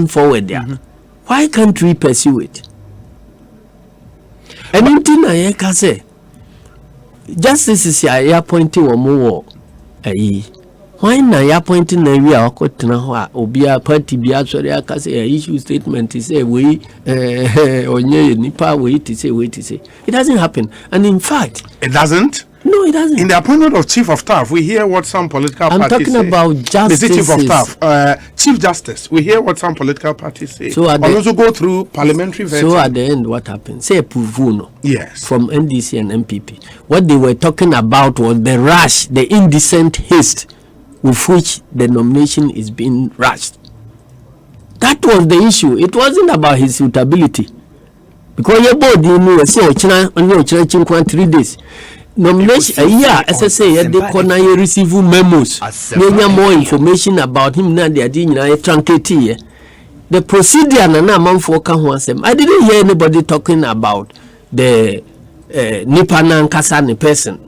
forward there. Why can't we pursue it? Anything I can say, justice is ya appointing or more. Why na ya appointing na we are na ho obi a party bi asori aka say issue statement is say we onye nipa we to say it doesn't happen. And in fact, it doesn't. No, it doesn't. In the appointment of chief of staff, we hear what some political parties say. I'm talking about justice. The chief of staff, chief justice. We hear what some political parties say. So also go through parliamentary vetting. So at the end, what happened? Say Puvuno. Yes. From NDC and MPP. What they were talking about was the rush, the indecent haste with which the nomination is being rushed. That was the issue. It wasn't about his suitability. Because your body knew, say, 3 days. Nomination, as I say, they can receive memos. Many more information about him now. They are doing a truncate. The procedure and a month for I didn't hear anybody talking about the Nipanan Kasani person.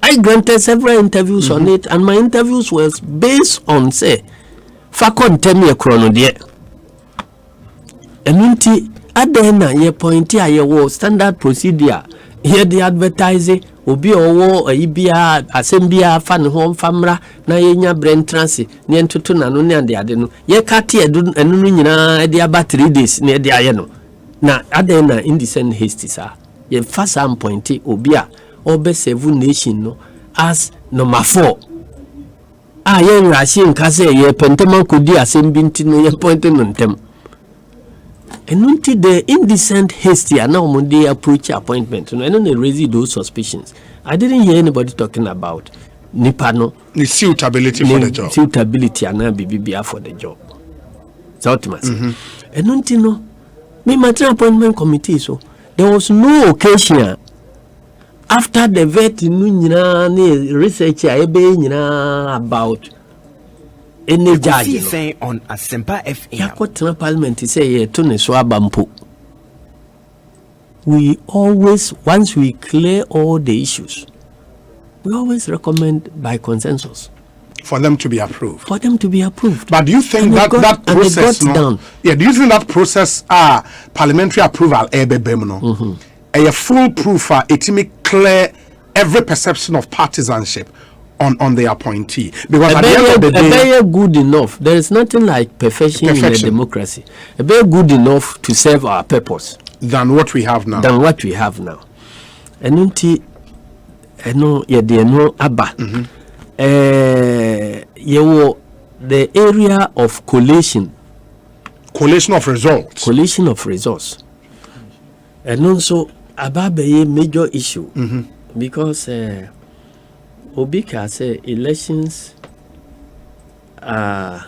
I granted several interviews on it, and my interviews was based on say, Fakon tell me a chrono there. And at the end, ye point here, ye standard procedure. Here the advertising obi owo ibia asembia fan home famra na yenya brain trance ne entutu na no ne ade ade no ye kate enu no nyina de aba 3 days ne de aye no na ade na indecent haste sa ye fast am point obi a obe seven nation no as number 4 ye nrashi nka say ye pentema kodi asembi ntino ye point no ntem. And until the indecent haste and now when they approach appointment, I don't raise those suspicions. I didn't hear anybody talking about Nipano. The suitability for the job. Suitability and BBBR for the job. That's what I say. And until no, me matter appointment committee, so there was no occasion after the vet research about any judge say on Asempa FM. Yakotana Parliament say Tony Swabampo. We always, once we clear all the issues, we always recommend by consensus for them to be approved. For them to be approved. But do you think that process no? Yeah, do you think that process parliamentary approval a full proof it clear every perception of partisanship on the appointee? Because at the end of the day, good enough. There is nothing like perfection in a democracy. A very good enough to serve our purpose than what we have now. And until the area of collation of results, and also about a major issue because Obika say elections are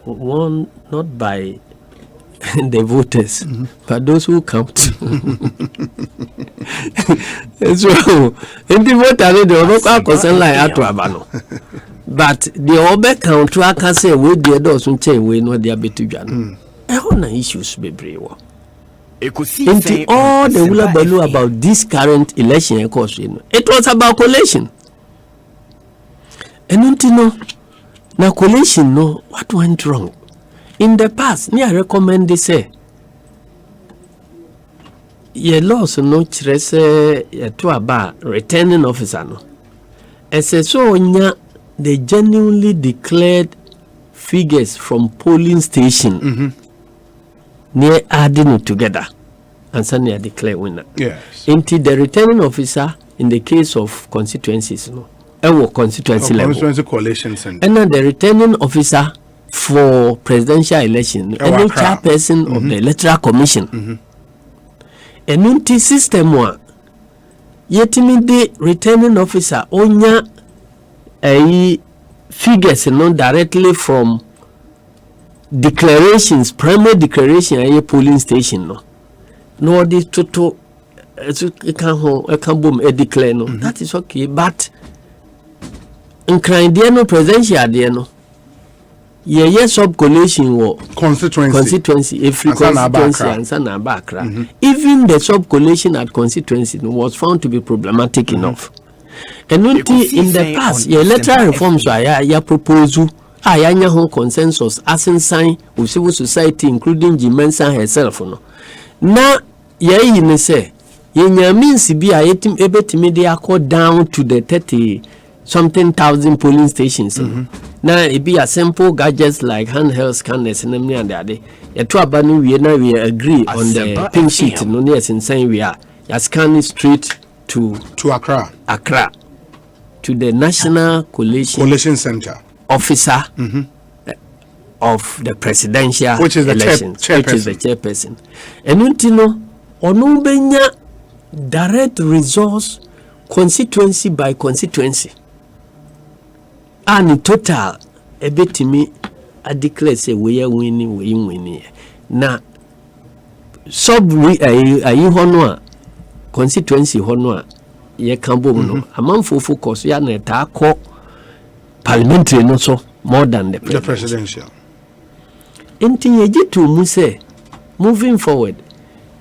won not by the voters, but those who count. So, in the voter, they will not concern like Atuabano. But the Obe count, I can say, we the those who say we know they are better. I want issues be brave. Into all the hula baloo about this current election, of course, it was about collation. And until now collation, no, what went wrong? In the past, I recommend they say, ye laws no chirese to about returning officer no. As so they genuinely declared figures from polling station near adding it together and suddenly declare winner. Yes. Into the returning officer in the case of constituencies no. Constituency level. Constituency coalition center. And then the returning officer for presidential election, and chairperson of the Electoral Commission. And in the system one, yet the returning officer onya a figures non directly from declarations, primary declaration a polling station no. No the total can boom a declare no. That is okay, but in crime presidential there no. Yes, sub collation or constituency, every constituency and Sanabakra. Even the sub collation at constituency was found to be problematic enough. And in the past, electoral reforms are proposal ayanya ho consensus asensan with civil society including Jimensa herself no na ye ne say yenya means bi a yetim ebetimi dey akọ down to the 30 something thousand polling stations. Now it be a simple gadgets like handheld scanners and ade. You two abanu we now we agree on the pink sheet. No yes in saying we are scanning straight to Accra. Accra to the National Collation Center officer of the presidential which is elections, which is the chairperson. And untino onu benya direct resource constituency by constituency. And total a bit to me I declare say we are winning na sub honour constituency honour ye kambo no amanfo focus ya na ta ko parliamentary no so more than the presidential enti ye jitu mu say moving forward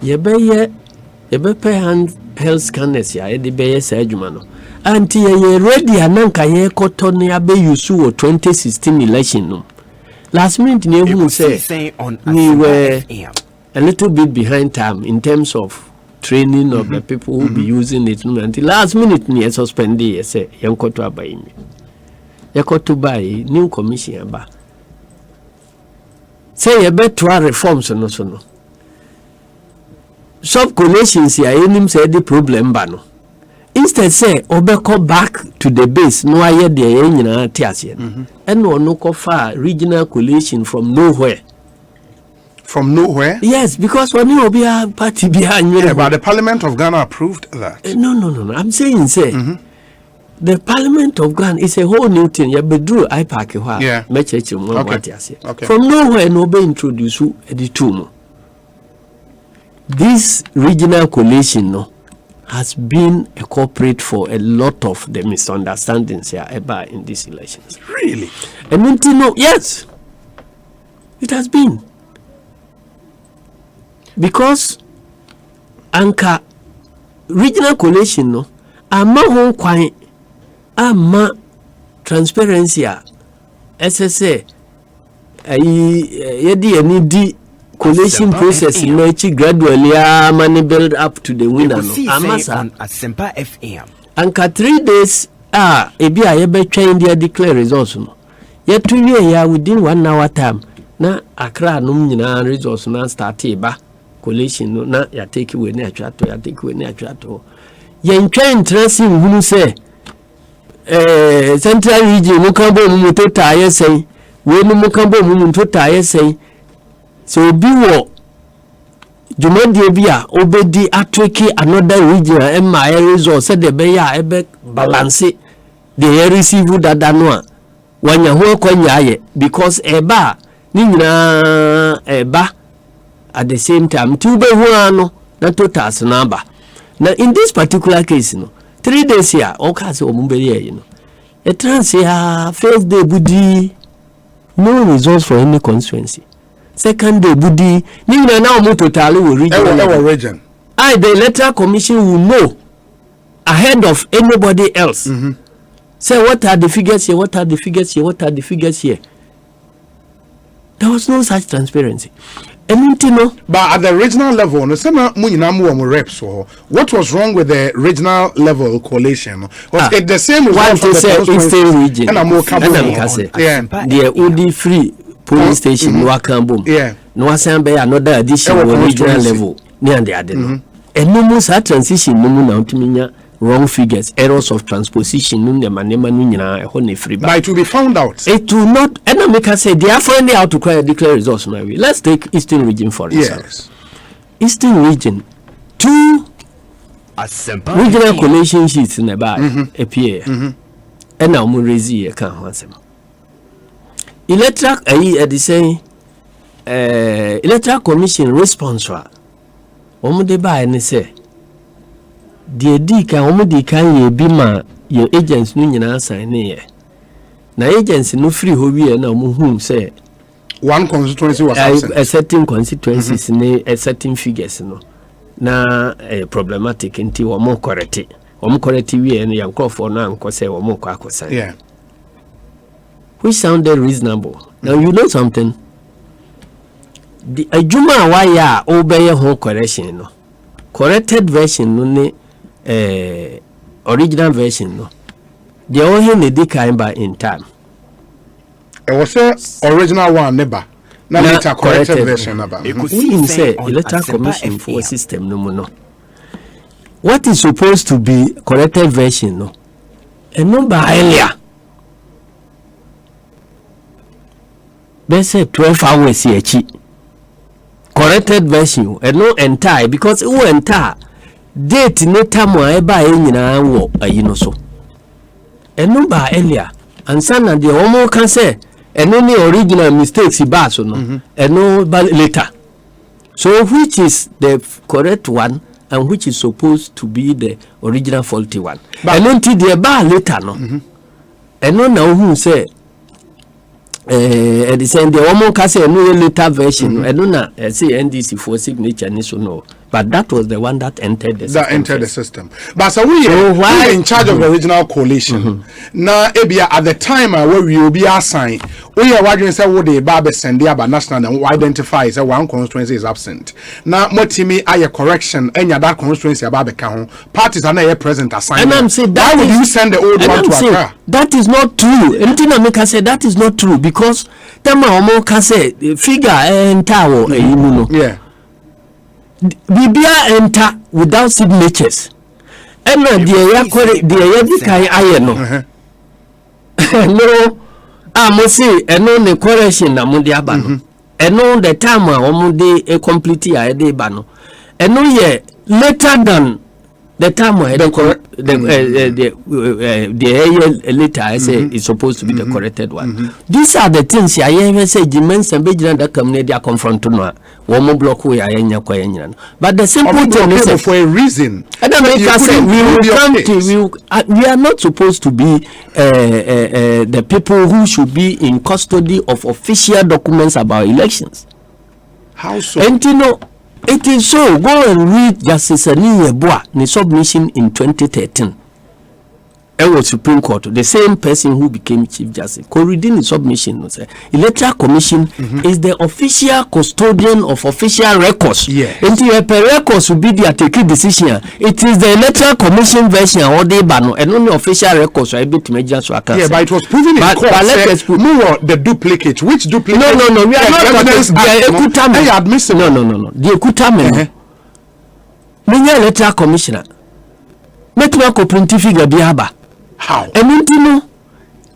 ye be hand health scanners ya de be ye sa adwuma no anti ye ready ananka ye kotone abe yusu 2016 election no last minute ne hu say we were a little bit behind time in terms of training of the people who be using it no until last minute ne suspend ye say yankoto abai mi yakoto bai new commission aba say ye better reforms no so no sub collations ya enim say the problem ba no instead say obeko back to the base no aye de ye nyina tiase and no ko fa regional collation from nowhere yes because when you be a party behind but the Parliament of Ghana approved that no I'm saying say the Parliament of Ghana is a whole new thing. You bedru IpAC okay. From nowhere no be introduce the two. This regional coalition no has been a culprit for a lot of the misunderstandings here about in these elections. Really? And yes, it has been. Because anka regional coalition no ama ho kwan ama transparency SSA yedi ani di collation process in which gradually money build up to the winner no amasa on Asempa FM anka 3 days ebi a ye be twen dia declare results no ye to wie ya within 1 hour time na Accra no nyina results na start ba collation no na ya take we na atwato ye ntwen interesting hunu say central region mu kan bo mu to taye sei we no mu kan bo mu to taye sei so bi wo jumadi bi a obedi atweki another region my resource said the be ya ebe balance the receive dada no a wanya ho kwanya aye because eba ni nyina eba at the same time tu be ho ano na totals number now in this particular case no 3 days here okay so omumbere here you know a trans here first day budi no results for any constituency. Second day budi ni na omo total we region the electoral commission will know ahead of anybody else. Say what are the figures here, there was no such transparency. But at the regional level, reps. What was wrong with the regional level coalition? Was it the same result from the Eastern region? The Udi free police station Wakambum. No Asempa another addition on regional level. Near the other. And no more transition no wrong figures, errors of transposition, but it will be found out. It will not. And I make us say they are finding out to declare results. Let's take Eastern region for instance. Yes. Eastern region, 2 regional collation sheets in about appear. And now we raise here can't answer. Electoral, the same Electoral Commission response. Omo buy and say. The dika omudi kan ye bi ma your agents no nyina sign ye na agents no free ho wie na mo hu say one constituency was absent. A certain constituencies a certain figures no na problematic nti wo mo correct wie no yankofo no anko say wo mo kwa akosan which sounded reasonable. Now you know something. The Juma waya obey home correction no. Corrected version no ne original version no. The only decline by in time. It was a original one never. Now later corrected version about. We say Electoral Commission for system no. What is supposed to be corrected version no? A number earlier. Let's say 12 hours here. Corrected version and no entire because it will entire date no time where by you know so. A number earlier and some of the homo can say and only original mistakes he bars no and no but later. So which is the correct one and which is supposed to be the original faulty one? But and until the bar later no and no now who say the same the homo can say no later version and no say NDC for signature no. But that was the one that entered the system. That entered the system. But so we are in charge of the original coalition. Now, at the time where we will be assigned, we are watching say what the Baba send the national and identify say one constituency is absent. Now, Motimi, I correction any that constituency about the count. Parties are not present assigned. And I'm saying why would you send the old one to Accra? That is not true. Anything I make say that is not true because Tama Omo can say figure and tower yeah. Bibia enter without signatures. And the no. No, I must say, and no the correction amundi abano. And no the time amundi a complete day bano. And no ye later than the time the later I say is supposed to be the corrected one. These are the things I ever say Jimens and Bejan that come near their confront to no. But the simple thing is for a reason. And then make us say we are not supposed to be the people who should be in custody of official documents about elections. How so? And you know, it is so. Go and read Justice Aniye Boa, the submission in 2013. It was Supreme Court, the same person who became Chief Justice. Reading the submission, say, Electoral Commission is the official custodian of official records. Yes. And the records will be the take decision. It is the Electoral Commission version or the bano and only official records are able to make just so I can. Yeah, but it was proven in court. But let us put the duplicate. Which duplicate? No. We are not talking. The admissible. No. The Ekutamen. Many Electoral Commissioner. Make no co-printing figure biaba. How? And you know,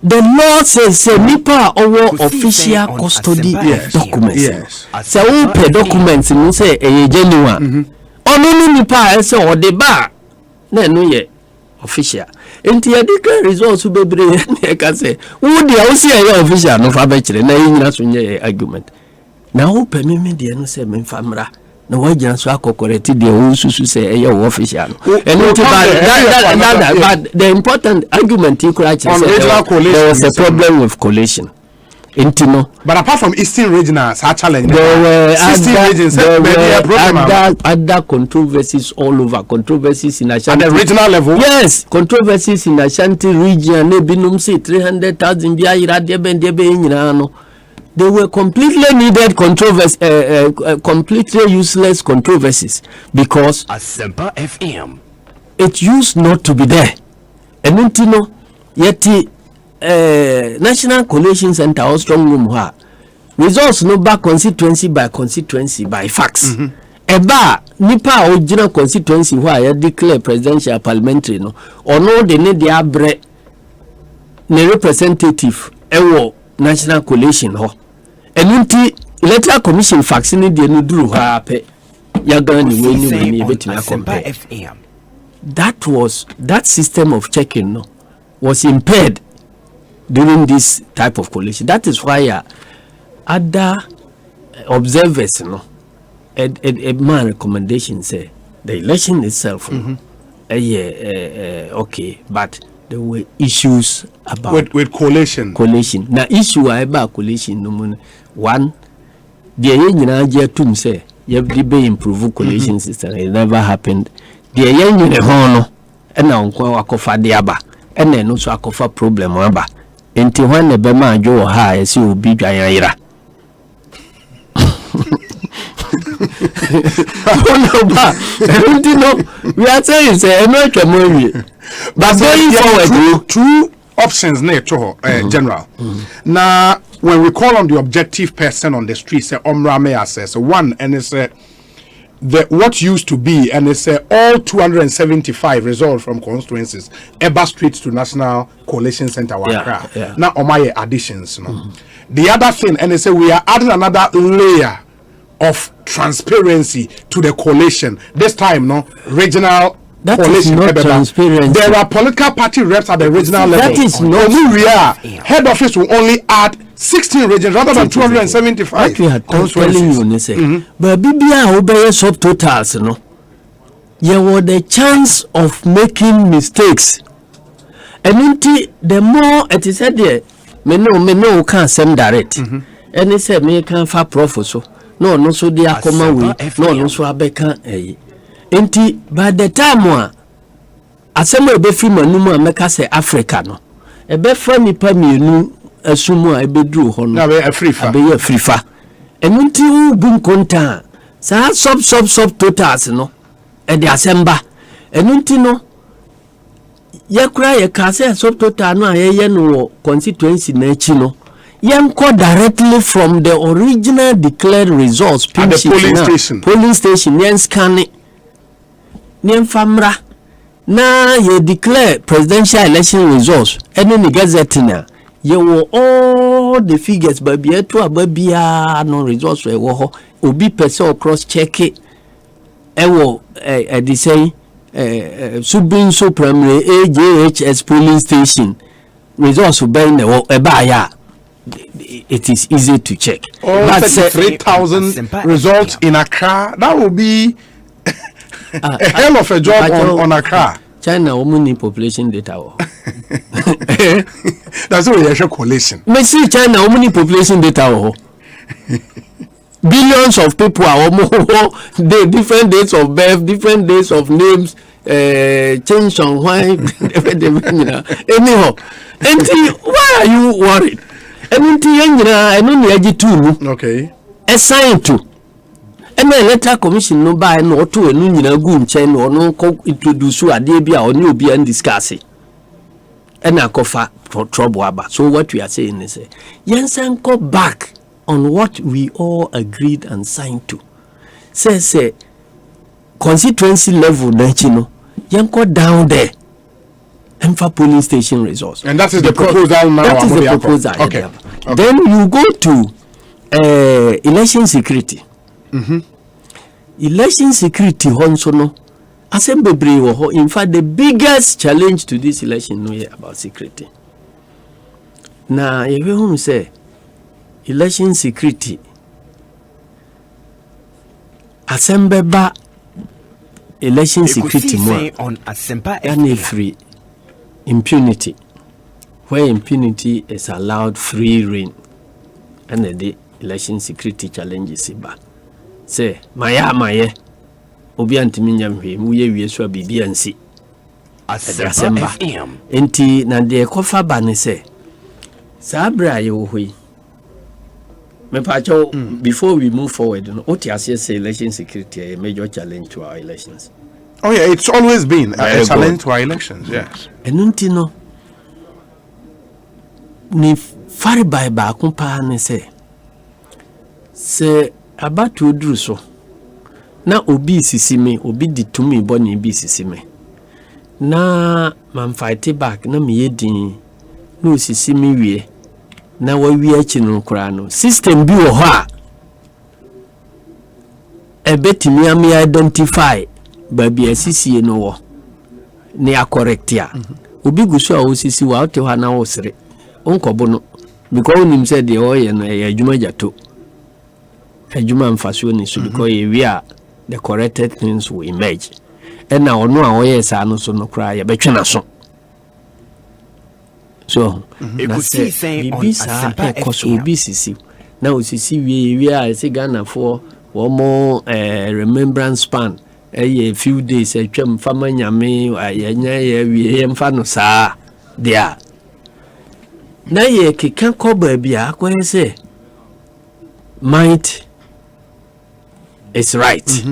the law says nipa or official custody of documents. Yes. So we pay documents and say a genuine. Only nipa say or the bar. No ye official. And the declare results will be brave. I can say, would you also say official no fabric? Na in argument. Now who pay me the no say me famra. No why just so correct the who say your official. And but the important argument you could actually say there was a problem with collation. Intino. But apart from Eastern regions, challenge there were other controversies all over. Controversies in Ashanti. At the regional level? Yes, controversies in Ashanti region. Nebinum say 300,000 biya. They were completely needed controversies, completely useless controversies because Asempa FM. It used not to be there. And you know, yet National Collation Center or strong room results no back constituency by facts. Eba nipa original constituency where declare presidential parliamentary no or no they need their bre ne representative ewo National Collation ho. And unti Electoral Commission vaccine de no duru ha pe ya gan ni we ni betima compare. That system of checking no was impaired during this type of collation. That is why other observers no a man recommendation say the election itself okay, but there were issues about with collation. Now issue about collation no one the yen tum say you be improve collation system. It never happened. The yen hono and now akofa de aba and then also akofa problem aba enti hwan ne be ma adwo ha e si obi dwan ayira we are saying say no twamwe but going forward two options near to general. Now, when we call on the objective person on the street, say Omrame says one, and it's what used to be, and it's all 275 results from constituencies, Eba Street to National Collation Center, Wakra. Yeah. Now, Omaye additions. No? The other thing, and they say we are adding another layer of transparency to the collation. This time, no regional. That is not transparent. There are political party reps at the regional level. That is not. Head office will only add 16 regions rather than 275. What we are telling you, say, but BBI obey subtotals, no. You were the chance of making mistakes. And the more it is said there, me no can't send direct. And they said me can't far profit so. No so they are come away. No so abeka Enti by the time wa asema ebe free manumu ameka se Africa no ebe fra nipa mienu asumu a ebe duru ho no na be afrifa abe ye frifa enti bu konta sa sub totals no e de Asempa enti no ye kura ye ka se sub total no ayeye no constituency na echi no yenko directly from the original declared results at the polling station yen scan Famra na ye declare presidential election results and in the gazette na ye were all the figures baby to ababia no results we wo obi person cross check it e wo they say Subin so primary AJHS polling station results be na e ba ya it is easy to check. But 3,000 results in Accra, that will be a hell of a job on Accra. China only population data. That's why you show collation. Me see China only population data. Billions of people are the different dates of birth, different dates of names, change on why. Anyhow, why are you worried? I know okay. Assigned to. And the electoral commission no buy no to a new goon chain or no introduce a debia or new be and discuss it. And I cover for trouble about. So what we are saying is Jensen go back on what we all agreed and signed to. Say constituency level national Yanko down there and for polling station results. And that is the proposal now. That is the proposal. Okay. Then you go to election security. Election security honso no Asempa bebre in fact the biggest challenge to this election no about security. Now you will say election security Asempa ba election security more on Asempa and free impunity where impunity is allowed free reign and the election security challenges ba say maye obi antimi nyamhwe mu ye wie so bibia nsi Asempa enti na de kofa ba ne say sabra ye wo hoi me pacho before we move forward no what you say election security a major challenge to our elections. Oh yeah, it's always been a challenge to our elections, yes. Enunti no ni fari bai ba kumpa ne se abatu oduru so na obi sisime obi ditumi boni bi sisime na man fight back na me yedin no sisime wie na wa wi achi no kra no system bi wo ho a ebetimi am identify baby asisi no wo ne a correct ya obi gusu a osisi wa ote ho na wo sere onkobo no because onim said the oye no e adwuma jato adwuma mfaso ni so because we are the corrected things will emerge and now no a oye sa no so no kra ya betwena so so Ekosiisen On Asempa FM na osisi we are say Ghana for one more remembrance span a few days a twam fama nyame ayanya we mfa no saa there na ye keka koba bia akwa say might is right.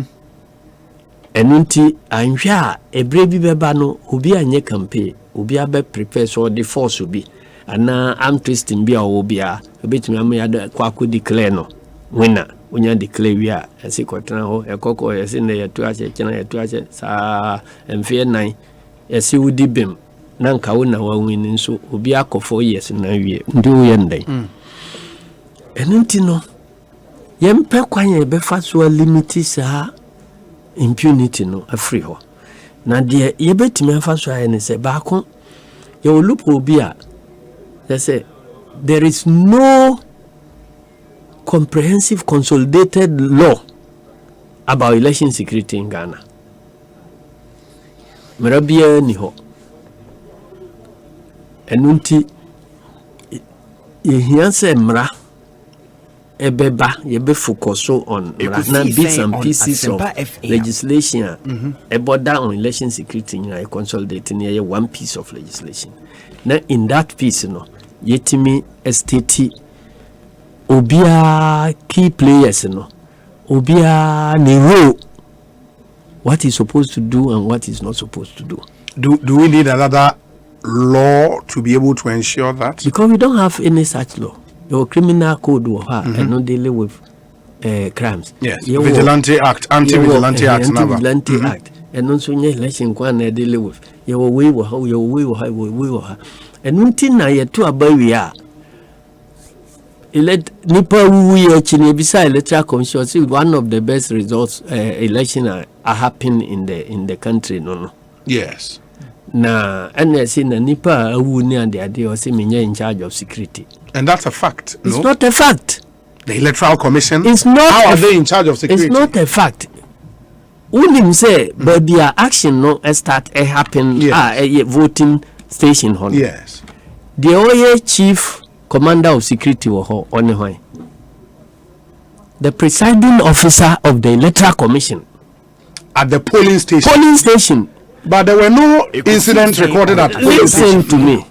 Enunti anhwa ebre bi beba no obi anye campaign obi abe prepare so the force obi ana am twisting bia obi a obetumi am ya kwa ko declare no winner onya declare wi a ese kwotena ho ekoko ese na yetu ache kina yetu ache sa emfe 9 ese wudi bem na nka wo na wa win nso obi akofo yes na wie ndi wo ye ndai enunti no yempe kwanye be fa so limit sa impunity no afri ho na de yebetimi afa so aye ne se ba ko ye olupo obi a they say there is no comprehensive consolidated law about election security in Ghana. Merabia ni ho enunti ye se mra ebeba ye be focus on na bits and pieces of legislation about that on election security in consolidating here one piece of legislation. Now in that piece no yetimi estate obia key players no obia ne role what is supposed to do and what is not supposed to do. Do we need another law to be able to ensure that? Because we don't have any such law. Your criminal code and not dealing with crimes. Yes. Vigilante Act, Anti-Vigilante Act. Anti-Vigilante Act. And also election kwan dealing with your way or how your way or how. And until now you to about we are. Elect Nipa we actually beside electoral commission. One of the best results election are happening in the country. No. Yes. Na NSC na Nipa who near the idea or say in charge of security. And that's a fact. It's not a fact. The Electoral Commission. It's not. How are they in charge of security? It's not a fact. Unim say, but their action no start happen. A voting station. Yes. The OA chief commander of security on the presiding officer of the Electoral Commission at the polling station. Polling station. But there were no incidents recorded at polling station. Listen to me.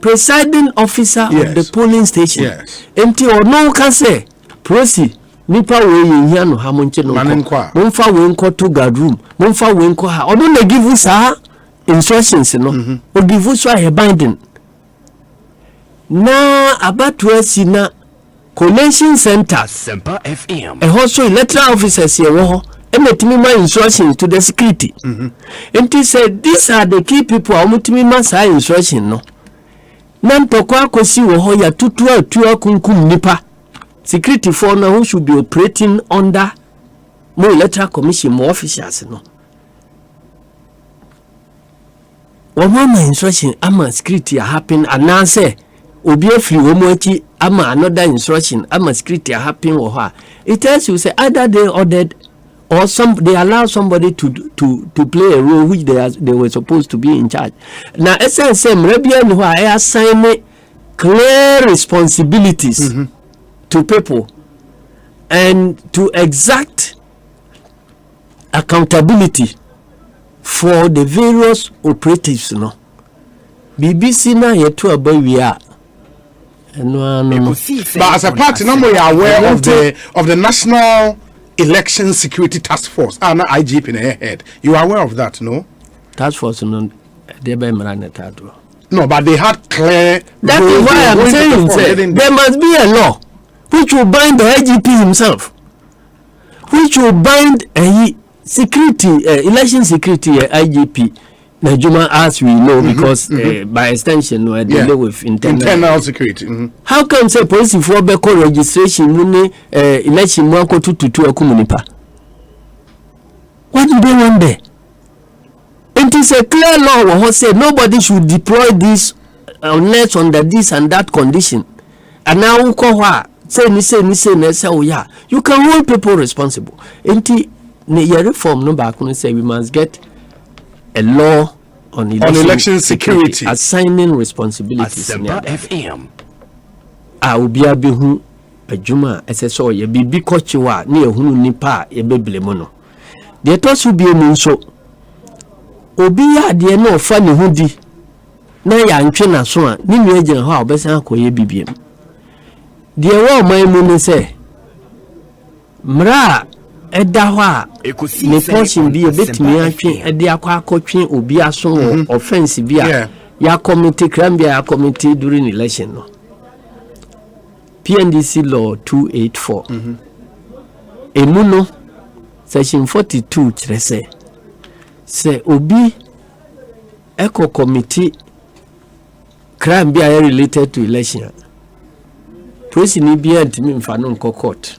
Presiding officer of the polling station. Yes. Empty or no can say, Prosi, Nipa we here no hamonche no. Monfa we nko to guard room. Monfa we nko ha. Odo na give us instructions no. O give us a binding. Na abatwa si na Collation Center. Asempa FM. A also electoral officers here wo ho. Emetimima instructions to the security. Empty said these are the key people. Omutimima sa instruction no. Nampokwa kosi wo ho ya tutua kunkum nipa security for now who should be operating under more electoral commission more officials no wama instruction ama security happen ananse obi afiri wo mu achi ama another instruction ama security happen wo ha it tells you say either they ordered or they allow somebody to play a role which they were supposed to be in charge. Now, essentially, Mrebia who are assigning clear responsibilities to people and to exact accountability for the various operatives. No, BBC na yetu abawia. But as a party, no more aware of the national Election Security Task Force, not IGP in her head. You are aware of that, no? Task Force, no, but they had clear. That is why I'm saying there must be a law which will bind the IGP himself, which will bind a security, election security IGP. Najuma, as we know, because by extension, we deal with internal security. How come say police for beko registration muni election mwako tutu akumunipa? What do they want there? It is a clear law who say nobody should deploy this unless under this and that condition. And now say you can hold people responsible. Enti your reform no back when say we must get a law on election security assigning responsibilities. Asempa FM. Ubia bihu adwuma eseso ye bibi kochiwa na ehunu nipa ye beblemo no. De to so bi emu nso obi ya de na ofa ne hudi na ya ntwe na so a ni nua gyina hɔ a obesan akoye bibiem de wo man mu ne se mra eda hɔ a ne portion bi ebetimi atwe ede akɔtwe obi aso offense bi a ya committee crime bi a committee during election no PNDC law 284 emu no section 42 kyerɛ sɛ obi eco committee crime be related to election. Prosecutor be antimi mfa no nko court.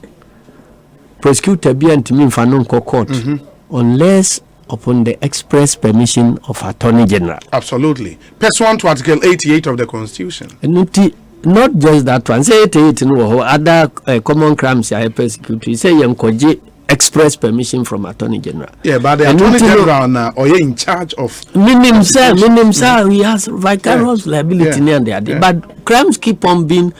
Prosecutor be antimi mfa no nko court unless upon the express permission of Attorney General. Absolutely. Pursuant to Article 88 of the Constitution. And not just that one. Say 88 no other common crimes are persecuted. Say yankoje express permission from Attorney General. Yeah, but the Attorney General now or you in charge of minim sir he has vicarious liability near there. But crimes keep on being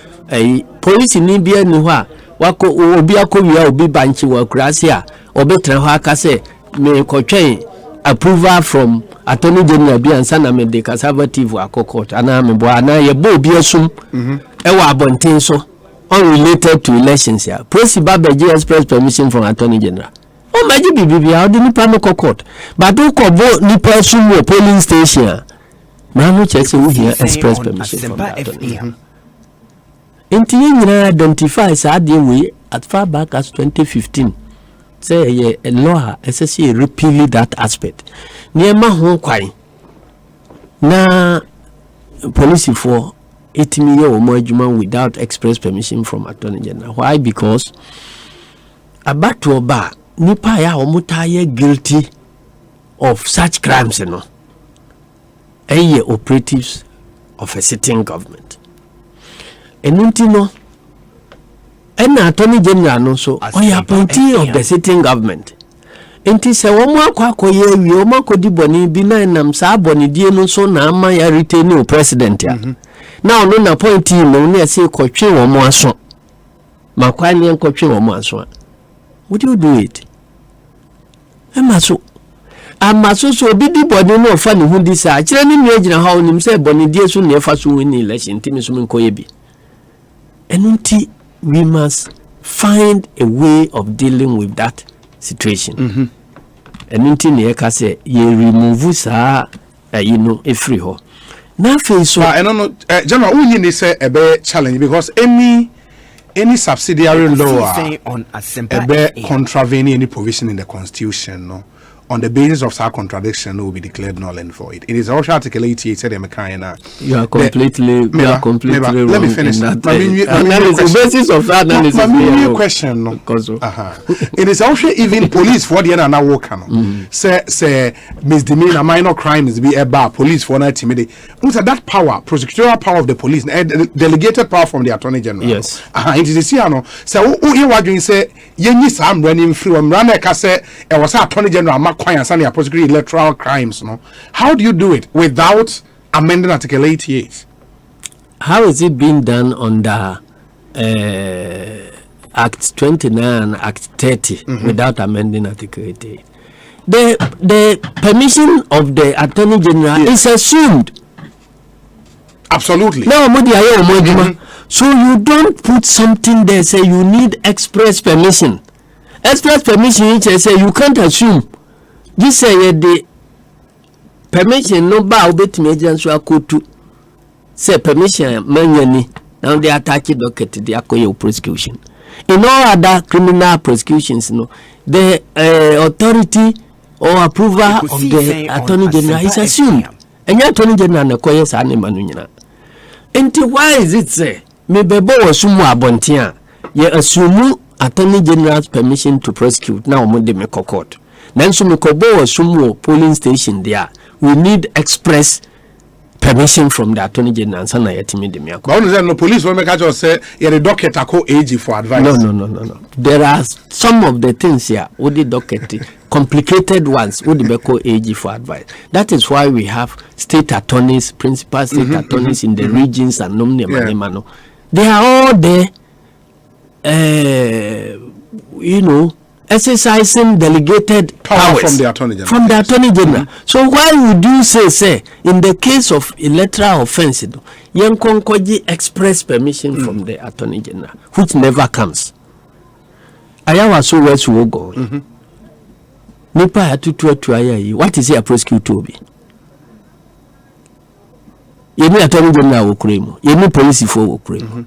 police in India ni hwa wako obi akowia obi banchi wa krasia obi tra hwa aka say me kotwe approval from Attorney General bi ansa na me de conservative akokot ana me bo ana ye bo obi asum e wa abonten so unrelated to elections here. Prosecutor Babeji express permission from Attorney General. Oh, maji bibi how the nipa no court. But who kobo nipa sumo polling station. Manu check say we here express permission from the Attorney General. Inti nyina identify sa de we at far back as 2015. Say a law SSC repeal that aspect. Niema ho kwai. Na police for 8 million or more without express permission from Attorney General. Why? Because about to oba nipa ya omutaye guilty of such crimes, you know. Operatives of a sitting government. No, and Attorney General no so appointee of the sitting government. Enti se wo mo akwakoye wi o makodi boni bi na nam sa boni die no so na ama ya retain o president ya. Now no na point no na say kotwe wo mo aso. Makwani enkotwe wo mo aso. Would you do it? Amaso so obi di boni no fa ne hu di sa kire ni nua gina ha onim say boni die so na fa so win election timi so menkoye bi. Enunti we must find a way of dealing with that situation. Enunti ne ka say ye remove sa free ho. Na face so I don't know general who you say a be challenge because any subsidiary law on Asempa be contravening any provision in the Constitution no on the basis of such contradiction will be declared null and void. It is also Article 88 said you are completely wrong. Let me finish that. The basis of that analysis. My question no. It is also even police for the end now work no. Say misdemeanor minor crimes be about police for not timidity. That power, prosecutorial power of the police, delegated power from the Attorney General. Yes. It is here no. So who you want to say yenyi sam running free when run ka say e was Attorney General and prosecute electoral crimes, no? How do you do it without amending Article 88? How is it being done under Act 29, Act 30 without amending Article 88? The permission of the Attorney General is assumed. Absolutely. Now, so you don't put something there say you need express permission. Express permission say you can't assume. This say the permission no ba obetime agency akotu say permission manyani now they attach docket the akoye prosecution. In all other criminal prosecutions no the authority or approval of the Attorney General is assumed. And your Attorney General na koye sa ne manu nyina. Enti why is it say me bebo osumu abontia ye assume Attorney General's permission to prosecute now mo de me court. Then so me kobo osumu polling station there we need express permission from the Attorney General sana yetimi de me akọ. But when no police when make just say you the docket ako AG for advice. No. There are some of the things here with the docket complicated ones with the beko AG for advice. That is why we have state attorneys, principal state attorneys in the regions and nomne. They are all there, exercising delegated powers from the Attorney General. From the Attorney General. So why would you say in the case of electoral offense, Yankonkoji express permission from the Attorney General, which never comes? Ayawa so where to go. Nipa atutu what is a prosecutor be? Yeni Attorney General wo kremu, yeni police for wo kremu.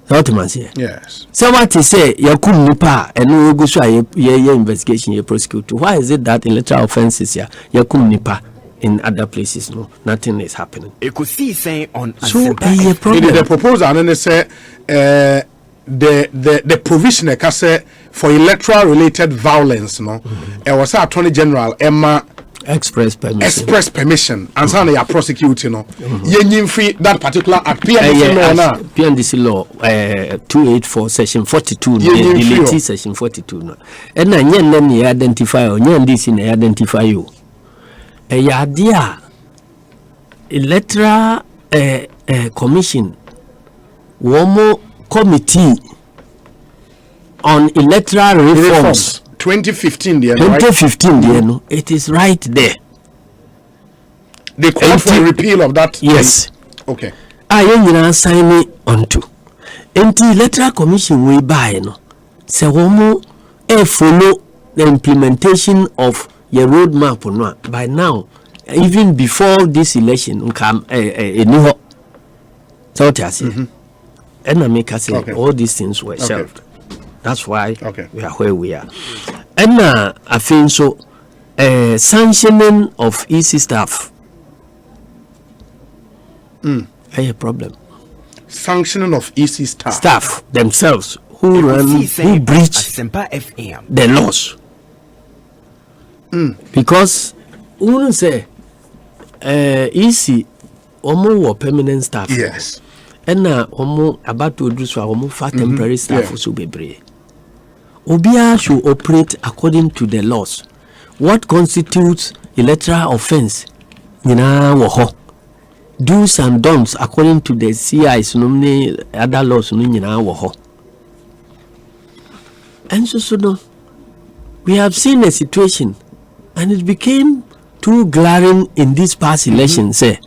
What man say? Yes. So what is say yakum nipa enu go so ye investigation ye prosecute. Why is it that electoral offenses here yakum nipa in other places no nothing is happening? Ekosiisen On Asempa. Asempa. Problem. The proposal and they say the provision say for electoral related violence no it was Attorney General Emma Express permission and so they are prosecuting you free that particular act PNDC law 284 section 42 delete section 42 no and na nyen na identify o nyen this na identify you ya dia electoral commission womo committee on electoral reforms 2015 there, 2015 right? there, no, it is right there. They call for a repeal of that. Yes. Okay. I am signing onto. Enti electoral commission we buy no. Se womo follow the implementation of your roadmap no. By now, even before this election, come new. So what I say. And I make us say all these things were shelved. That's why we are where we are. And I think so. Sanctioning of EC staff. A problem. Sanctioning of EC staff. Staff themselves who breach Asempa FM. the laws. Because who say EC omo permanent staff. Yes. And omo about to do so omo for temporary staff so bebre. Obia should operate according to the laws. What constitutes electoral offense? Do's and don'ts according to the CI's other laws. And so we have seen a situation, and it became too glaring in this past election. Say,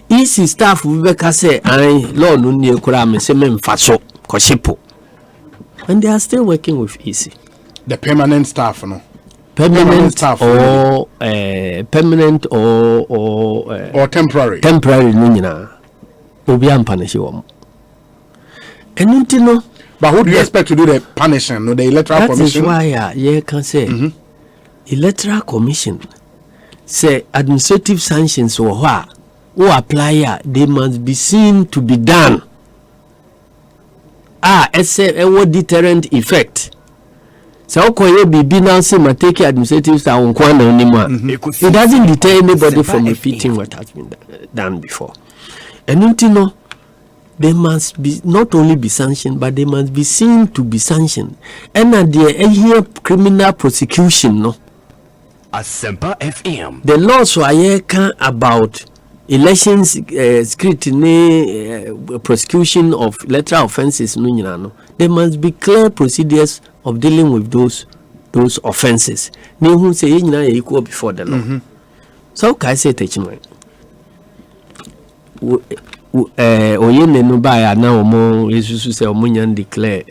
EC staff will say, "I law no near kurame se me mfaso koshipo." And they are still working with EC. The permanent staff, no? Permanent staff or permanent or temporary. Temporary, no. Obi am punish you. And no. But who do you expect to do the punishing? No, the electoral commission. That is why you can say electoral commission say administrative sanctions or what who apply they must be seen to be done. It's a deterrent effect. So be now say take administrative staff it doesn't deter anybody from repeating what has been done before. And you know, they must be not only be sanctioned, but they must be seen to be sanctioned. And at the criminal prosecution, no. Asempa FM. The laws are here about elections scrutiny prosecution of electoral offenses no. There must be clear procedures of dealing with those offenses. Ne who say equal before the law. So can I say technique? Oyene no buy now omo yesu say omunyan declare.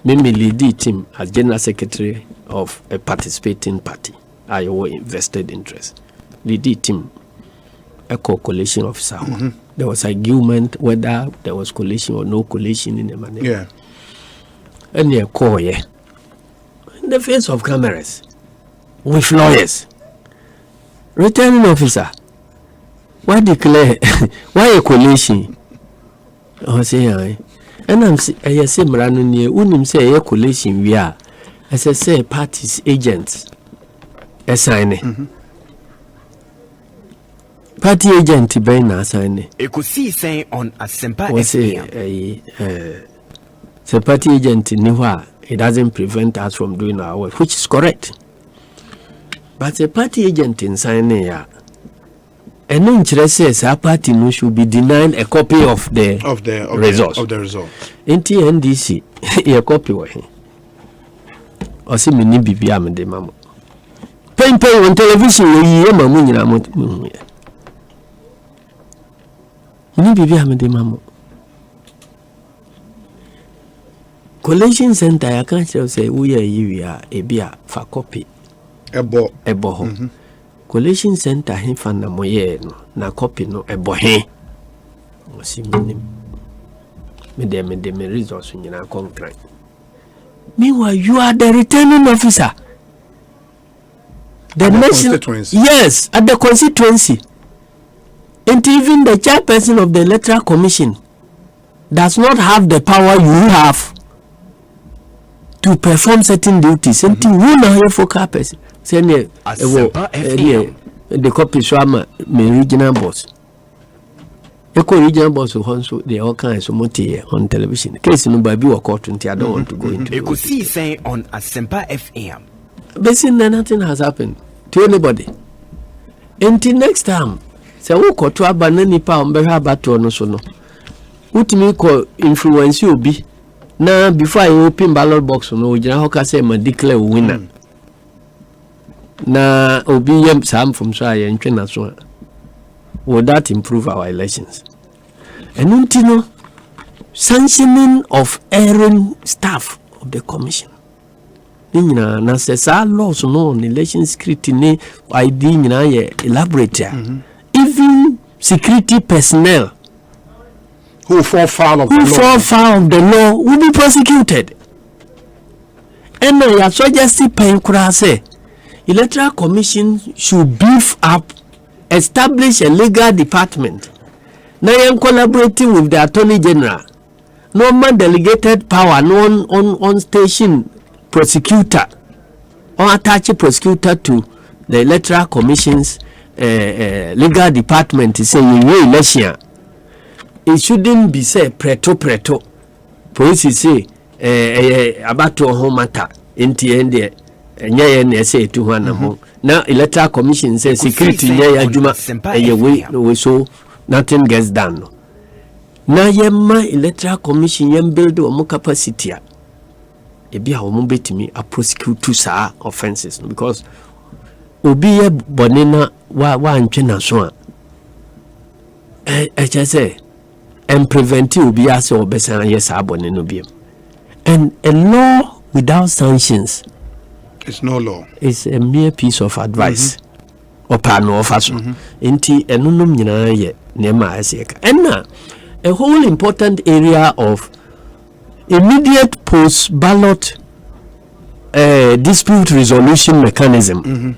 Me lead the team as general secretary of a participating party. I owe invested interest. Lead the team a collation officer. There was argument whether there was collation or no collation in the manner. And they call in the face of cameras with lawyers. Returning officer, why declare why a collation? I say and I say Marano near unim say a collation we are as I say parties agents assign party agent ben assign Ekosiisen On Asempa FM. The party agent niwa it doesn't prevent us from doing our work, which is correct. But the party agent in signing And then says our party no should be denied a copy of the results. Of the result. NTNDC a copy wa he. O se mini bibia me de mamo. Pen on television we yi ma mu nyina mo. Ni bibia me de mamo. Collation center ya kan say we yi a bia fa copy. Ebo ho. Collation center he fan na moye no na copy no ebo he. O si minim. Me de results nyina concrete. Meanwhile, you are the returning officer. The constituency. Yes, at the constituency. And even the chairperson of the Electoral Commission does not have the power you have to perform certain duties. And you know your focal person. Say the copy swama me regional boss. Regional boss also they all kinds of multi on television. Case no baby or court I don't want to go into. Ekosiisen on Asempa FM. Basically nothing has happened to anybody. Until next time, say we ko to abana nipa ombeha bato no so no. Utimi ko influence obi na before I open ballot box no ojina ho ka say ma declare winner. Na obi yem sam from so aye ntwe na so. Would that improve our elections? And until sanctioning of erring staff of the commission. Nina na sesa laws no on election scrutiny ID nina ye elaborate. Even security personnel who fall foul of the law will be prosecuted. And I suggest pen kura say Electoral Commission should beef up, establish a legal department. Now I'm collaborating with the Attorney General. No man delegated power, no on station prosecutor or attached prosecutor to the Electoral Commission's legal department to say you election. It shouldn't be say preto. Police say about to home matter in the end. Say to one now Electoral Commission says security we so nothing gets done. Now yema Electoral Commission yem build o capacity e bia o mo betimi a prosecute to sa offenses because obi ye bonena wa antwe na so a say and prevent obi as obesan yes aboneno biem. And a law without sanctions, it's no law. It's a mere piece of advice. Opano ofaso. Inti enunum nyina ye nema aseka. And a whole important area of immediate post-ballot dispute resolution mechanism.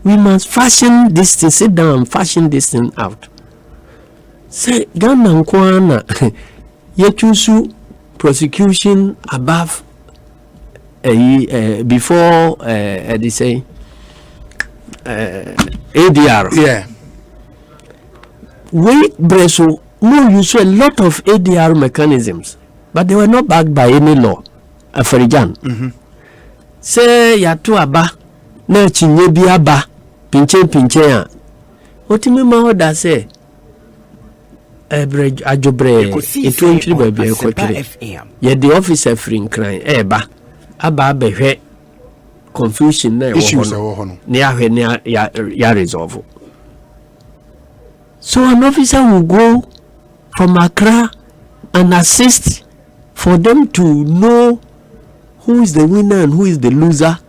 We must fashion this thing, sit down, fashion this thing out. Say Ghana nkwana ye choose prosecution above before they say ADR. Yeah. We Breso no use a lot of ADR mechanisms, but they were not backed by any law. Afarijan. Say yatu aba na chinye bi aba pinche ya. Otimi ma oda say ajobre eto ntiri ba bia ekotire. Ye the officer free crime eba aba behwe confusion na issues no ne ahwe ne ya resolve. So an officer will go from Accra and assist for them to know who is the winner and who is the loser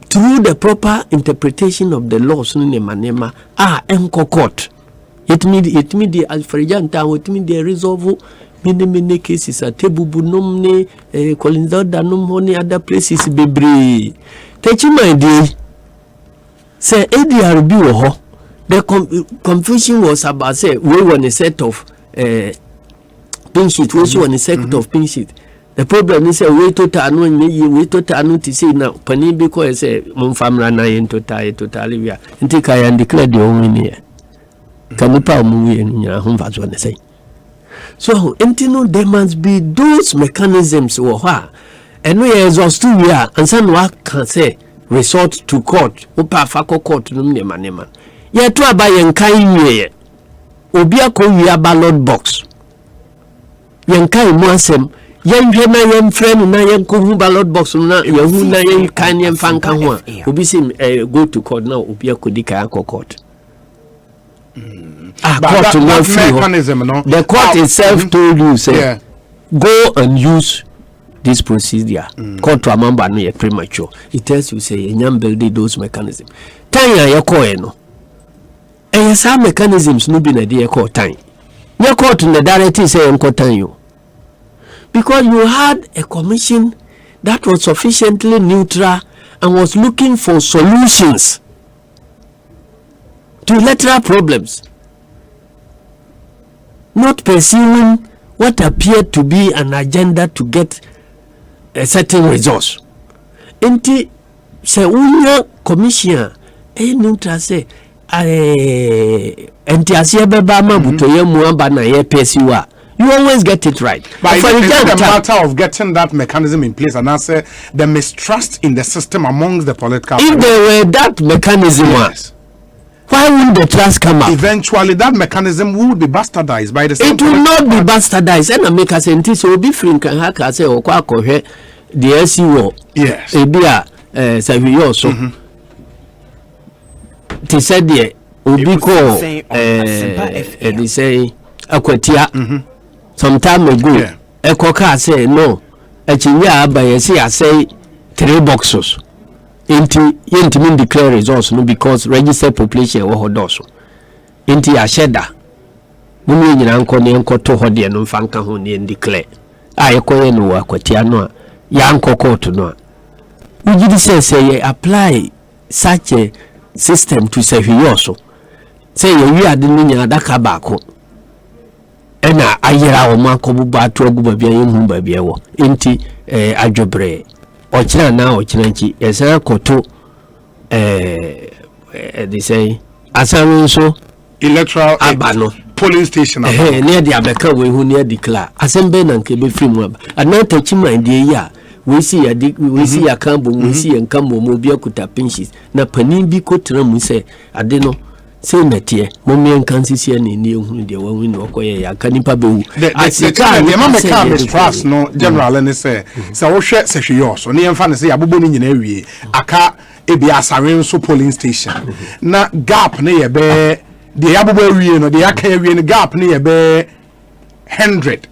through the proper interpretation of the laws in the manema enko court. It mean the alfrejanta it mean the resolve many cases at Tebubu nomne Colinzada nom other places bebre. Take my day. Say ADRB ho. The confusion was about say we were in a set of pin sheet, we were in a set of pin sheet. The problem is we total anu to say now pani because say mon famra na yen totally we are ntika and declare the own here. Can pa mu we nya ho fa so na say. So intino there must be those mechanisms or and we exhaust to we are and some work can say resort to court or pa fa court no manema. ye to aba yen kan wie obi akọ ballot box yen kan mu asem yen hwe na yen friend na yen ko hu ballot box na ye hu na yen kan yen fanka ho a obi sim go to court na obi akodi kan court court no mechanism no the court itself told you say go and use this procedure. Court to amamba no ye premature. It tells you say you build those mechanisms. Time ya call no. And some mechanisms no be na dey call time. Your court in the directive say enko time you. Because you had a commission that was sufficiently neutral and was looking for solutions to electoral problems, not pursuing what appeared to be an agenda to get a certain resource. Inti se unya commission neutral say enti asiebeba mabuto ye muamba na ye pesiwa. You always get it right. But for the matter of getting that mechanism in place, and I say the mistrust in the system amongst the political if there were that mechanism, why wouldn't the trust come up? Eventually, that mechanism would be bastardized by the same. It will not be bastardized. And I make a sentence so be free can hack say or the SEO. Yes. Ebia Savio also. They said the Ubiko they say Aquatia some time ago. Ekoka say no. Echinya by say 3 boxes. Inti mean declare results no because registered population wo hodoso inti ya sheda mumi nyina nko ne nko to hode no mfanka ho ne declare ayekoye no akwatia no a ya nko court no a ugidi say apply such a system to say yoso say you ade no nya adaka baako ena ayira wo makobu atu aguba bia yemu ba bia wo inti adwobre ochina na ochina nchi esa koto they say asanso electoral abano polling station near the abeka we hu near declare asembe na nke be free mu aba anata chima ndie ya we see ya kambo we see ya nkambo mo bia kuta pinches na panin bi kotra mu se ade no say netie mo me nkansisi ya ni ehunu de wa wini okoye ya kanipa be hu asika de ma meka mistrust no general ne say wo hwe se hwe so ne yemfa ne say abobo ni nyina awie aka ebi asaren so polling station na gap ne ye be de abobo awie no de aka awie ne gap ne ye be 100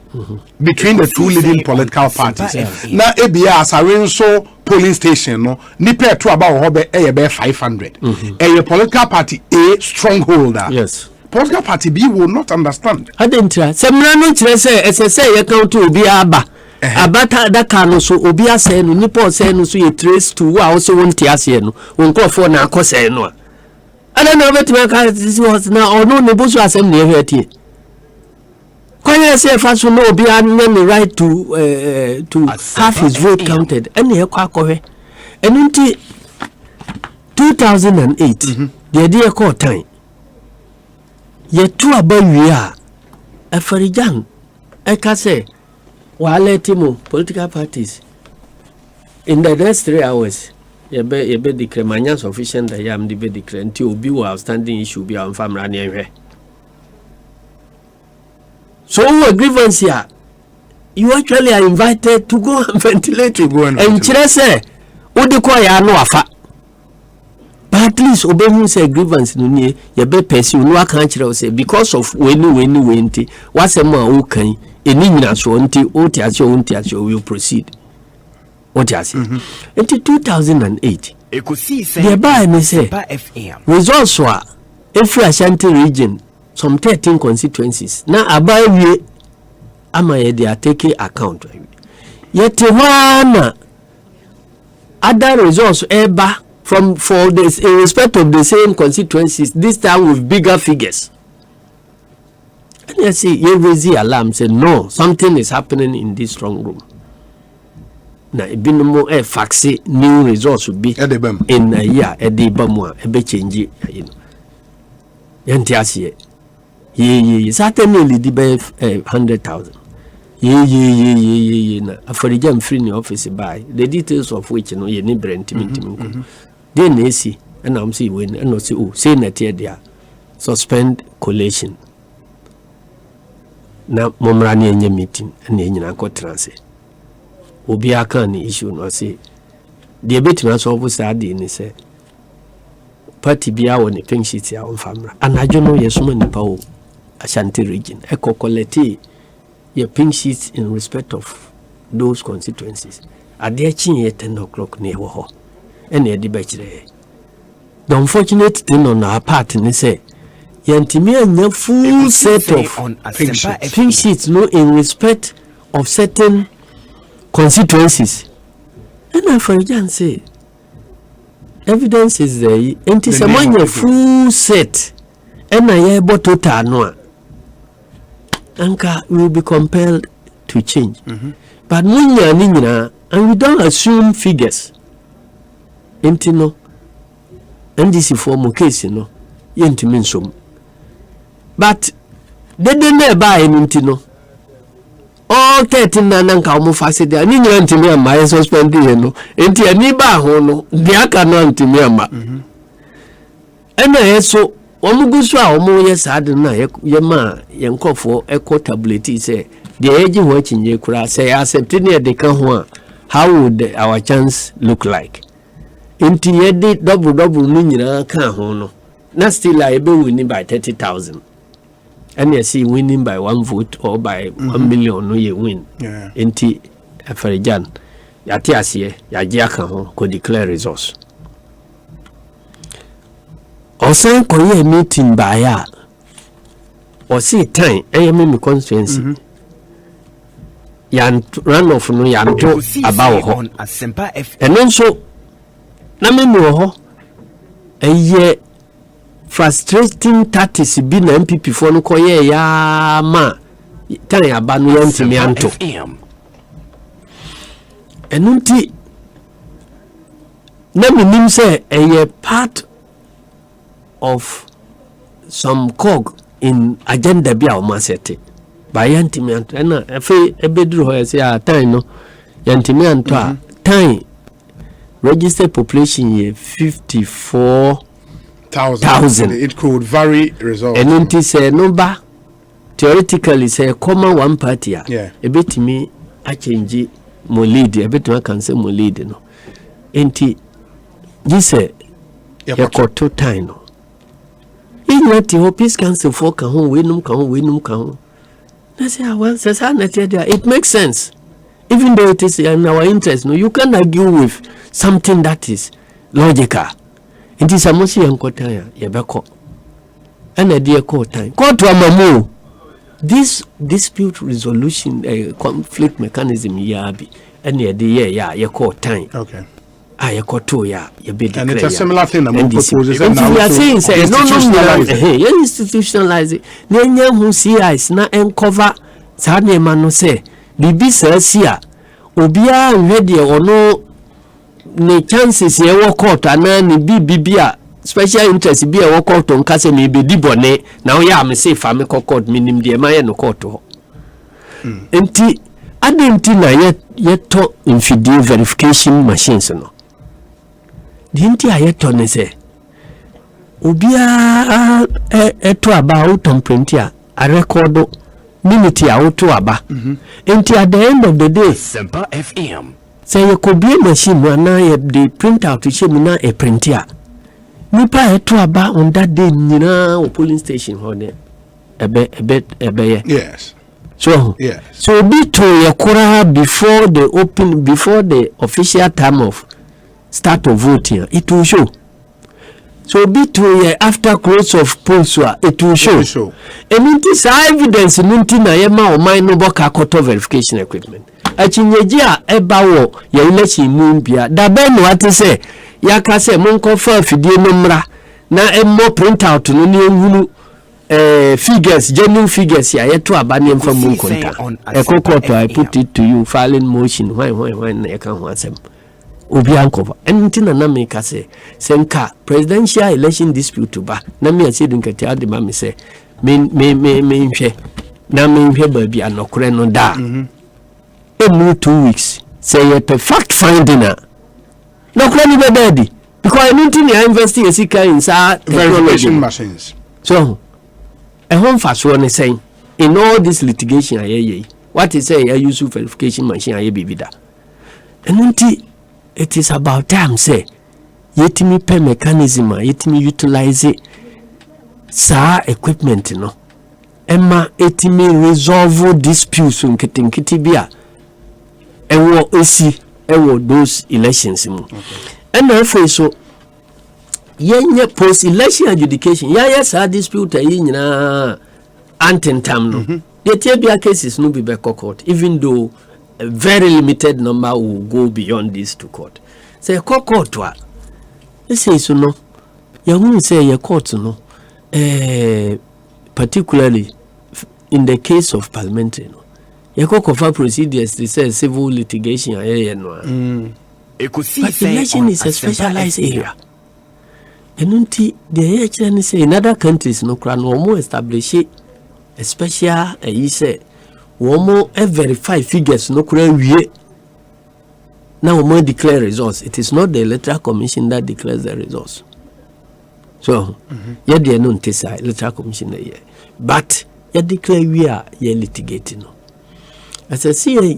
between the two leading political parties. Na ebi asaren so polling station no nipa to about ho be 500. A political party A strongholder. Yes. Political party B will not understand. Adentra semra no kire say ye count obi aba abata daka no so obi ase no nipa ose no so ye trace to wa also wonti ase no wonkofo na akose no ana na obetima ka this was na ono ne bosu asem na ehwetie kwanya say faso no obi an the right to have his vote counted and he kwa kohe enunti 2008 the day call time ye tu abawi a afarijan eka say wa letimo political parties in the next 3 hours ye be declare manya sufficient that am the be declare until obi wa outstanding issue bi am famra na ehwe. So a grievance here, you actually are invited to go and ventilate to go and say, "Udikoya no afa." But at least obey say grievance no nie, you be pursue no aka say because of when what's a man okay, eni nyina so nti oti will proceed. What you say? Until 2008. Ekosiise the buy me say FM. Results were every Ashanti region. Some 13 constituencies. Now, about we they are taking account. Yet, one other results ever for this in respect of the same constituencies. This time with bigger figures. And you see, you raise the alarm. Say no, something is happening in this strong room. Now, it be no more a faxi new results will be in a year. A day, bamwa, a be change. You know, yantiasi. Ye certainly the be 100,000. Ye na aforija free in office buy the details of which no ye ni brand meeting. Then see and I'm see when and no say oh say na tie dia suspend collation na momra na enye meeting na enyina ko transe obi aka ni issue no say the betima so of say ade ni say party bia won pink sheet ya on famra anajo no yesuma nipa o Ashanti region collect your pink sheets in respect of those constituencies at the 10 o'clock near ho and the debate. The unfortunate thing on our part and say yantimi anya full set of pink sheets no in respect of certain constituencies. And I for example say evidence is there enti samanya full set and I able to total Anka will be compelled to change. But nina and we don't assume figures. Intino and this is for case, yentimin. But they didn't buy an intino. All 13 nanka mo facet, and in your my suspended, into a niba hono, the aka non to me. And I so. Omuguswa omo yes ade na yema yenkofo equitability say the age watching ye kura say accepting the kan ho how would our chance look like inti ye de double ni nyina kan ho no na still I be winning by 30,000 and you see winning by 1 vote or by 1 million no ye win inti afarijan yati asiye ya ji aka ho ko declare results. Osan koye meeting by ya or see time me constituency yan run off no yan to about ho Asempa FM and then so na me ho ye frustrating tactics bi na MPP for no koye ya ma time aba no yantimi anto enunti na minim say ye part of some cog in agenda bia o masete by yantimi anto na afi ebeduru ho say time no yantimi anto a time registered population ye 54,000. It could vary result and it is a number theoretically say common one party ebetimi a change mo lead ebetimi can say mo lead no enti this yakoto time no Inati ho peace council for kan ho wenum kan. Na say once say na there it makes sense. Even though it is in our interest, no, you can't argue with something that is logical. It is a mosi yankota ya beko. And a dear court time. Court to amamu. This dispute resolution conflict mechanism yabi. And ya de ya court time. Okay. Ayakoto ya be and it's a similar thing among proposals and now we are saying say no institutionalize it nenya hu CIs na encover sa na ma no say bibi sa sia obia nhwe ono ne chances ye wo court ana ne bibia special interest bi e wo court nka se me be di bone na wo ya me say fa me court minim de ma ye no court ho enti adenti na ye to infidel verification machines no dinti ayeto ne se obia eto aba auto printia a record minute auto aba enti at the end of the day Asempa FM say you could be machine na the print out to na a printia nipa eto aba on that day nyina o polling station ho ne ebe yes so yes so be to yakura before the official time of start of voting, it will show. So be to after close of polls, it will show. And it is evidence in Nuntina Yema or my no boka court verification equipment. A chinejia ebawo ya election mumbia. Da ben what to say? Yaka se monko fa fidie numra na emmo print out no ni ehunu figures, genuine figures ya yeto abani emfa munkonta. Ekokoto I put it to you filing motion why na yaka ho asem. Obiankova entina na me ka se senka presidential election dispute ba na me ase dun kati ade ma me se me nhwe na me nhwe ba bia nokore no da emu 2 weeks say ye fact finding na nokore ni be daddy because anything you invest in verification machines. So a home fast one is saying in all this litigation what is say I use verification machine and it is about time say yet me pay mechanism yet me utilize it equipment no Emma etimi resolve disputes nkiti bia ewo esi ewo those elections mu and na so yenye post election adjudication ya dispute yi nyina antentam no the bia cases no be court even though a very limited number will go beyond this to court say court wa say so no ya hu say ya court no particularly in the case of parliamentary no you go cover procedures they say civil litigation Ekosiisen is a specialized area and the actually say in other countries no kra no more establish a special you say more verify figures no kra wie now more declare results. It is not the Electoral Commission that declares the results. So yeah, they don't decide Electoral Commission here, but you declare we are litigating. As I see,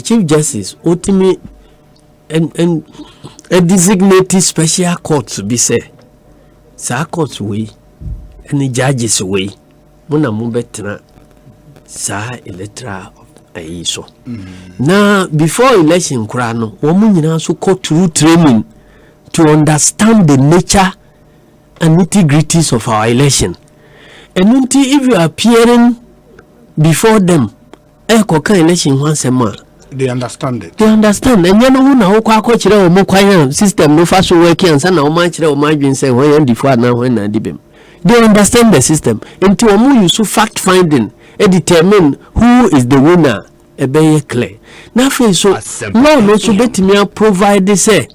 Chief Justice ultimately and a designated special court to be said. Sa court way and the judges way. Muna mubetra sa electoral so. Now before election krano, woman nyina so go through training to understand the nature and nitty-gritties of our election. And if you are appearing before them, election once a month. They understand it. They understand. And you know now kwa chira o mo kwa system no fast working and sana o ma chira o ma dwen say when before now when na dibem. They understand the system. Until omo use fact finding and determine who is the winner. Be clear. Now so law no so betimi provide say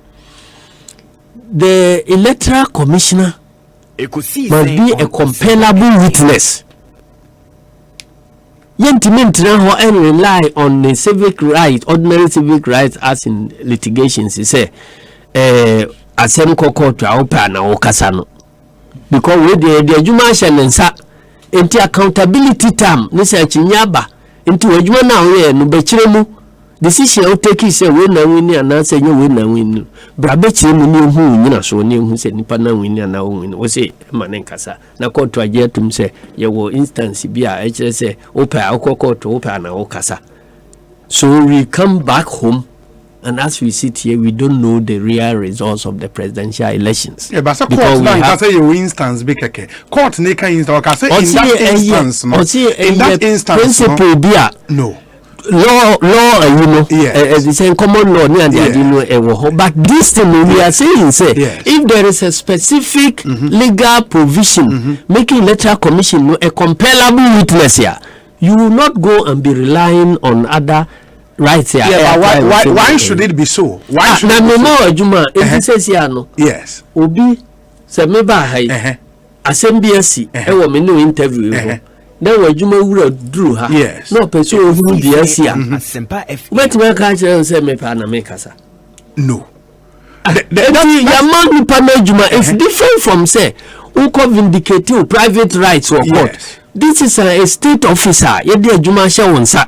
the electoral commissioner must be a compellable witness. Yentimen ho and rely on the civic right, ordinary civic rights as in litigations. He say Asempa court to open na okasa no. Because we the adwuma shenensa enti accountability term ni say chinyaba enti adwuma na we no be mu decision o take say we na win and say you we na win bra be chire mu ni hu nyina so ni hu say nipa na win na win we say manen kasa na court aje tum say ye wo instance bi a kire say open court open na okasa. So we come back home and as we sit here we don't know the real results of the presidential elections. Yeah, but court now can say your instance be keke court ne can instance can say in that instance principle be no law you know as the same common law and you know but this thing we are saying say if there is a specific legal provision making electoral commission a compellable witness here, you will not go and be relying on other rights here. Why should it be so? Why should it be so? Yes. Obi se meba hai Assembly e me no interview then we juma wura duru ha no person who be asia Asempa but we can say me pa na me kasa no the man who panel juma is different from say who can vindicate private rights or court. This is a state officer ye dey juma she wonsa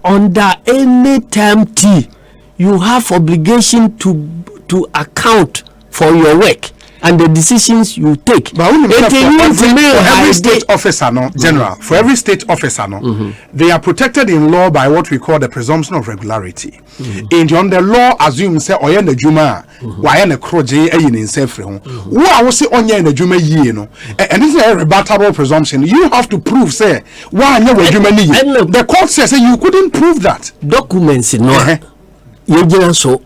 under any term T you have obligation to account for your work and the decisions you take. But for every state officer, general, for every state officer, they are protected in law by what we call the presumption of regularity. And on the law assumes say oye na juma, why na kroje eyin insefre ho. Who I will say onye na juma yi no. And this is a rebuttable presumption. You have to prove say why na juma ni. The court says you couldn't prove that. Documents no. You so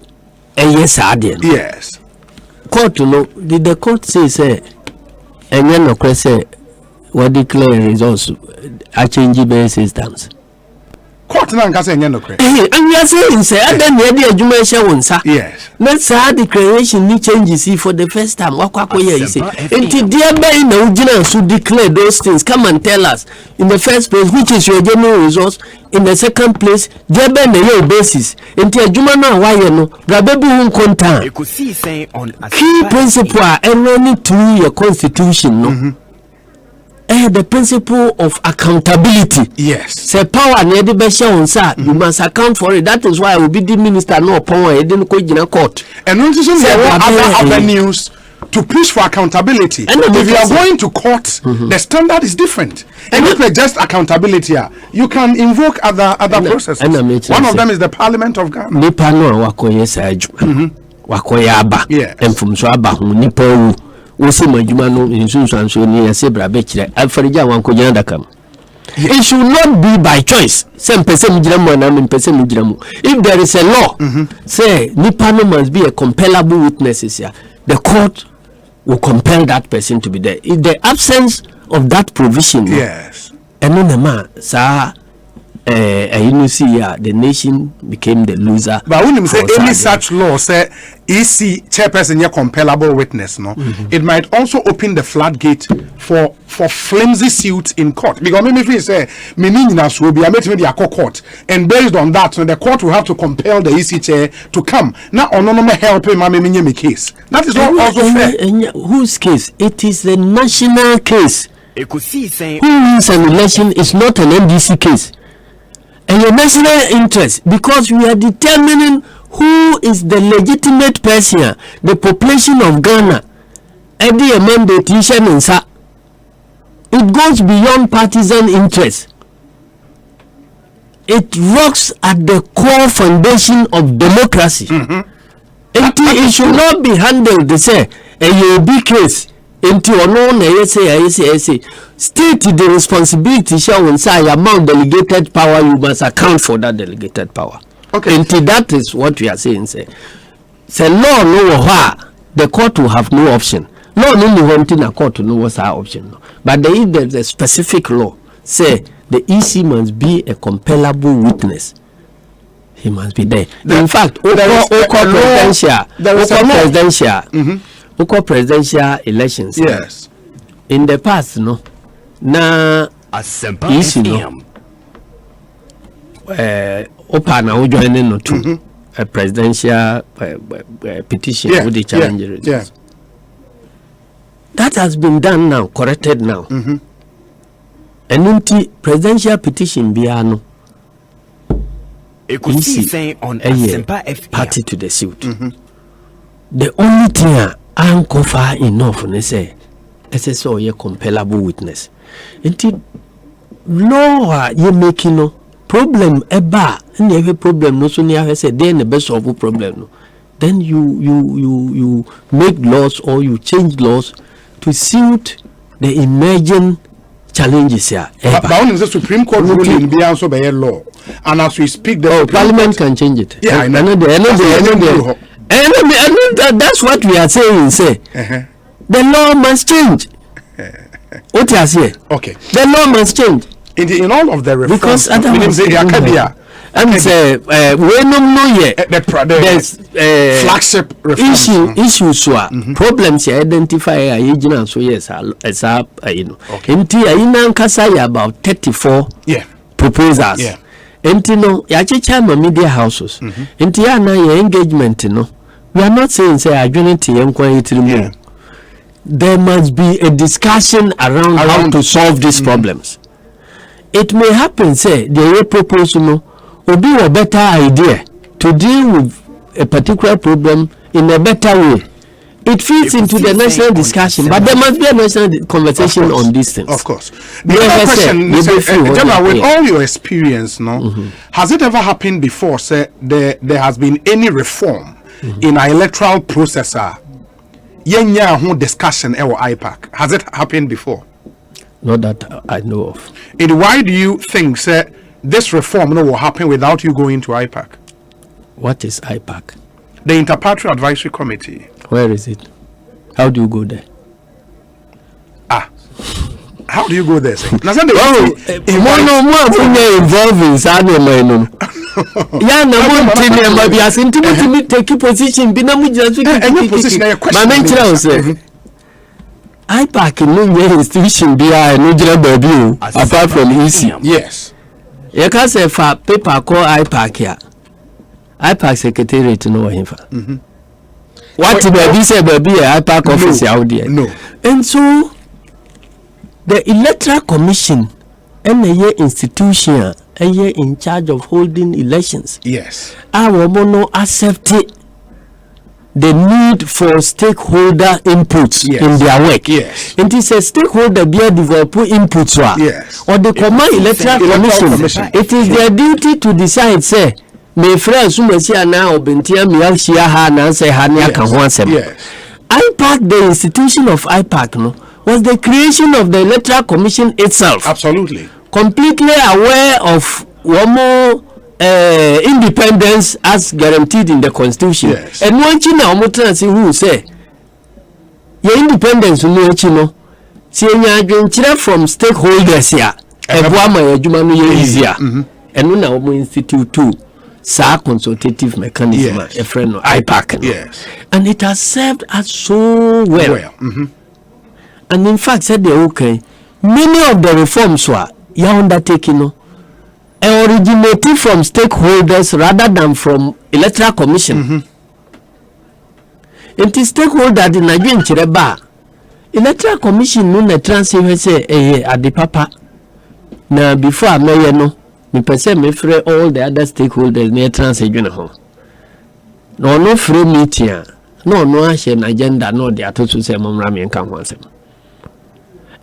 yes. Court no did the court say and then no say what declare results are changing base systems Court na nkasa enye no kre. And we are saying say then the idea adwuma ehye wonsa. Yes. Let's say declaration ni changes for the first time. Wakwakoye you say. Until there be na ugina so declare those things. Come and tell us in the first place which is your general resource. In the second place, there be na your basis. Until adwuma na waye no, brabebu hun konta. Ekosiisen On Asempa. Key principle eroni to your constitution no. The principle of accountability. Yes. Say power near the best you must account for it. That is why I will be the minister no power. He didn't go in a court. And notice there are other avenues to push for accountability. And if you are going to court, the standard is different. And if it's just accountability, you can invoke other processes. One of them is the Parliament of Ghana. Nipa no wakoye saju. Wakoye aba. And from so aba nipa Osi majuma no insunsu ni yase brabe kire afarija wanko janda kam. It should not be by choice. Some person mujiramu na mpese mujiramu. If there is a law, say nipa no must be a compellable witness here. The court will compel that person to be there. In the absence of that provision, yes. Enonema sa you see the nation became the loser. But when you say any such law say EC chairperson a compellable witness, no, it might also open the floodgate for flimsy suits in court. Because maybe if we say meaningless will be a court, and based on that, so the court will have to compel the EC chair to come. Now, on helping my case. That is not also fair. Whose case? It is the national case. Ekosiisen. Who wins an election is not an NDC case. And your national interest, because we are determining who is the legitimate person, the population of Ghana, every mandate it goes beyond partisan interest. It rocks at the core foundation of democracy. It should not be handled to say a big case. Into unknown say state the responsibility shall inside amount delegated power. You must account for that delegated power. Okay. Until that is what we are saying. Say law no the court will have no option. Law only wanting a court to know what's our option. But there is a specific law. Say the EC must be a compellable witness. He must be there. In fact, presidential elections. Yes. In the past, no. Na Asempa FM. Open now joining no to a presidential petition with the challenges. Yeah. That has been done now, corrected now. And into presidential petition biano. Ekosiisen On Asempa FM. Party to the suit. The only thing anko far enough ne say SSO ye compellable witness. Until law ye making no problem eba any every problem no so near say then the best of problem no. Then you make laws or you change laws to suit the emerging challenges here. But when the Supreme Court ruling be also by law, and as we speak, the Parliament can change it. Yeah, I know. And that's what we are saying. Say the law must change. What you say? Okay. The law must change. In all of the reforms, because otherwise, and say we no yet. The flagship reforms. Issues problems you identify so yes as you know. Inti kasa about 34 proposals. Yeah. Inti no ya chicha media houses. Inti ya na your engagement no. We are not saying say adjournment yeah. There must be a discussion around how to solve these problems. It may happen say the proposal no will be a better idea to deal with a particular problem in a better way. It fits into the national discussion, but there must be a national conversation on these things. Of course. The other question, General, with all your experience, has it ever happened before, say, there has been any reform in our electoral process? Discussion or IpAC. Has it happened before? Not that I know of. And why do you think, say, this reform will happen without you going to IpAC? What is IpAC? The Interparty Advisory Committee. Where is it? How do you go there? How do you go there? Say? Involved in Sadio yeah, no one might be as intimate take position. Be no position. My mentor say, IpAC no institution be a no baby apart from EC. Yes. You can say for paper call IpAC here. IpAC secretariat no him for. What baby say baby IpAC office out there. No. And so the Electoral Commission and a institution a year in charge of holding elections. Yes. Our mono accepted the need for stakeholder inputs in their work. Yes. It is a stakeholder be develop inputs. Yes. Or the common electoral commission. It is their duty to decide say me friends who see now bentia me share ha na say ha ne aka ho asem. IpAC, the institution of IpAC no was the creation of the Electoral Commission itself. Absolutely. Completely aware of more independence as guaranteed in the Constitution. Yes. And one China omotansi who say your independence no chino see nya from stakeholders here. Ebuama yadwuma no ye easier. And no na omo institute too. Sa consultative mechanism a friend of IpAC. Yes. And it has served us so well. And in fact said the okay many of the reforms were undertaken originated from stakeholders rather than from Electoral Commission. It is stakeholder the Nigerian Chireba Electoral Commission no na transfer say at the papa na before I may no me person me free all the other stakeholders near transfer ho no free meeting no share agenda no they are to say momra me kan ho asem.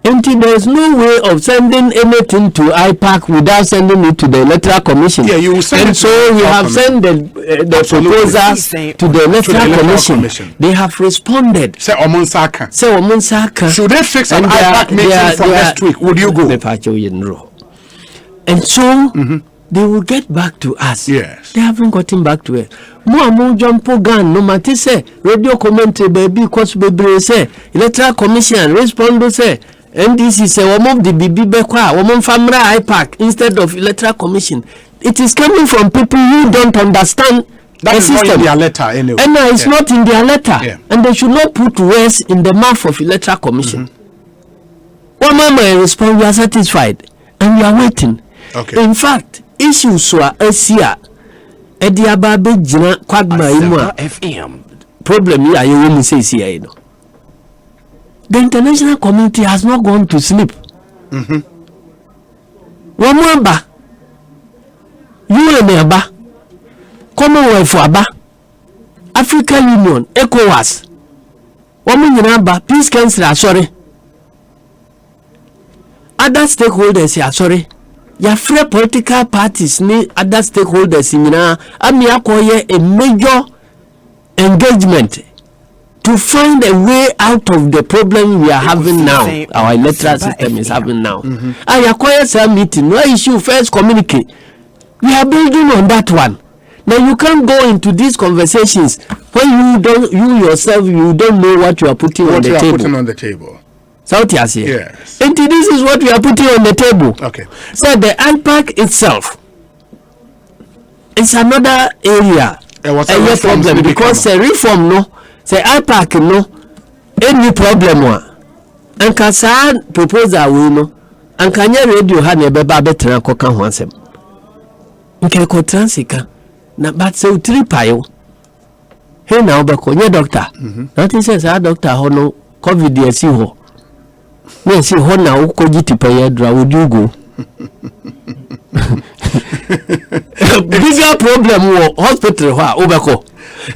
Until there is no way of sending anything to IpAC without sending it to the Electoral Commission. Yeah, you will send and so we have sent the proposals to the Electoral Commission. They have responded. Say Omonsaka. Should they fix an IpAC meeting for next week? Would you go? And so they will get back to us. Yes. They haven't gotten back to us. More jump gun no matter say radio commentary baby cause baby say Electoral Commission respond say. And this is one of the BB Bekwa, woman family IpAC instead of Electoral Commission. It is coming from people who don't understand the system. Not in their letter anyway. And no, it's not in their letter. And they should not put words in the mouth of Electoral Commission. One moment respond, we are satisfied and we are waiting. Okay. In fact, issues were Asia. Ediababe Jina Kwagma Asempa FM. Problem here, you will say here, the international community has not gone to sleep. Wamwamba, UN aba, Commonwealth aba, African Union, ECOWAS, Wamunyinaba, Peace Council sorry. Other stakeholders are sorry. Ya free political parties ni other stakeholders in ami akoye a major engagement to find a way out of the problem we are having now. Our electoral system is having now. I acquire some meeting. No issue. First communicate. We are building on that one. Now you can't go into these conversations when you yourself don't know what you are putting on the table. South Asia. Yes. And this is what we are putting on the table. Okay. So the IpAC itself is another area. A problem because the reform no. Say IpAC no any problem one and kasa proposal we no and kanya radio ha na beba betra koka ho asem nke ko transika na but say utri payo he na obeko nye doctor that is say doctor ho no covid yesi ho me si ho na ukogiti paye dra would you go bigger problem wo hospital ho obeko.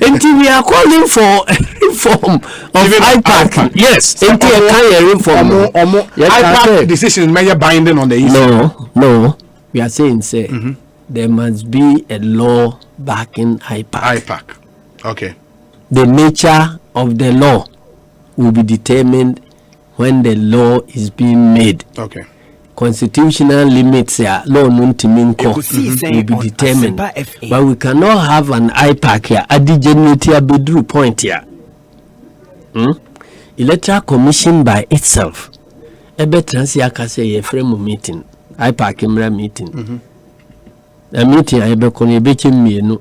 Until we are calling for a reform of IpAC. Yes, until a kind of reform. IpAC decision may be binding on the issue. No. We are saying, there must be a law backing IpAC. Okay. The nature of the law will be determined when the law is being made. Okay. Constitutional limits here, law will be determined. But we cannot have an IpAC here at the genuity bedroom point here. Electoral Commission by itself ebe transiaka say ye frame meeting IpAC mra meeting a meeting ebe kono ebe chemienu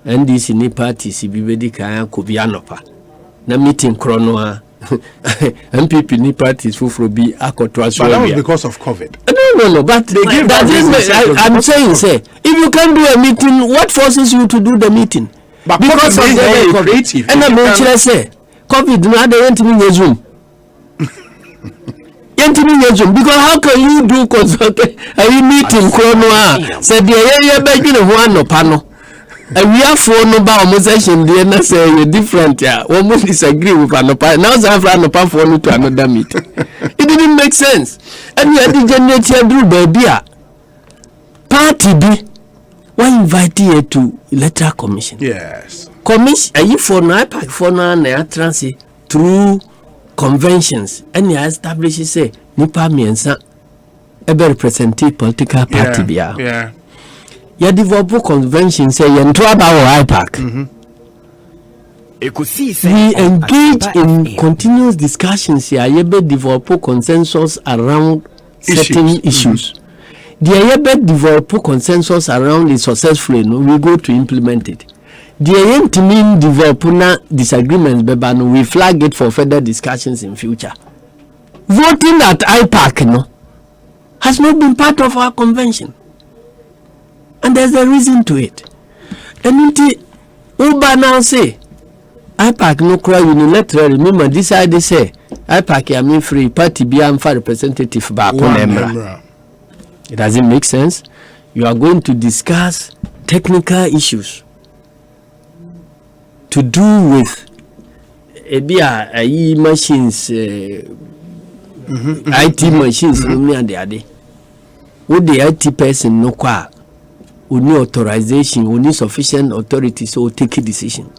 NDC ni parties bi bedi kan ko bi anopa na meeting krono a MPP ni parties fufuro bi akoto aso. But that was because of COVID. No, but they give that I'm saying say if you can do a meeting, what forces you to do the meeting? But because of the creative. And I'm say COVID no dey ntimi Zoom. Because how can you do consultation a meeting krono a say the area be gina ho anopa no. And we have four number of session there na say you different yeah. We must disagree with anopa. Now say anopa for no to another meeting. It didn't make sense. And you had the generate here do baby party B. Why invite you to Electoral Commission? Yes. Commission are you for na IpAC for na transit through conventions and you establish say nipa miensa ebe representative political party bia. Yeah. You develop convention say you ntwa about IpAC. We engage in continuous discussions here. You be develop consensus around certain issues. The you be develop consensus around it successfully. No, we go to implement it. The you mean develop na disagreements, but we flag it for further discussions in future. Voting at IpAC no has not been part of our convention. And there's a reason to it. And Uba now say, IpAC no cry unilateral. Remember, decide they say, IpAC I mean free party be for representative back on. It doesn't make sense. You are going to discuss technical issues to do with machines, IT machines, and the other. Would the IT person no qua? We need authorization, we need sufficient authority so take a decision.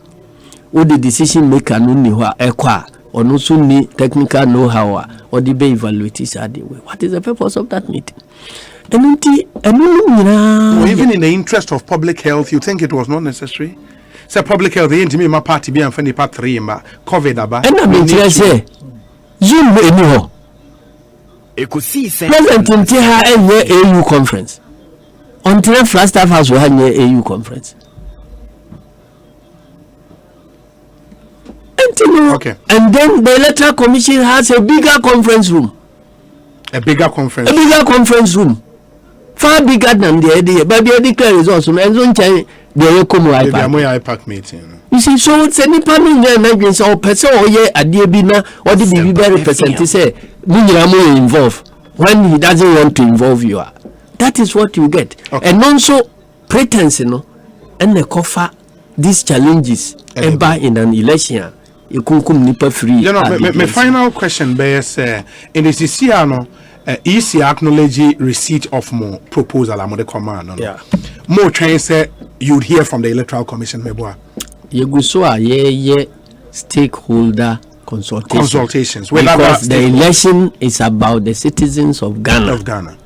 Or the decision maker no ni wa ekwa or no so need technical know-how or the be evaluated are the way. What is the purpose of that meeting? Even in the interest of public health, you think it was not necessary? Say public health, the intimate my party be and funny part 3 COVID aba. And I mean say Zoom anyhow. Ekosiisen President Ntiha AU conference. Until first staff house will have an AU conference. Okay. And then the Electoral Commission has a bigger conference room. A bigger conference room. Far bigger than the idea. But the declare results and don't change the IpAC meeting. You see, so it's any panel or person or ye a dear or the BB representative say, Munyamu involved when he doesn't want to involve you. That is what you get. Okay. And also pretense, and the cover these challenges ever in an election. You couldn't nipa free. You know, my final question bears in the CCR EC acknowledge receipt of more proposal among the command. Yeah. More train say you'd hear from the Electoral Commission, Meboa. You go so stakeholder consultations. Because the election is about the citizens of Ghana.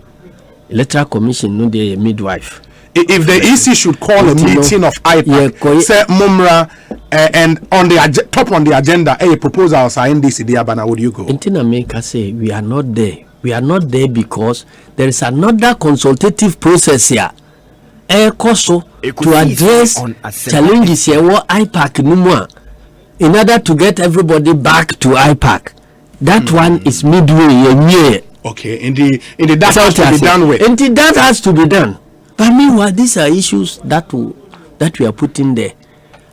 Electoral Commission no dey midwife. If the EC should call a meeting of IpAC, say Mumra, and on the top on the agenda, a proposal say NDC Diabana, would you go? Intina make us say we are not there. We are not there because there is another consultative process here. To address challenges here what IpAC numwa in order to get everybody back to IpAC. That one is midway. Okay, indeed, that has to be done with. Indeed, that has to be done. But meanwhile, these are issues that we are putting there.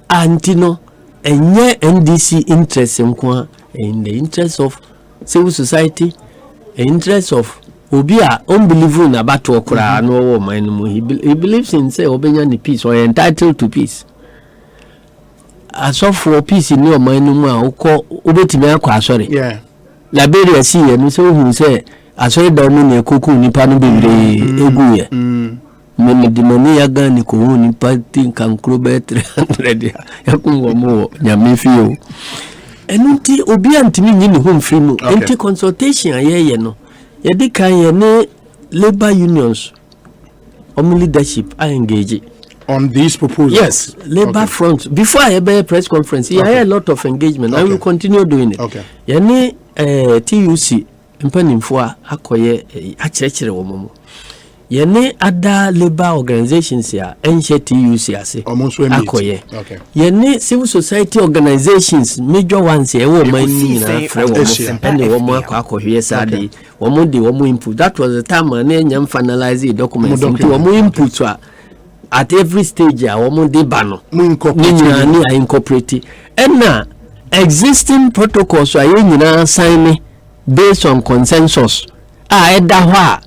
And NDC interest in the interest of civil society, the interest of Obia, unbelieving about to okra no woman. He believes in say Obenya peace or entitled to peace. As of for peace in your mind, sorry. Yeah. Liberia see and so who say I saw the kuku nipa no bebre egu ye me de money ya ga ni ko nipa tin kan kro be 300 ya kunwo mo nyame fio enunti obi antimi nyi ne ho mfiri mu enti consultation ayeye no ye de kan ye ne labor unions leadership I engage on these proposals. Yes, labor front before I have a press conference I had a lot of engagement. I will continue doing it. Okay. Yani TUC mpanimfo akoye akyerɛkyerɛ wo mo yene other labor organizations ya enche TUC ase akoye yene civil society organizations major ones e wo man ni na frɛ wo mo ene wo mo akohwe sade wo mo de wo mo input. That was the time na enya finalize the documents into wo mo input at every stage ya wo mo de ba no ni incorporate na existing protocols are nyina sign based on consensus eda ho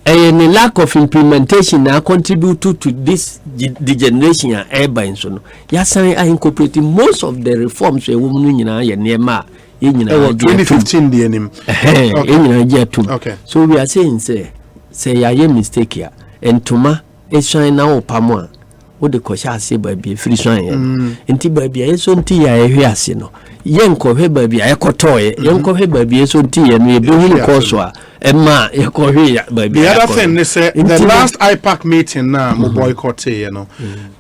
a lack of implementation now contribute to this degeneration and urban so no yes I incorporating most of the reforms we woman nyina ye nema ye nyina 2015 the name okay so we are saying say ya mistake here entoma e shine na opamo a wo de ko sha ase ba bi free shine enti ba bi e so nti ya ehwe ase no yenko hwe ba bi e kotoye yenko hwe ba bi e so nti ye no e bi hu ko so a Emma, the other thing they say the last IpAC meeting now, boycott, you know,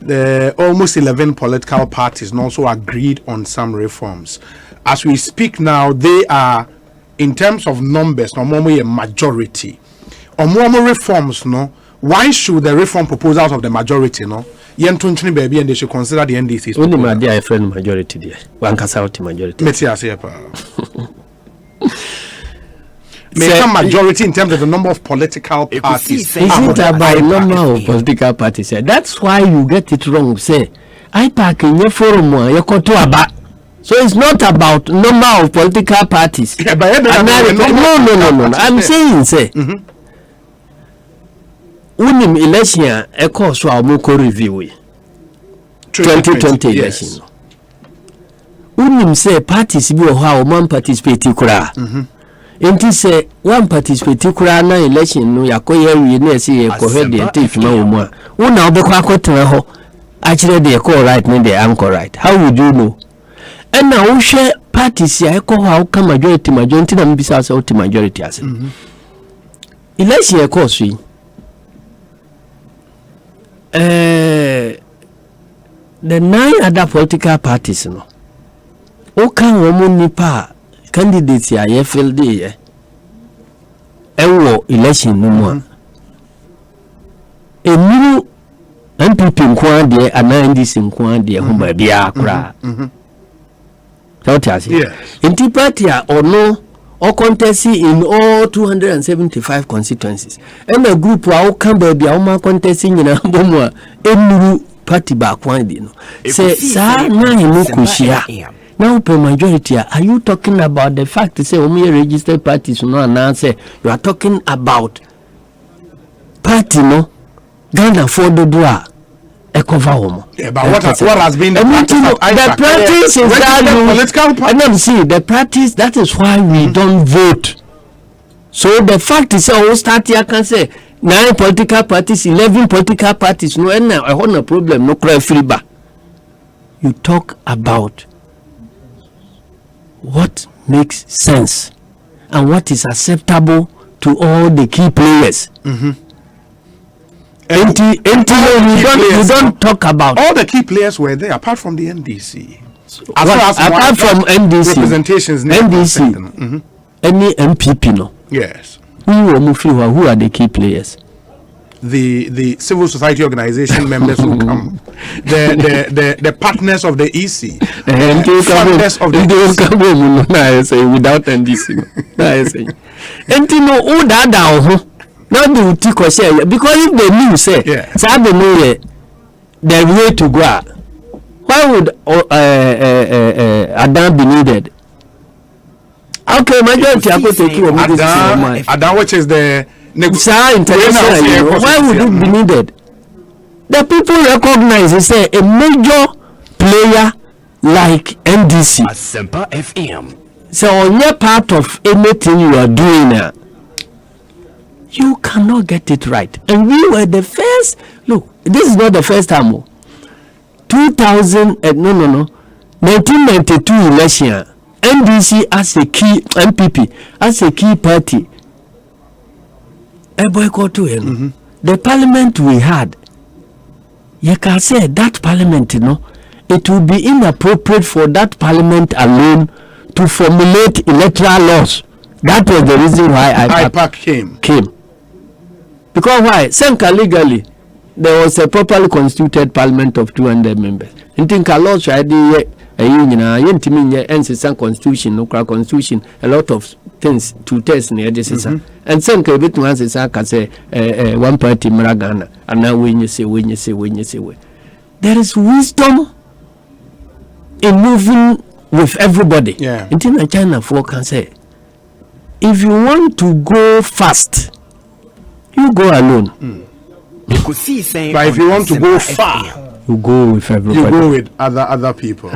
the almost 11 political parties also agreed on some reforms. As we speak now, they are in terms of numbers, no more a majority. Or more reforms, no. Why should the reform proposals of the majority, no? Yentunchini baby, and they should consider the NDC's. Only my dear friend majority there. One casauti majority. Make a majority in terms of the number of political parties. Is it about number of political parties? That's why you get it wrong. Say, IpAC in your forum, you to about. So it's not about number of political parties. Yeah, but no. I'm saying, say, unim election, a course for our Moko review. 2020 election. Unim say parties be how one participate kura. Enti say one participate kura na election no yakoye wi na say e ko he de take ma wo mu a una obekwa akotena ho akire de ko right ne de anchor right. How would you know? And now wo hwe parties ya ko ha ka majority na mbisa say o majority ase. Election e ko so yi the 9 other political parties no o kan wo mu nipa candidates ya ye filled there ewo election no mu a new MPP nko de ana NDC nko de ho ba bia akra yes. Inti party ono or contest in all 275 constituencies and a group wa o kan ba bia o ma contest nyina bomu a emuru party ba kwan de no say sa na himu kushia. Now, per majority, are you talking about the fact to say only registered parties no answer? You are talking about party no Ghana for the doa a cover home. Yeah, but what has been the practice is that political party. And see the practice. That is why we don't vote. So the fact is, oh, start here can say 9 political parties, 11 political parties. No, and I have no problem. No cry free bar. You talk about what makes sense and what is acceptable to all the key players. You don't talk about all the key players were there apart from the NDC. So, apart from NDC representations, NDC, any MPP no. Yes. Who are the key players? The civil society organization members who come, the partners of the EC, partners of the without NDC. And you know all that down. Now they will take us here because if they knew say, so they know the way to go. Why would Adam be needed? Okay, majority I go take you. Adam, which is the international, why would it be needed? The people recognize and say a major player like NDC. Asempa FM. So on your part of anything you are doing now, you cannot get it right. And we were the first. Look, this is not the first time. 1992 election, NDC as a key MPP, as a key party. A boycott to him. The parliament we had, you can say that parliament, it would be inappropriate for that parliament alone to formulate electoral laws That was the reason why IpAC came. Because why? Senka legally, there was a properly constituted parliament of 200 members. You think a lot of constitution, no constitution, a lot of things to test near this and Senka bit once is say one party Maragana, and now when you say. There is wisdom in moving with everybody. Yeah. In China, folk can say, if you want to go fast, you go alone. But if you want to go far, you go with everybody. You go with other people.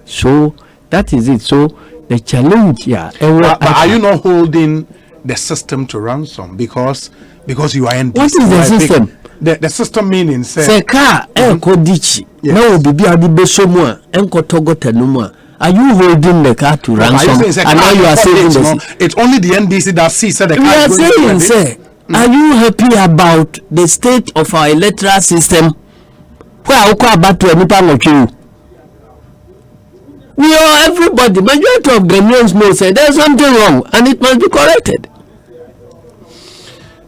So that is it. So the challenge here. But are you not holding the system to ransom because you are in? What is the system? The system meaning say car kodichi na obibi adibe somu enko togota numu. Are you holding the car to ransom? And now you are saying it's only the NDC that sees the car. We are saying, say, are you happy about the state of our electoral system? Where about to we are everybody. Majority of Ghanaians know say there's something wrong and it must be corrected.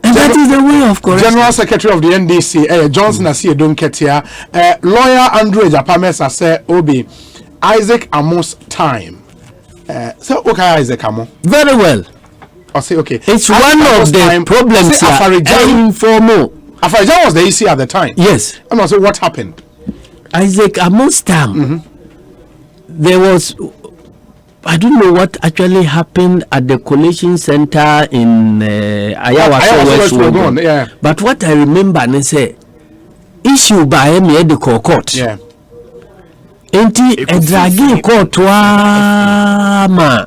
And that is the way of correction. General Secretary of the NDC, Johnson Asiye Donketia, lawyer Andrew Ejapamesa say Obi Isaac Amo's time. So okay, Isaac Amo. Very well. I say okay. It's Isaac one Amo's of the time, problems here. Informal. Afarijan was the EC at the time. Yes. And I say what happened? Isaac Amo's time. There was, I don't know what actually happened at the Collation Center in Ayawa West. Yeah. But what I remember, they say, issue by medical court. Yeah. Enti dragi court ma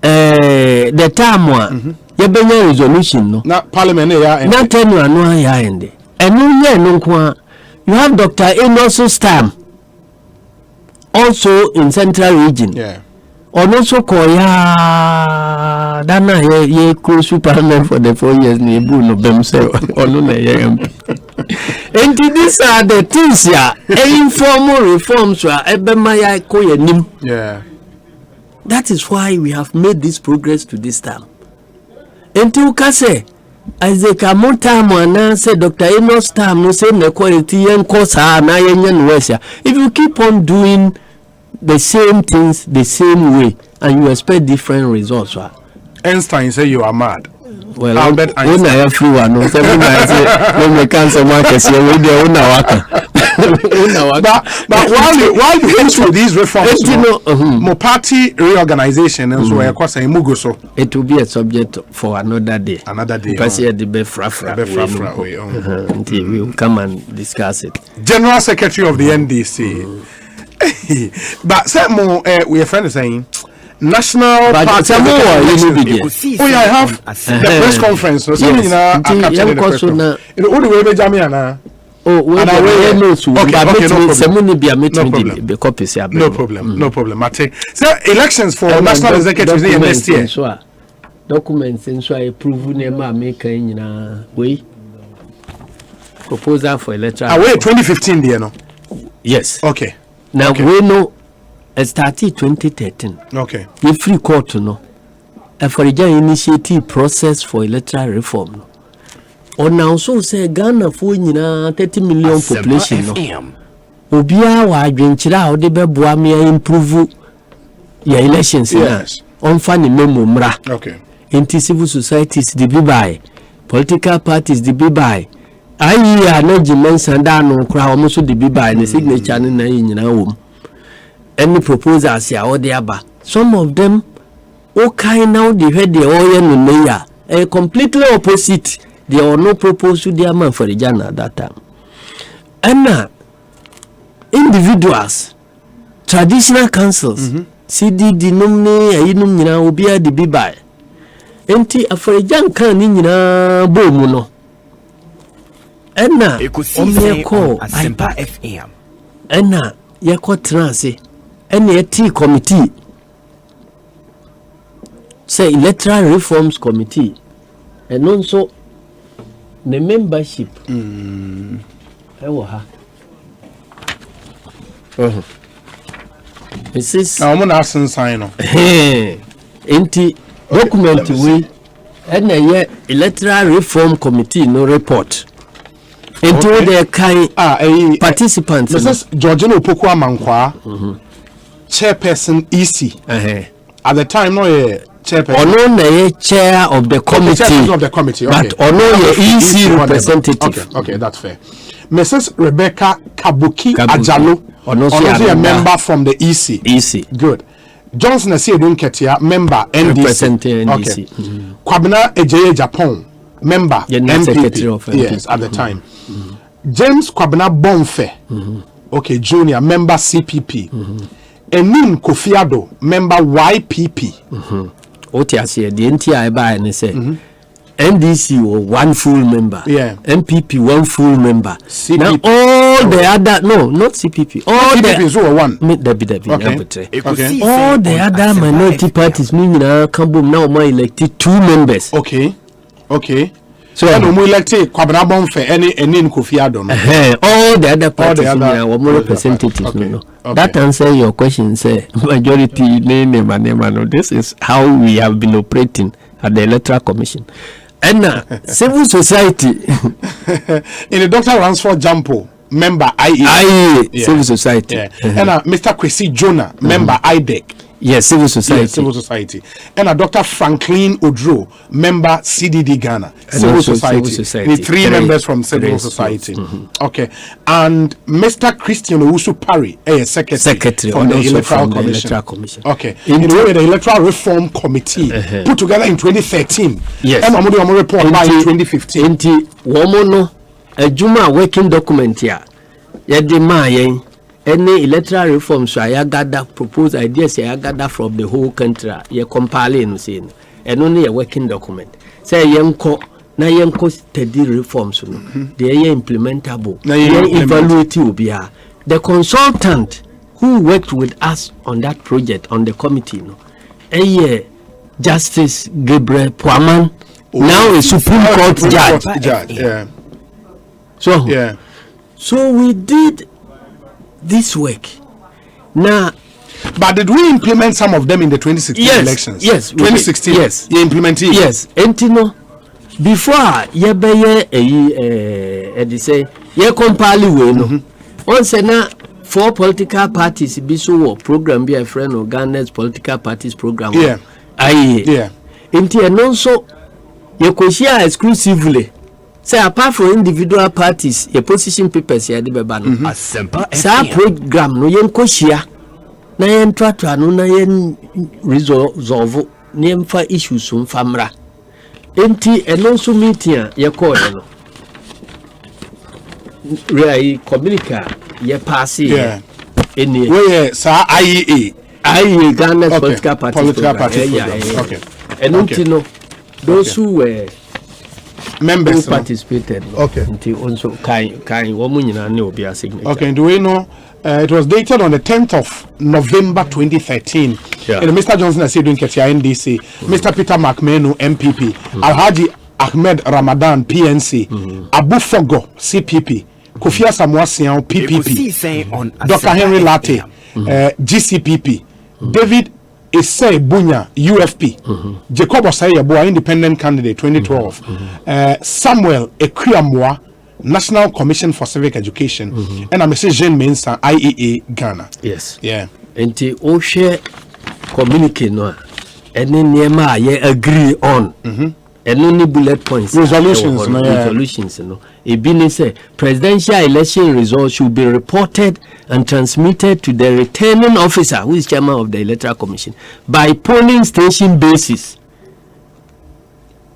the time one yebenya resolution no. Na parliament ya. Na tenure no ya ende. Enu ye no kwa. You have Dr. Enos's time. Also in Central Region. Yeah. And also Koya Dana ye close parliament for the 4 years ni bu no themselves. And these are the things here. Informal reforms were ebemaya koye nim. Yeah. That is why we have made this progress to this time. Until Kase Isaac Amonta Mwana say Dr. Enos time no say the quality and course na yen Russia. If you keep on doing the same things the same way and you expect different results. Einstein say you are mad. Well, Albert Einstein. When I have flu, no, say when I say when we cancel markets, you will do waka. But while you go through these reforms, more party reorganization and so of course so. It will be a subject for another day. Another day. Because here the until we will come and discuss it. General Secretary of the NDC. But some more we are friends saying national party. Oh yeah, I have the press conference. So you know, I captured the press conference. You know, all the way to Jamaica. Oh, well, no problem. No problem. Mate. So elections for national executives next year. Documents and so I approve nema make in way proposal for electoral. Wait, 2015 there no. Yes. Okay. Now we know it started 2013. Okay. The free court no. For the initiative process for electoral reform no. On also say Ghana for 30 million population no. Obia wa adwenkyira o de beboa me improve your elections na. On funny memo mra. Okay. Into civil societies the be by. Political parties the be by. Ayi arrangement sanda no kra o so the be by the signature na nyina wom. Any proposals ya o de aba. Some of them okay now they head the oil no ya. Completely opposite. There were no proposal to their man for the Ghana at that time. And now, individuals, traditional councils, CDD nomne, ayinum nina obia de bibai. Enti afrejan kan ni nyina bomu no. And now, Ekosiisen On Asempa FM. And now, yako transe, NET committee. Say Electoral Reforms Committee. And also, the membership. This is I'm gonna ask sign. enti document we and a electoral reform committee no report into the kind participants. Mrs. Georgina Opoku Amankwa, chairperson EC. At the time, no chairperson. No, chair of the committee. Chairperson of the committee. Okay. But no, EC representative. Okay, that's fair. Mrs. Rebecca Kabuki Ajalo, also a member from the EC. EC. Good. Johnson Asiedun Ketia, member NDC. Representing NDC. Okay. Kwabena Ejeye Japan, member NPP. Of NPP. Yes, at the time. James Kwabena Bonfe, okay, junior, member CPP. Enim Kofiado, member YPP. Otiasie, the NTI by and say NDC or one full member. Yeah. MPP one full member. CPP. Now all the other not CPP. All CPP is one. Okay. All the other minority parties meaning Kambum now more elected 2 members. Okay. So I don't elected Kwabena Bonfe any Kofiado. All the other parties were more representatives. Okay. That answer your question, say majority name. This is how we have been operating at the Electoral Commission. And civil society in the Dr. Ransford Jampo, member IE civil society. Yeah. And Mr. Kwesi Jonah, member IDEC. Yes, civil society. Yes, civil society. And Dr. Franklin Odro, member CDD Ghana, civil society. The 3 members from civil society. Okay. And Mr. Christian Owusu Parry, secretary from the Electoral Commission. Okay. In the way the Electoral Reform Committee put together in 2013. Yes. And Amodu report by 2015. Inti womono a Juma working document here. Yedi any electoral reforms so I gather proposed ideas I gather from the whole country. You compiling saying and only a working document. Say yenko na yenko steady reforms no. They are implementable. They are evaluative. The consultant who worked with us on that project on the committee no. Justice Gabriel Puaman, now a Supreme Court judge. Yeah. So we did this work. Now, but did we implement some of them in the 2016 elections? Yes, 2016. Yes, you implemented. Yes, Entino. Before you say you compile we no. Once na 4 political parties be so program be a friend of Ghana's political parties program. Yeah. Yeah. Enti no so you could share exclusively. Say apart from individual parties, your position papers here the beba no. Asempa Sa program no yen ko shia. Na yen twa no na yen resolve nemfa issues so mfamra. Enti eno so meeting ye call no. Really communica ye pass yeah. Any where sa IEA Ghana political parties program. Okay. And no those who were members who participated. Okay. Until also kai woman will be a signature. Okay, do we know it was dated on the 10th of November 2013. Yeah. And Mr. Johnson Asiedun Ketia NDC, Mr. Peter McMenu MPP, Alhaji Ahmed Ramadan PNC, Abu Fogo CPP, Kofi Asamoah PPP, Dr. Henry Latte GCPP, David Isse Bunya UFP, Jacob Osayeboa independent candidate 2012, Samuel Ekwamwa National Commission for Civic Education, and I'm Mr. Jean Mensa IEA Ghana. Yes. Yeah. Enti o share communicate no any niema ye agree on. And only bullet points. Resolutions no. E bini say presidential election results should be reported and transmitted to the returning officer, who is chairman of the Electoral Commission, by polling station basis.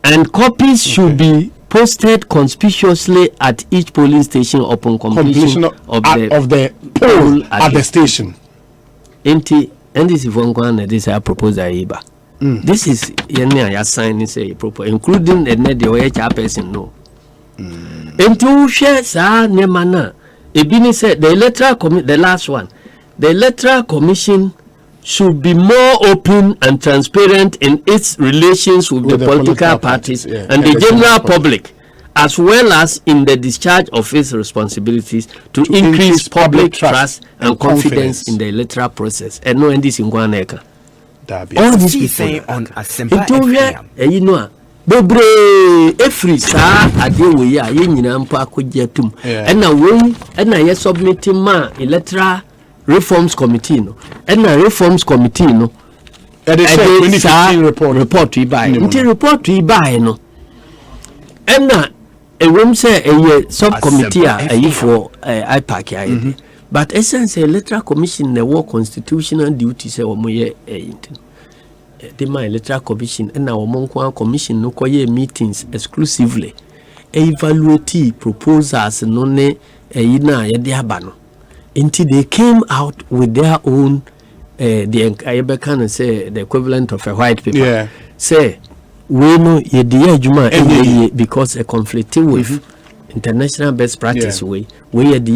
And copies should be posted conspicuously at each polling station upon completion of the poll at the station. And this is one this I propose IBA. This is I sign say proposal, including the chairperson no. Until share sa nemana ebini said the Electoral the last one, the Electoral Commission should be more open and transparent in its relations with the political parties and the general public, as well as in the discharge of its responsibilities to increase public trust and confidence in the electoral process. And no this in Guaneka. all these people on Asempa FM. You know, bebre every sa ade we ya ye nyina mpo akogye tum and na we and na ye submitting ma electoral reforms committee no and na reforms committee no report to buy until report to buy no and na a room say a subcommittee a for IpAC but essence electoral commission the work constitutional duties say omoye the my electoral commission and our Monkwa commission no koye meetings exclusively evaluate proposals no ne yina yede abano until they came out with their own the can say the equivalent of a white paper say we no yede adwuma because a conflicting with international best practice we yede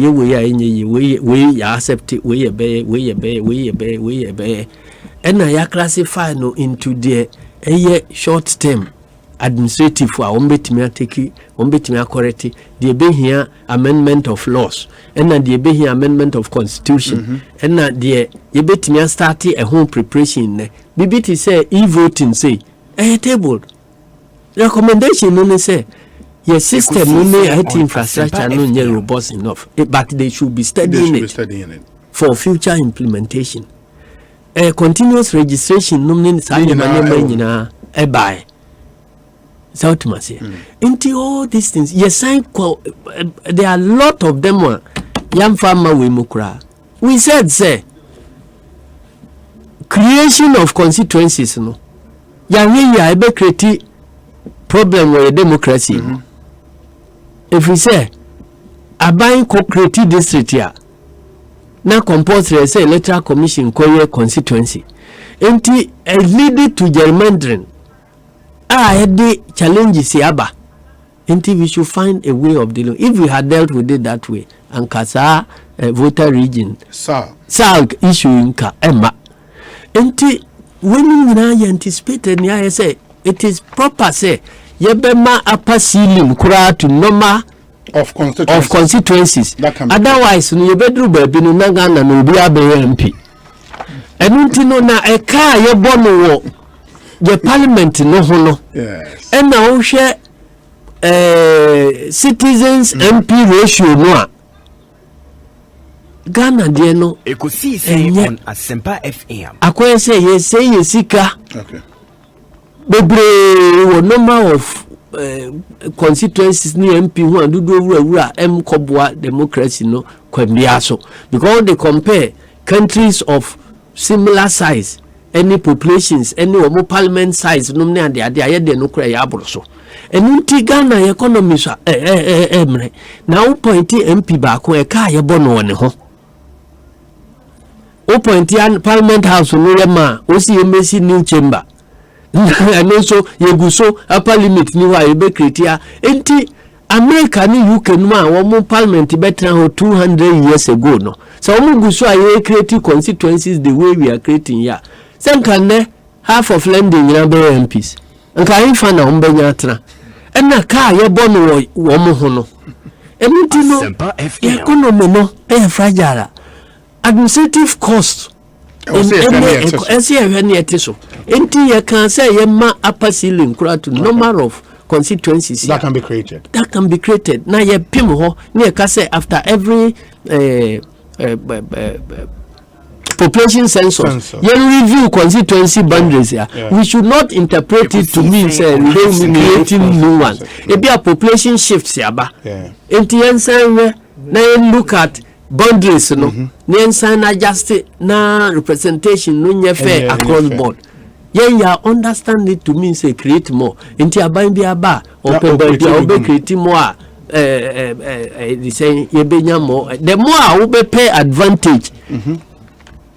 we accept it we be and I classify no into the short term administrative for ombetimi take ombetimi correct the be here amendment of laws and the be here amendment of constitution and the yebetimi start a home preparation BBT say e-voting say table recommendation no say your system no IT infrastructure no robust enough but they should be studying it for future implementation. Continuous registration nomin nyina buy South Masia into all these things yes there are a lot of them young farmer we mukra we said say creation of constituencies no ya be create problem with democracy if we say aban co create district here na compulsory say electoral commission koye constituency enti lead to gerrymandering the challenges yaba enti we should find a way of dealing if we had dealt with it that way and kasa voter region SAG issue inka emma enti when we anticipated I say it is proper say yebema upper ceiling kura to normal of constituencies. Otherwise, no bedroom baby no Nagana no be MP. And untino na a car ye bono the parliament no hono. Yes. And now share citizens MP ratio no. Ghana de no. Ekosiisen On Asempa FM. Akwe say yesika. Okay. Bebre wo number of constituencies ni MP who and do wura kobwa democracy no kwambiaso because they compare countries of similar size any populations any omo parliament size no na de ayede no kura ya abroso enunti Ghana economy so emre na wo point MP ba ko e ka ye bono ne ho wo point parliament house no ye ma o si emesi new chamber and also yeguso upper limit ni wa ebe create enti America ni UK no a wo parliament better 200 years ago no so wo guso a create constituencies the way we are creating here sen kan half of lending na be MPs nka infa na ombanya tra na ka ye bono wo mo ho no enti no economy no fragile administrative cost Enti you can say ye ma upper ceiling to number of constituencies that can be created. That can be created. Now ye pim ho na ye say after every population census ye review constituency boundaries here. We should not interpret it to mean say creating new ones. It be a population shifts yaba. Enti yen say na look at boundaries no nensa na just na representation no nye fair across board ya understand it to mean say create more inti aban bi aba open body obe create more they say ye benya more the more we be pay advantage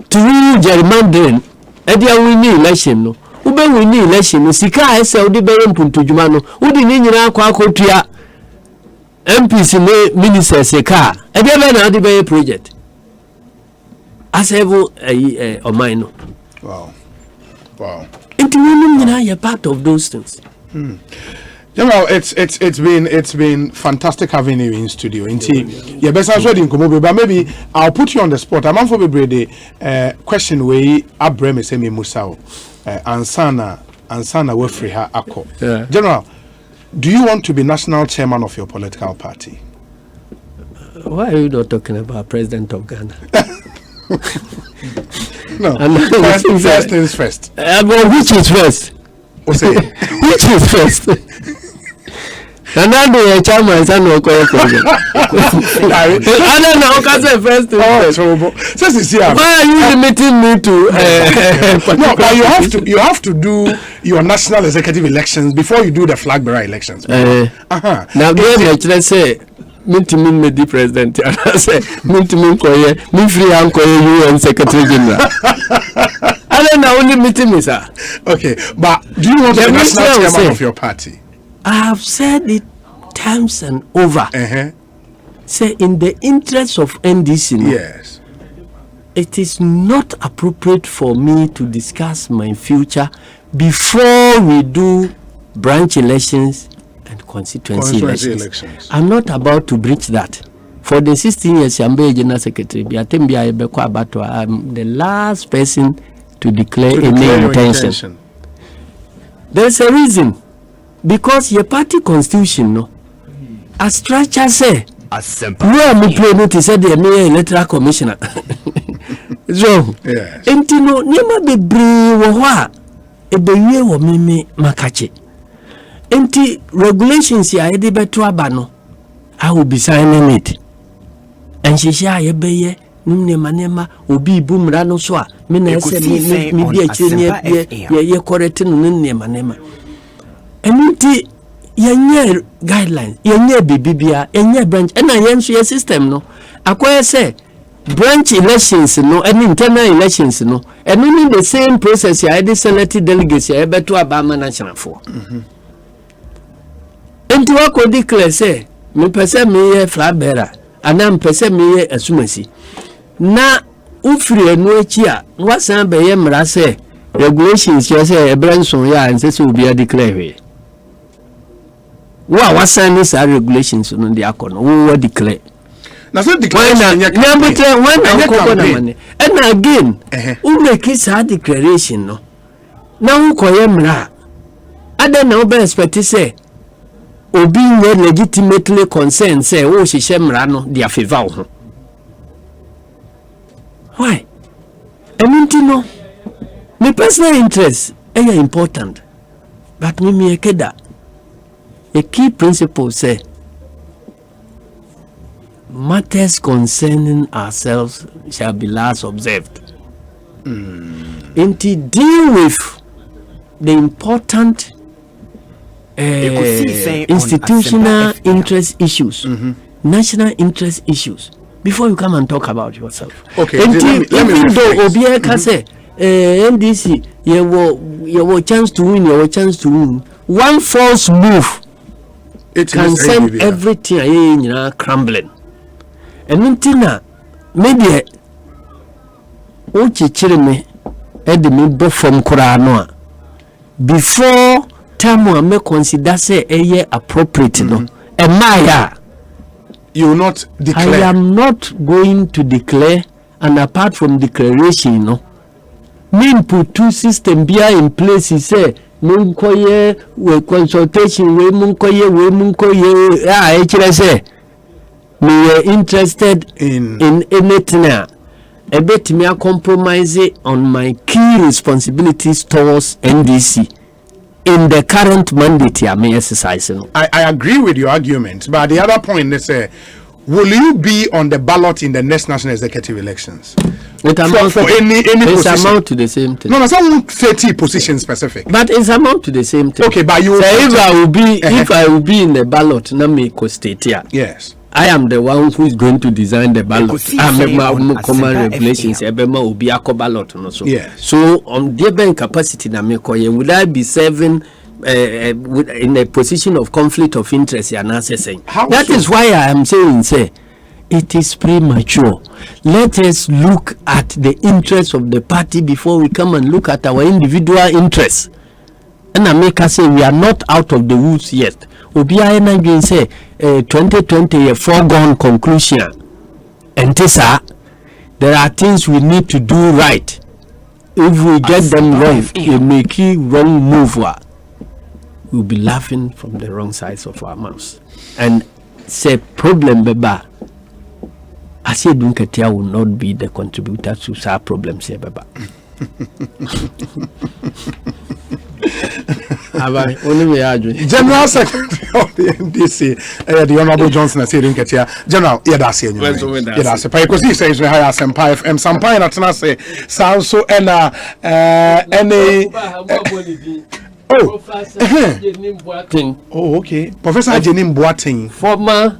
to gerrymandering e dia win election no we be win election no sika ese odi be mpuntujuma no odi ni nyina akwa akotua MPs ne ministers car e be na the be project asevo omino wow into women you are part of those things Well, it's been fantastic having you in studio. Yeah, best answer but maybe I'll put you on the spot. I'm for the question where Abraham is saying Musao Ansana Wefriha Ako. General, do you want to be national chairman of your political party? Why are you not talking about President of Ghana? No. First things first. But which is first? Which is first? And now the chairman is not going president. I don't know. Can say first things first. Why are you limiting me to? No, but you have to do your national executive elections before you do the flag bearer elections. Now, let's say. Mintimin me the president. I say Mintimin koye, me free and koye UN Secretary General. I don't know only meeting me, sir. Okay, but do you want to be national chairman of your party? I have said it times and over. Say in the interest of NDC, yes, it is not appropriate for me to discuss my future before we do branch elections and constituency elections. I'm not about to breach that. For the 16 years I'm being general secretary, I'm the last person to declare any intention. There's a reason. Because your party constitution, no, a structure say, Asempa. No, said the electoral commissioner. So, yes. Entino, nema be brave wa, ebe wo meme makache. Enti regulations ya edi beto abano, I will be signing it. And she share yebeye, nema obi bumra no swa. Mina se mi dia chini ye correcting nema. Enti yenye guidelines, yenye bibibia, yenye branch, ena yensu ye system no. Akoye say branch elections no, and internal elections no, and we need the same process ya the Senate delegates ya beto abama national for. Enti wako declare say me pese me ye flag bearer, ana me pese me ye asumasi. Na ufiri enu echi a, wasan be ye mra say regulations ya say e branch so ya and say obi declare. What sign is our regulations on the account? We declare. Now, so declaration. And again, who make it a declaration? No. Now, who call him ra? I don't know, but expect to say, or being legitimately concerned, say, oh, she shemrano, their favor. Why? I mean, to know, my personal interests are important, but me a keda. A key principle say matters concerning ourselves shall be last observed. And to deal with the important institutional interest issues, national interest issues, before you come and talk about yourself. Okay, even though Obia can say NDC, you have chance to win, one false move. It can send everything crumbling. And until maybe me from Kuranoa before time may consider say a appropriate no. And Maya, you will not declare. I am not going to declare, and apart from declaration, no, me put two system be in place. He say. Munkoye we consultation we munkoye actually say me were interested in anything a bit me compromise on my key responsibilities towards NDC in the current mandate I may exercise. I agree with your argument, but the other point they say, will you be on the ballot in the next national executive elections? It amounts for any it's amount to the same thing. No, I won't say position specific. But it's amount to the same thing. Okay, but you so if I will be in the ballot, na me state here. Yes. I am the one who is going to design the ballot. I'm common regulations. Ebema will be a ballot no so. Yes. So on the capacity na me would I be serving in a position of conflict of interest and assessing? That is why I am saying say it is premature. Let us look at the interests of the party before we come and look at our individual interests. And I make us say we are not out of the woods yet. Obi ayena again say 2020 a foregone conclusion. And there are things we need to do right. If we get them wrong, we make a wrong move. We'll be laughing from the wrong sides of our mouths. And say problem beba. I say Dunkatia will not be the contributor to our problems here beba. General Secretary of the NDC, the Honorable Johnson, I say Dunkatia. General, that's it. Yes, Ekosiisen says we have Asempa FM. Sampai na tena say so ena any. Oh, okay. Professor Jenim Boateng, former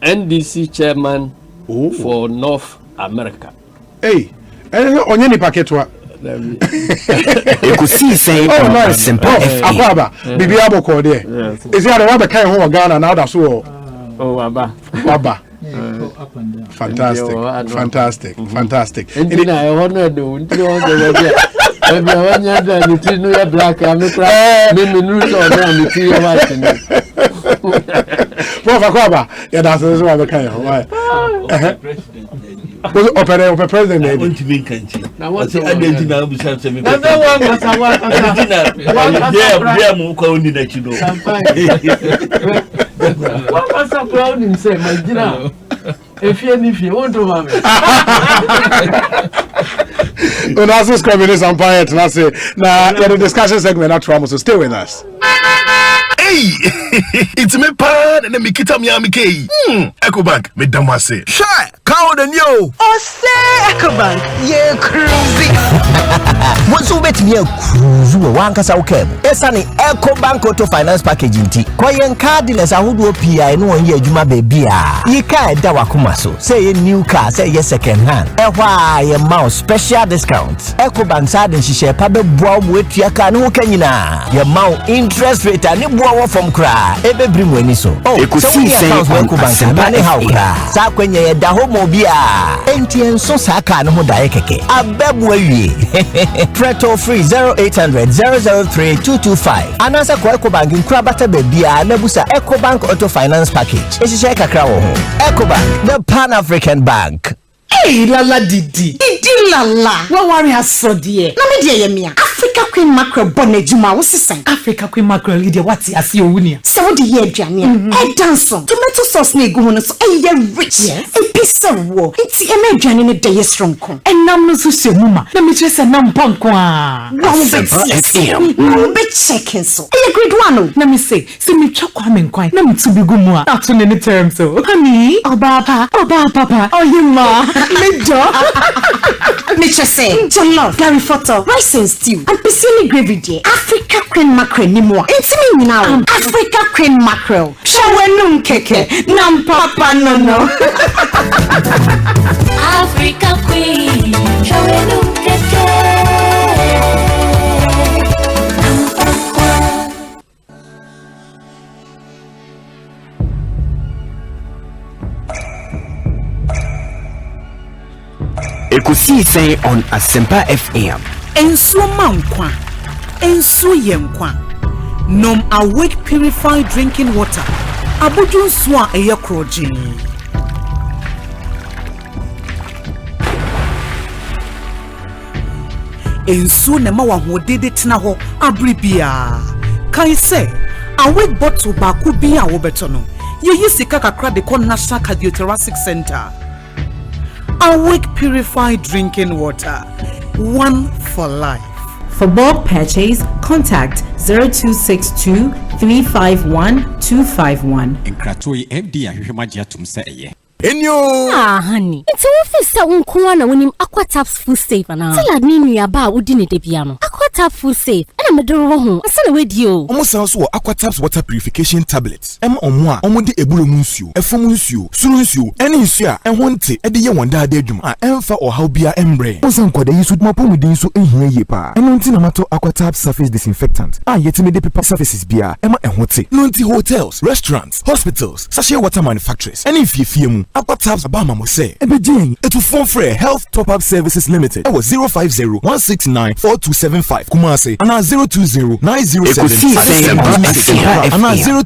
NDC chairman for North America. Hey, onyeni paketwa. Ekosiisen On Asempa FM. Akwaba, bibi aboko there. Is there a kind of Ghana now that's all? Oh, Abba. Fantastic. And I honor the black that's what kind of president. If you want to have when I was communist empire, and I say, now the discussion segment not trauma, so stay with us. Hey, it's me pan and me kita mi amike. Ecobank me damase. Shy, count the new. Oh, say Ecobank, ye cruisy. What's bet me a cruise one kasa ukebo. Esani Ecobank Auto Finance Package inti. Kwa yen cardless ahudu PI no ye juma baby a. Ye ka da wakuma so. Say ye new car, say ye second hand. Ehwa ye mouse special discount. Ecobank side nshishe pa be bua wetu aka no kanyina. Ye mount interest rate ani bua from cry. Ebe bring weni so. Oh, Ekosiisen On Asempa FM. Sa kwenye ye da homo bia. Enti enso sa ka no ho da keke. Abebu awie. Preto free 0800 003 225. Anasa kwa Ecobank nkura bata bebia na busa Ecobank Auto Finance Package. Eshishe kakra wo ho. Ecobank, the Pan-African Bank. Hey, lala didi lala. Wa worry asodie. Na me de yemia. Africa Queen Mackerel bonne juma wo sisan. Africa Queen Mackerel ide wati ase owunia. Se wo de ye aduane a. E danson. Tomato sauce na egu ho no so e ye rich. Yes. E pisa wo. Nti e ma aduane ne de ye strong kon. Enam no so semuma. Na me twese nam panko a. Wa wo be FM. Wo be checking so. E grade 1 na me say, se me twa kwa me nkwan. Na me tu bi gumu a. Ato ne term so. Honey, oba papa. Oh you ma. Major. Nature say, jollof, Gary photo, rice and stew, and piscine gravy day. Africa Queen Mackerel ni moi. Intimi now. Africa Queen Mackerel. Shawenum keke, nam papa no. Africa Queen, shawenum keke. Ekosiisen On Asempa FM. Enso mankwa. Enso yenkwa. Nom awake purified drinking water. Abudun swa eye kroji. Enso ne ma wahodede tena ho abribia. Kai say awake bottle ba ku bi a wo beto no. Ye sika kakra de kon National Cardiothoracic Center. Awake purified drinking water. One for life. For bulk purchase, contact 0262 351 251. Enkratoi FD ahwehwemagia tumse eye. Enyo! Honey. It's officer unkuwa na winim Aquataps full safe na. Tell adminu ya ba udine de piano. Aquatap full safe. Ana medoro ho. Asana wedio. Omo sanso Aquataps water purification tablets. Omo a omo de eburo mu nsuo, efom nsuo, suru nsuo, ene nsuo a ehonte e de ye wonda ade adwuma a emfa ohaw bia embre. Onsan kwada yi so duma pomudin so ehia ye pa. Eno nti na mato Aquataps surface disinfectant. Yetime de paper surfaces bia ema ehonte. No nti hotels, restaurants, hospitals, sachet water manufacturers. Ene fiefie mu Aquataps abama mo say ebejen etu phone free Health Top Up Services Limited. It was 050-169-4275 Kumasi and 020-907-Asempa and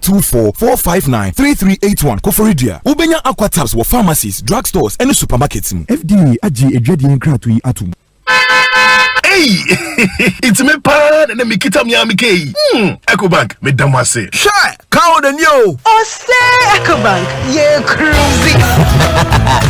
024-459-3381. Koforidia. Ubenya Aqua Taps were pharmacies, drugstores, and supermarkets. FDA Aji Ejedi Nkratui Atum. Hey, it's me pan and me kita Miami. Ecobank, me damase. Shy, count the new. Oh, say Ecobank, yeah, cruising.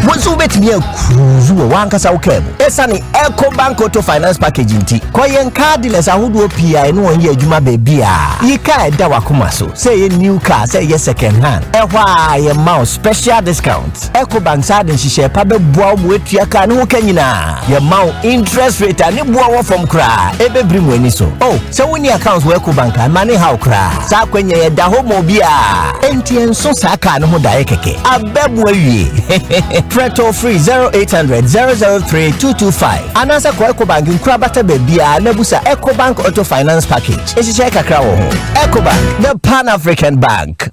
Once you bet me a cruise, one casa okay. Esani Ecobank Auto Finance Packaging T. Koyen car dealers are who do PI no one year Juma baby. Ye ka dawa kumaso. Say a new car, say yes second hand. Why a mouse special discounts. Ecobank side and she share pabe boa with your car no kenina. Your mount interest rate and it boa from cry. Ebe bring when so. Oh, so when your accounts work Ecobank and money how cry. Sa when ye da homo bia. NTN so saka no da ekeke. Abebwe. Preto free 0800-003-225. Anasa kwa Ecobank in Krabata Bebia Nebusa Ecobank Auto Finance Package. Esi kakra wo ho. Ecobank, the Pan-African Bank.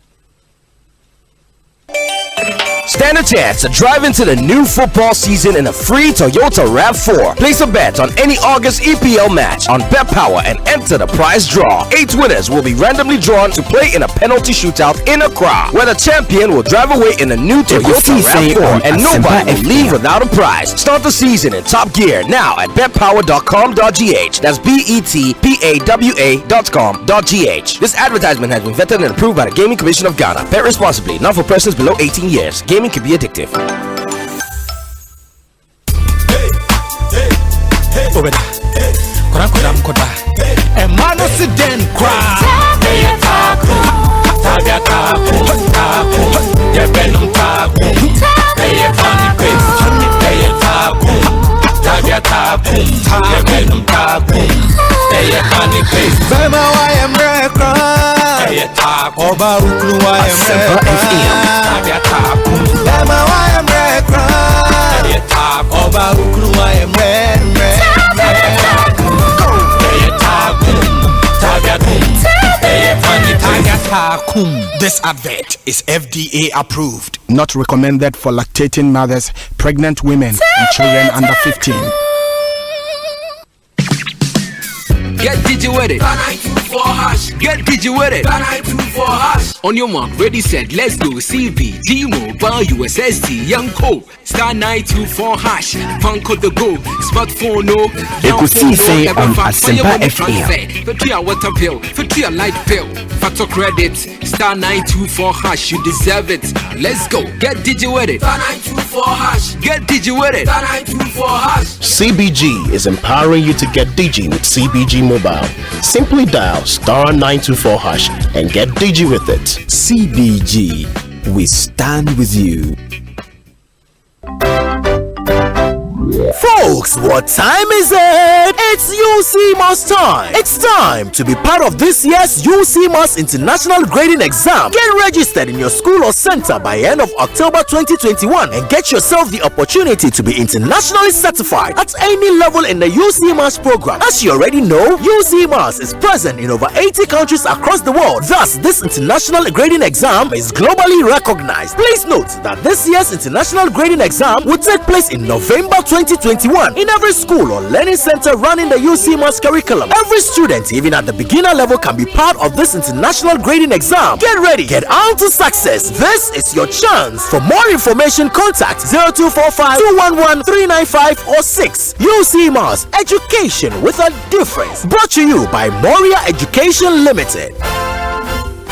Stand a chance to drive into the new football season in a free Toyota RAV4. Place a bet on any August EPL match on Bet Power and enter the prize draw. 8 winners will be randomly drawn to play in a penalty shootout in Accra, where the champion will drive away in a new Toyota RAV4 and nobody will leave without a prize. Start the season in top gear now at betpower.com.gh. That's betpawa.com.gh. This advertisement has been vetted and approved by the Gaming Commission of Ghana. Bet responsibly, not for persons below 18 years. Gaming can be addictive. This advert is FDA approved. Not recommended for lactating mothers, pregnant women, and children under 15. Get digi with it. Get digi with it. On your mark, ready, set, let's go. CV, G Mobile, USSD, Young Co. Star 924 hash. Panko the go. Smartphone no. Ekosiisen On Asempa FM. For 3 water bill. For 3 light bill. Factor credit. Star 924 hash. You deserve it. Let's go. Get digi with it. Star 924 hash. Get digi with it. Star 924 hash. CBG is empowering you to get digi with CBG Mobile. Simply dial star 924 hash and get digi with it. CBG, we stand with you. Folks, what time is it? It's UCMAS time. It's time to be part of this year's UCMAS International Grading Exam. Get registered in your school or center by end of October 2021 and get yourself the opportunity to be internationally certified at any level in the UCMAS program. As you already know, UCMAS is present in over 80 countries across the world. Thus, this international grading exam is globally recognized. Please note that this year's international grading exam will take place in November 2021 in every school or learning center running the UCMAS curriculum. Every student, even at the beginner level, can be part of this international grading exam. Get ready, get on to success. This is your chance. For more information, contact 0245 211 395 or 6. UCMAS, education with a difference. Brought to you by Moria Education Limited.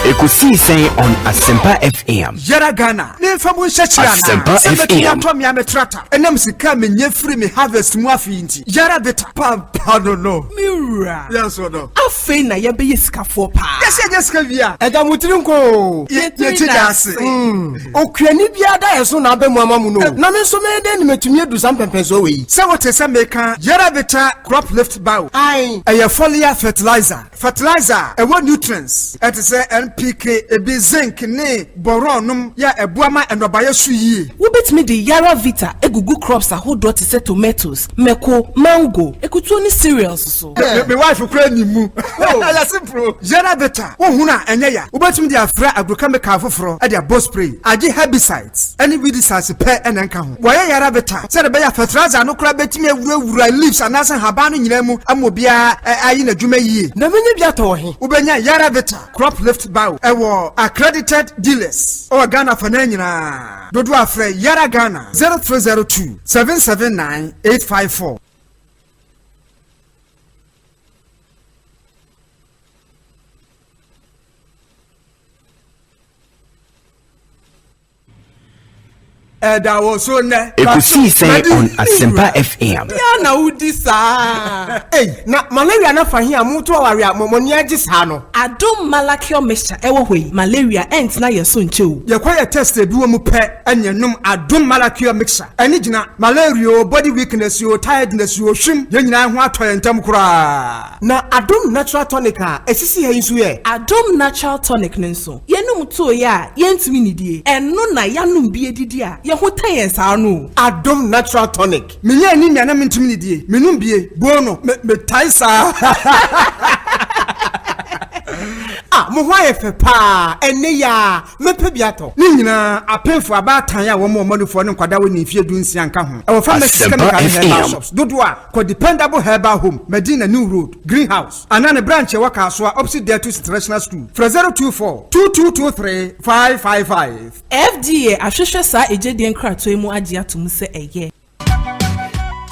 Ekosiisen On Asempa FM. Yara Ghana. Nefamu Shachirana. Asempa FM. Tom Yametrata. Enam sika me nyefri me harvest mu afinti. Yara beta pa no. Mira. Yes or no. Afen na ye be sika for pa. Yes sika bia. Eda mutiri nko. Ye tidase. Okuani bia da yeso na abemu amamu no. Na me so me de ni metumi edu sam pempenso we. Se wote se meka Yara beta crop lift bow. Ai. Eye foliar fertilizer. Fertilizer e what nutrients. It is NPK ebi zinc ne boron ya ebuama enobaye suyi. Wobetimi de Yara Vita egugu crops ahodo te say tomatoes, meko, mango, ekutu ni cereals so. Me wife kura ni mu. Ya simple. Yara Vita wo huna enye ya. Wobetimi de afra agrochemical foforo e de boss spray, agi herbicides, any weedicides pe enenka ho. Woye Yara Vita, say de be ya fertilizer no kura betimi ewura leaves anasa haba no nyina mu amobia ayi na dwuma yi. Na menye bia to he. Ubenya Yara Vita crop lift bio ewo accredited dealers o Ghana for na nyina. Dodo afre Yara Ghana 0302 779 854. That was so ne. Ekosiisen On Asempa FM. Ya na udisa. Hey, na malaria na fahia mutu awaria momoni agisa no. Adom malakio mixture ewo hoi. Malaria ent na yeso nchew. Ye kwa ye test ebi wo mu pe enyenum adom malakio mixture. Eni gina malaria, body weakness, yo tiredness, yo shim. Ye nyina ho atoye ntem kura. Na adom natural tonic a esisi ha nso ye. Adom natural tonic nso. Ye num to ya ye ntimi nidie. Eno na yanum bi edidi a ye ho tayen sa no. Adom natural tonic. Menye ani na me ntimi nidie. Menum bie bono me taisa. Mo ho ayefe pa ene ya mepe biato ni nyina apefo abatan ya wo mo manufo ne nkwada woni fie dunsia nka ho e wo fa chemical shops dodo a ko dependable herbal home Medina New Road Greenhouse anane branch e waka so opposite there to international school 024 2223 555 FDA ahwehwe sa ejedi enkrato emu age atum se eye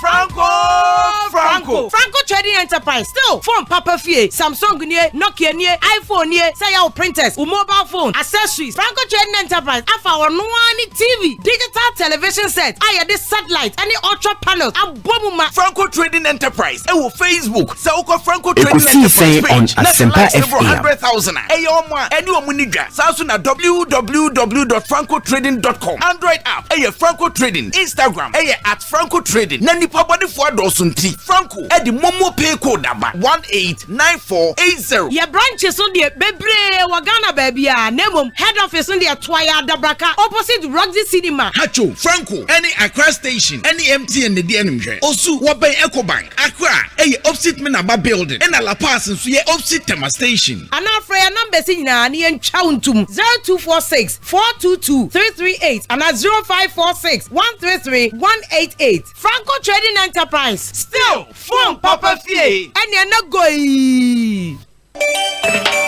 Franco Trading Enterprise still phone Papa Fie Samsung nie Nokia nie iPhone nie say your printers or mobile phone accessories Franco Trading Enterprise afa ono ani TV digital television set aya this satellite any ultra panels abomuma Franco Trading Enterprise e wo Facebook say wo Franco Trading Enterprise on Asempa FM 100,000 e yo ma eni o munidwa saso na www.francotrading.com Android app e Franco Trading Instagram e @Franco Trading na nipa body for dosunti Franco e di momo pay code number 189480 your branches on the bebre wagana baby a nemom head office on the Twaya Dabraka opposite Roxy Cinema Hacho Franco any Accra station any MTN the DNMJ osu wo ben Ecobank Accra e opposite Menaba building and La Paz so ye opposite Tema station and our prayer number say na ni enchauntum 0246 422 338 and 0546 133 188 Franco Trading Enterprise still phone Papa Fie and you're not going.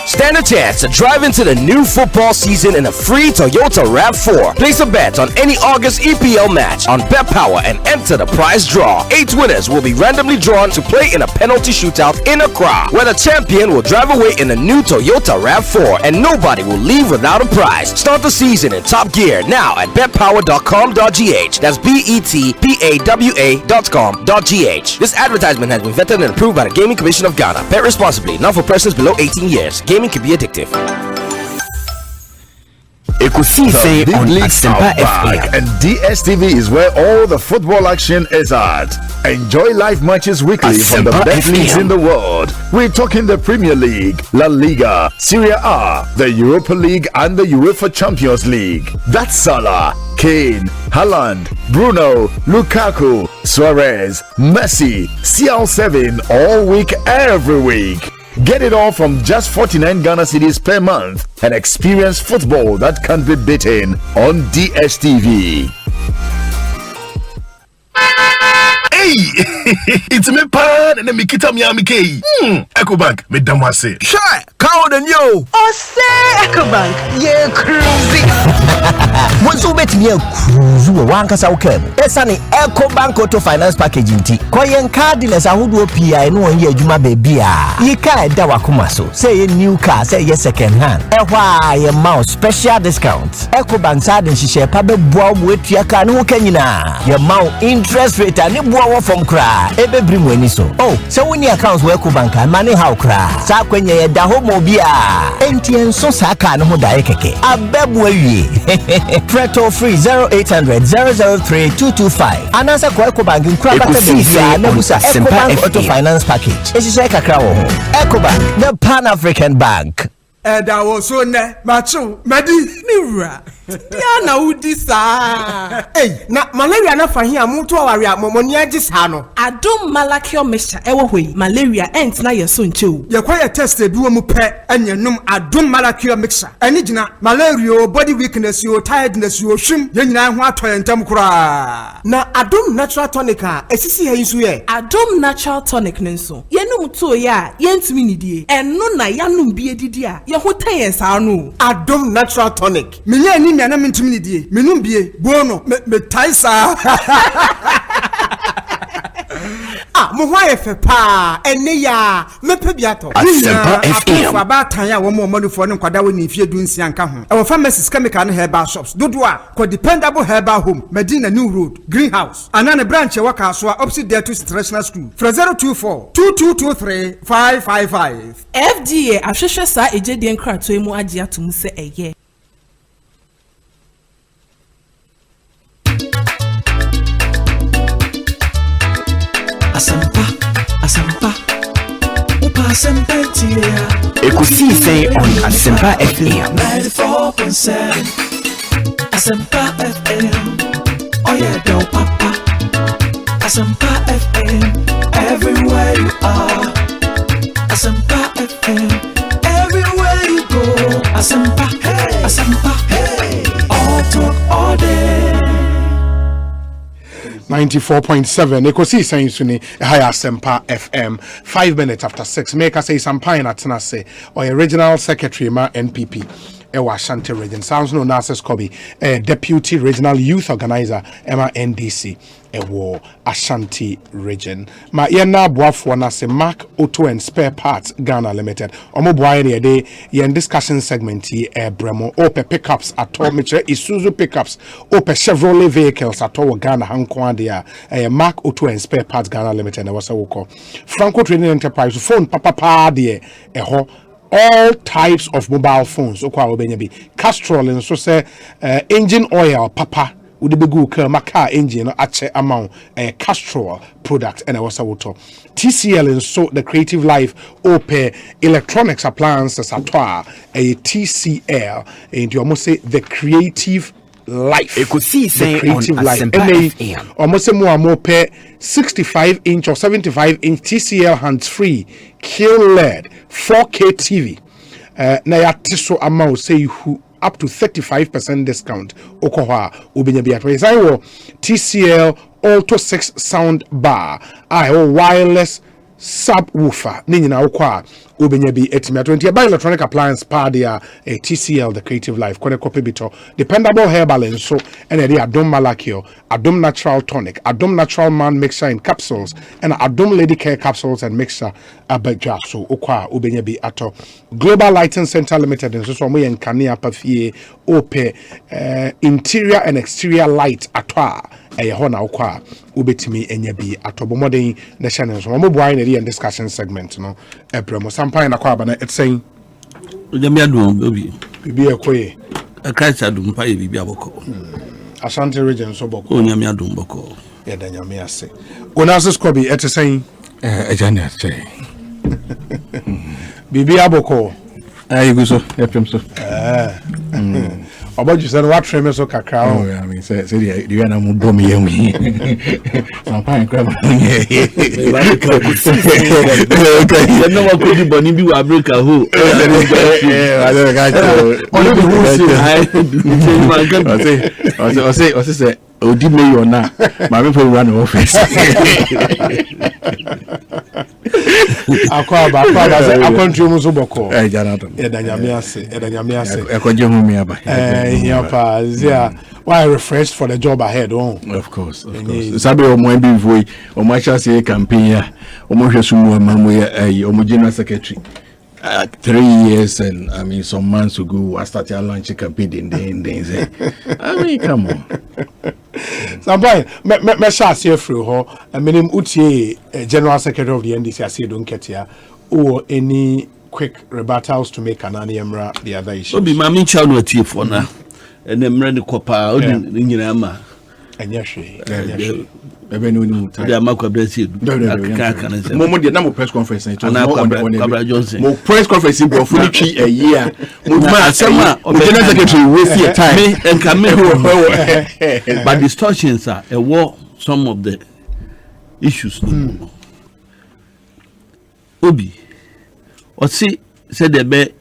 Stand a chance to drive into the new football season in a free Toyota RAV4. Place a bet on any August EPL match on Bet Power and enter the prize draw. 8 winners will be randomly drawn to play in a penalty shootout in Accra, where the champion will drive away in a new Toyota RAV4 and nobody will leave without a prize. Start the season in top gear now at betpower.com.gh. That's betpawa.com.gh. This advertisement has been vetted and approved by the Gaming Commission of Ghana. Bet responsibly, not for persons below 18 years. Gaming can be addictive. Ekosiisen On Asempa FM. And DSTV is where all the football action is at. Enjoy live matches weekly from the best leagues in the world. We're talking the Premier League, La Liga, Serie A, the Europa League and the UEFA Champions League. That's Salah, Kane, Haaland, Bruno, Lukaku, Suarez, Messi, CR7 all week, every week. Get it all from just 49 Ghana cedis per month and experience football that can't be beaten on DSTV. Hey, it's me pan and me kita mi amike. Ecobank me damase. Shy, cow than you. Oh say Ecobank, yeah cruising. Once you bet me a cruise, one casa okay. Esani Ecobank Auto Finance Package inti. Koyen car dealers a hudu PI no one year juma baby. Ye car dawa kumaso. Say a new car, say ye second hand. Ewa ye mouse special discounts. Ecobank side and she share pabe boa with your car no kenyina. Your mount interest rate and ni boa from cry. Ebe bring when so. Oh, so when your accounts work Ecobank and money how cry. Sa kwenye ye da homo bia. NTN so sa car no da keke. Abebwe. Preto free 0800 003 225. Anasa kwa Ecobank nkraba tebia nebusa Ecobank Auto Finance Package. Esi kakra wo ho. Ecobank, the Pan-African Bank. Eda wo so ne macho medi niwura. Ya na udi sa. Hey, na malaria na fa hia mo to aware amomoni agi sa no. Adom malakio mixture ewo hoi. Malaria ent na yeso nche. Ye kwa ye test e bi wo mu pe enyenum adom malakio mixture. Eni gina malaria, body weakness, your tiredness, your shim, ye nyina ho atoye ntem kura. Na adom natural tonic a esisi he nso ye. Adom natural tonic nenso. Ye num to ya, ye ntimi nidie. Eno na yanum bi edidi a, ye ho tan ye sa no. Adom natural tonic. Menye ni na mentimi nidie. Menum bie, bono, me taisa. Mo hwa ye fe pa ene ya mepe biato Asempa FM abatan ya wo mo manufo ne nkwada wo ni fie dunsia nka ho e wo pharmacies chemical ne herbal shops dodo a ko dependable herbal home Medina New Road Greenhouse anane branch e waka so opposite there to international school 024 2223 555 FDA ahwehwe sa ejede nkrato emu age atum se eye Asempa, Upa Asempa Ekosiisen On Asempa FM 94.7 Asempa FM. Oh yeah, do papa. Asempa FM, everywhere you are. Asempa FM, everywhere you go. Asempa, hey, Asempa, hey. All talk all day. 94.7 Ekosiisen Suni high Asempa FM 5 minutes after 6 make us say some pine at Tenase or original secretary ma NPP Ewa Ashanti region sounds no Narcissus Kobe deputy regional youth organizer Emma NDC Ewo Ashanti region ma yena boafo na se Mark Auto and Spare Parts Ghana Limited omo boy ne dey yen discussion segment yi bremo ope pickups atọ metre Isuzu pickups ope Chevrolet vehicles atọ Ghana hanko dia Mark Auto and Spare Parts Ghana Limited na wasa woko Franco Trading Enterprise phone papa de eho all types of mobile phones okwa obenya bi Castrol nso say engine oil papa would be good car engine no ache amount Castrol product and was auto TCL and so the creative life ope electronics appliances atwa a TCL and you almost say the creative life Ekosiisen creative On life Asempa almost more pay 65-inch or 75-inch TCL hands-free QLED 4K TV na ya tiso amount say who up to 35% discount okohwa obinya bi atwa sai wo TCL Auto 6 sound bar wireless subwoofer ni nyina okwa obenya bi etimi 20 by electronic appliance part there TCL the creative life kone copy bito dependable hair balance so and the Adom Malakio Adom natural tonic Adom natural man mixture in capsules and Adom lady care capsules and mixture abadja so okwa obenya bi ato Global Lighting Center Limited and so mo yen kanea pafie ope interior and exterior light atwa hona okwa ubetimi enya bi atobomoden na channel so mo boy na the discussion segment no ebremo sampai na kwa bana it's saying onyame adum obi bibi ekoye Christ adum pa bibi aboko Ashanti region so boko onyame adum boko ya da nyame ase Onassis Kobi it's saying ejane say bibi aboko ayi so epem so about you said what tremor so kakra oh I mean say the na mu bom yam yi sampan crab no wa kodi boni bi wa Africa ho I say odi mayor na ma me for run office akwa say akontri mu so boko Jonathan edanyame ase ekoje hu mi aba pa zia why refreshed for the job ahead of course sabe o mo bi voi o mo cha say campaign ya o mo hwesu mu mamu ya o mo general secretary 3 years and I mean some months ago I started launching campaign then I mean come on somebody me sha see free ho menim utie general secretary of the NDC say don't get here or any quick rebuttals to make anani emra the other issue obi ma me cha no tie for na ene emra ni kopa odi nyina ma anya hwe Ebe no ni mutai. They are Marco Bresi. Momo de na mo press conference na Johnson. Mo press conference bro for twi a year. Mo ma Asema general secretary waste your time. Me and come but distortions are a war some of the issues. Obi or see said the be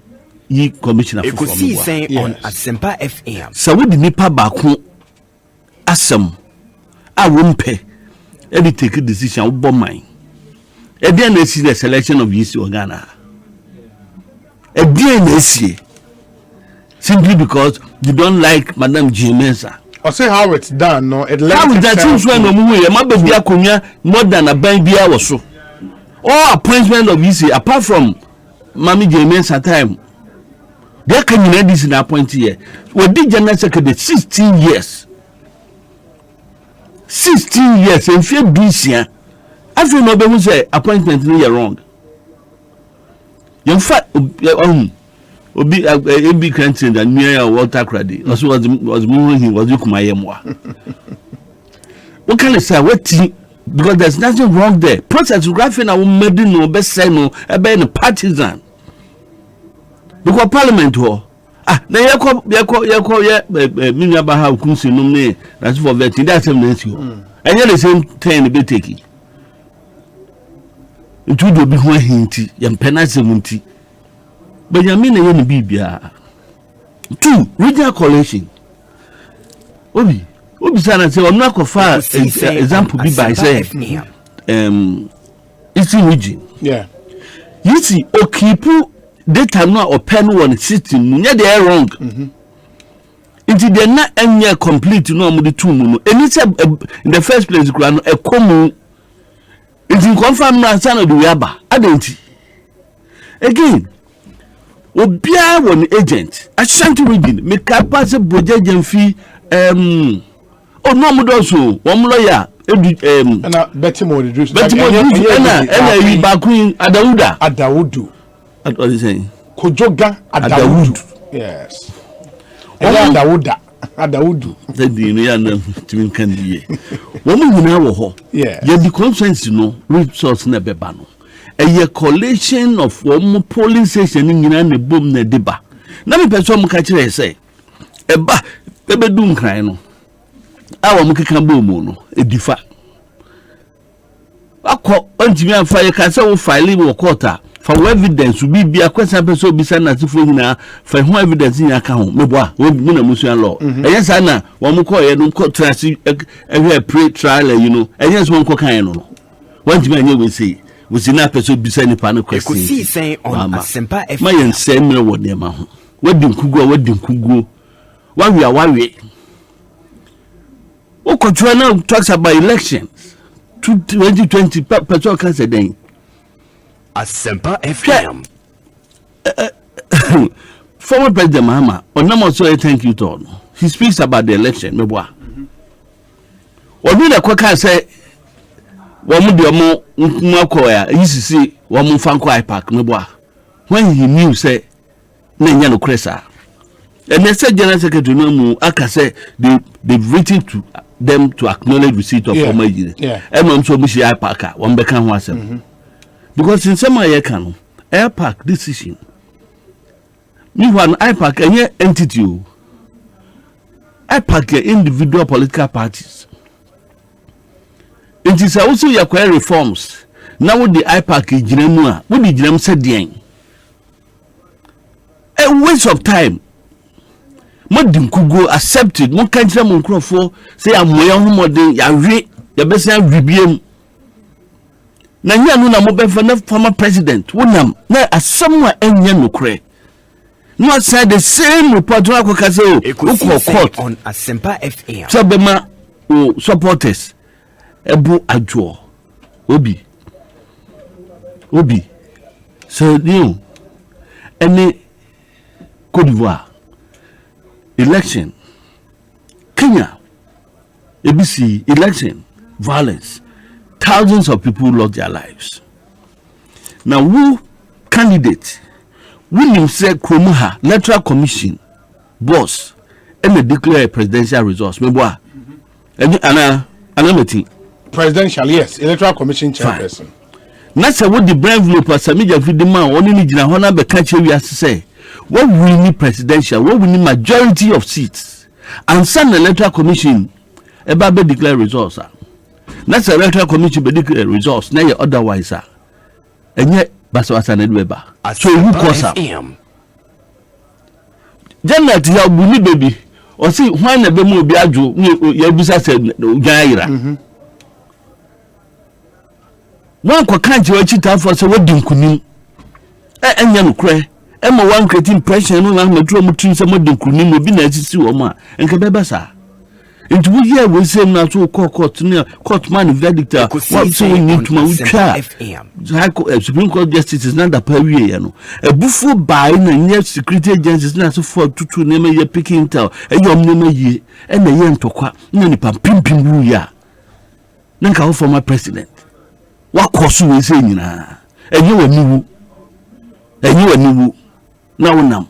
ye commissioner for Ekosiisen On Asempa FM. So we the nipa baako asem a wompe e take a decision wo bo man e dey na see the selection of UC Ghana e dey na see simply because you don't like Madam Jimensa. I say how it's done no it how is that things when no mu e ma be bia konya more than a ban bia wo so all appointment of UC apart from Mami Jimensa time they can you this in appoint here we did general secretary 16 years 16 years and few this year I feel no be say appointment no wrong in fact obi AB Clinton and near Walter Crady was moving he was Yukumayemwa what can I say what because there's nothing wrong there process graphing our medino best say no about a partisan because parliament ho na yako minya ba ha kunsi no me that's for vetting that's the issue and the same thing be taking into do be ho hinti yam penase munti Benjamin na yen bibia 2 regional collation obi sana say omna ko fa example be by say it's in region you see okipu data no open one system nya dey wrong into the na enya complete no mo the two mu no any say in the first place kura no ekomu into confirm na sana do yaba adenti again obia one agent Ashanti region make pass brojeje fi oh no mo do so one lawyer na Betimo reduce na yi bakun Adawudu what are you saying Kojoga Adawudu yes Adawudu the no ya na timi kan die wo mo nyina wo ho ye the conference no resource na beba no a collation of one polling station nyina na bom na deba na me person mo ka kire say eba bebedu nkran no awo mo keka bom no edifa akọ ontimi afa ye ka say wo file wo court for evidence be bia kwesa person bi sana tifo nyina fa ho evidence nya ka ho mebo a wo mu na musuan law eya sa na wo mo ko ye no ko trasi pre trial you know eya so ko kan no ontimi anya we say we see na person bi sa nipa no question Ekosiisen On Asempa FM ma yen say me wo de ma ho wadi nkugo wawe o control now talks about elections 2020 person can say then Asempa FM former President Mahama onamo so thank you to he speaks about the election meboa obi na kwaka say wo mu de mo nwakoya yisisi wo mu fanko IpAC meboa when he knew say na nya no kresa and the general secretary no mu aka say they've written to them to acknowledge receipt of former year and I'm so much IpAC one be kan ho asem because in some year can IpAC decision me one IpAC any entity IpAC individual political parties it is also your reforms now with the IpAC jinemu a with the jinemu said den a waste of time mo dinkugo accepted mo kanjira mo nkrofo say amoya homode ya hwe ya besa ribiem na nya no na mo befa na former president wonam na asomwa enya nokre no say the same report wa ko kase o Ekosiisen On Asempa FM so be ma o supporters ebu adwo obi so you any Côte d'Ivoire election Kenya ABC election violence thousands of people lost their lives now who candidate William said Kromuha Electoral Commission boss and they declare a presidential results meboa ana meti Presidential, yes. Electoral Commission chairperson. That's what the brave envelope as a major for the man only need to honor the country we have to say. What we need presidential, what we need majority of seats. And send the Electoral Commission about the declare results. That's the Electoral Commission be declare results. Now otherwise, and yet Baswasan and Weber. So who cause up? Janet, you have bully baby. Or see, when a bemo biajo, Yabusa said, Gaira. One can't you watch it out for so what do you and young cray? Emma one creating impression on the drum to some of the Kunim will be nice to Oma and Kabebasa. It will hear we say not to court near court man verdict. What so we need to my Supreme Court Justice is not a per year. A buffo buying and yet security agencies not so for to name a picking tell a young name a year and a young toqua, none pimping ya. Nanka for my president. What course we saying na? And you knew. Now,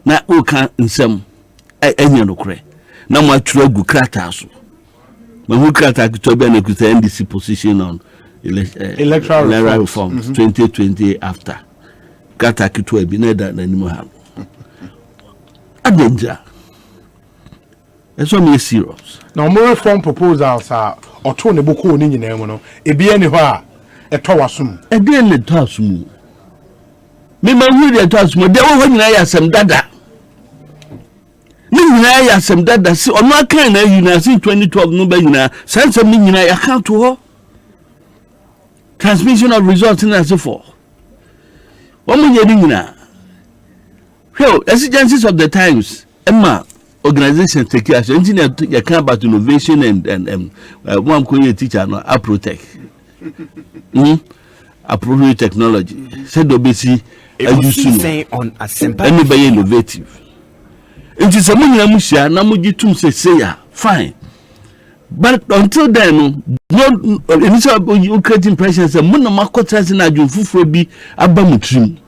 na o kan nsem enya no kre na mo aturo gu krata so ma hu krata to be na kuta NDC position on electoral reforms 2020 after krata to be na da nimo ha adenja eso me serious na mo reform proposals are oto ne boko ni nyina mu no e bia ni ho a eto wasum e de ne to asum me ma hu de to asum de wo nyina ya sem dada ni nyina ya sem dada si ono aka na yuna si 2012 no ba yuna sense me nyina ya kan to ho transmission of results in as for one mo yedi nyina well exigencies of the times emma organization take action engineer you can about innovation and one ko teacher no aprotech appropriate technology said obesi Ekosiisen On Asempa. Anybody innovative. It is a money amusia na mujitum say ya fine. But until then no initial you create impressions say mun na makota se na adwufufo bi abamutrim.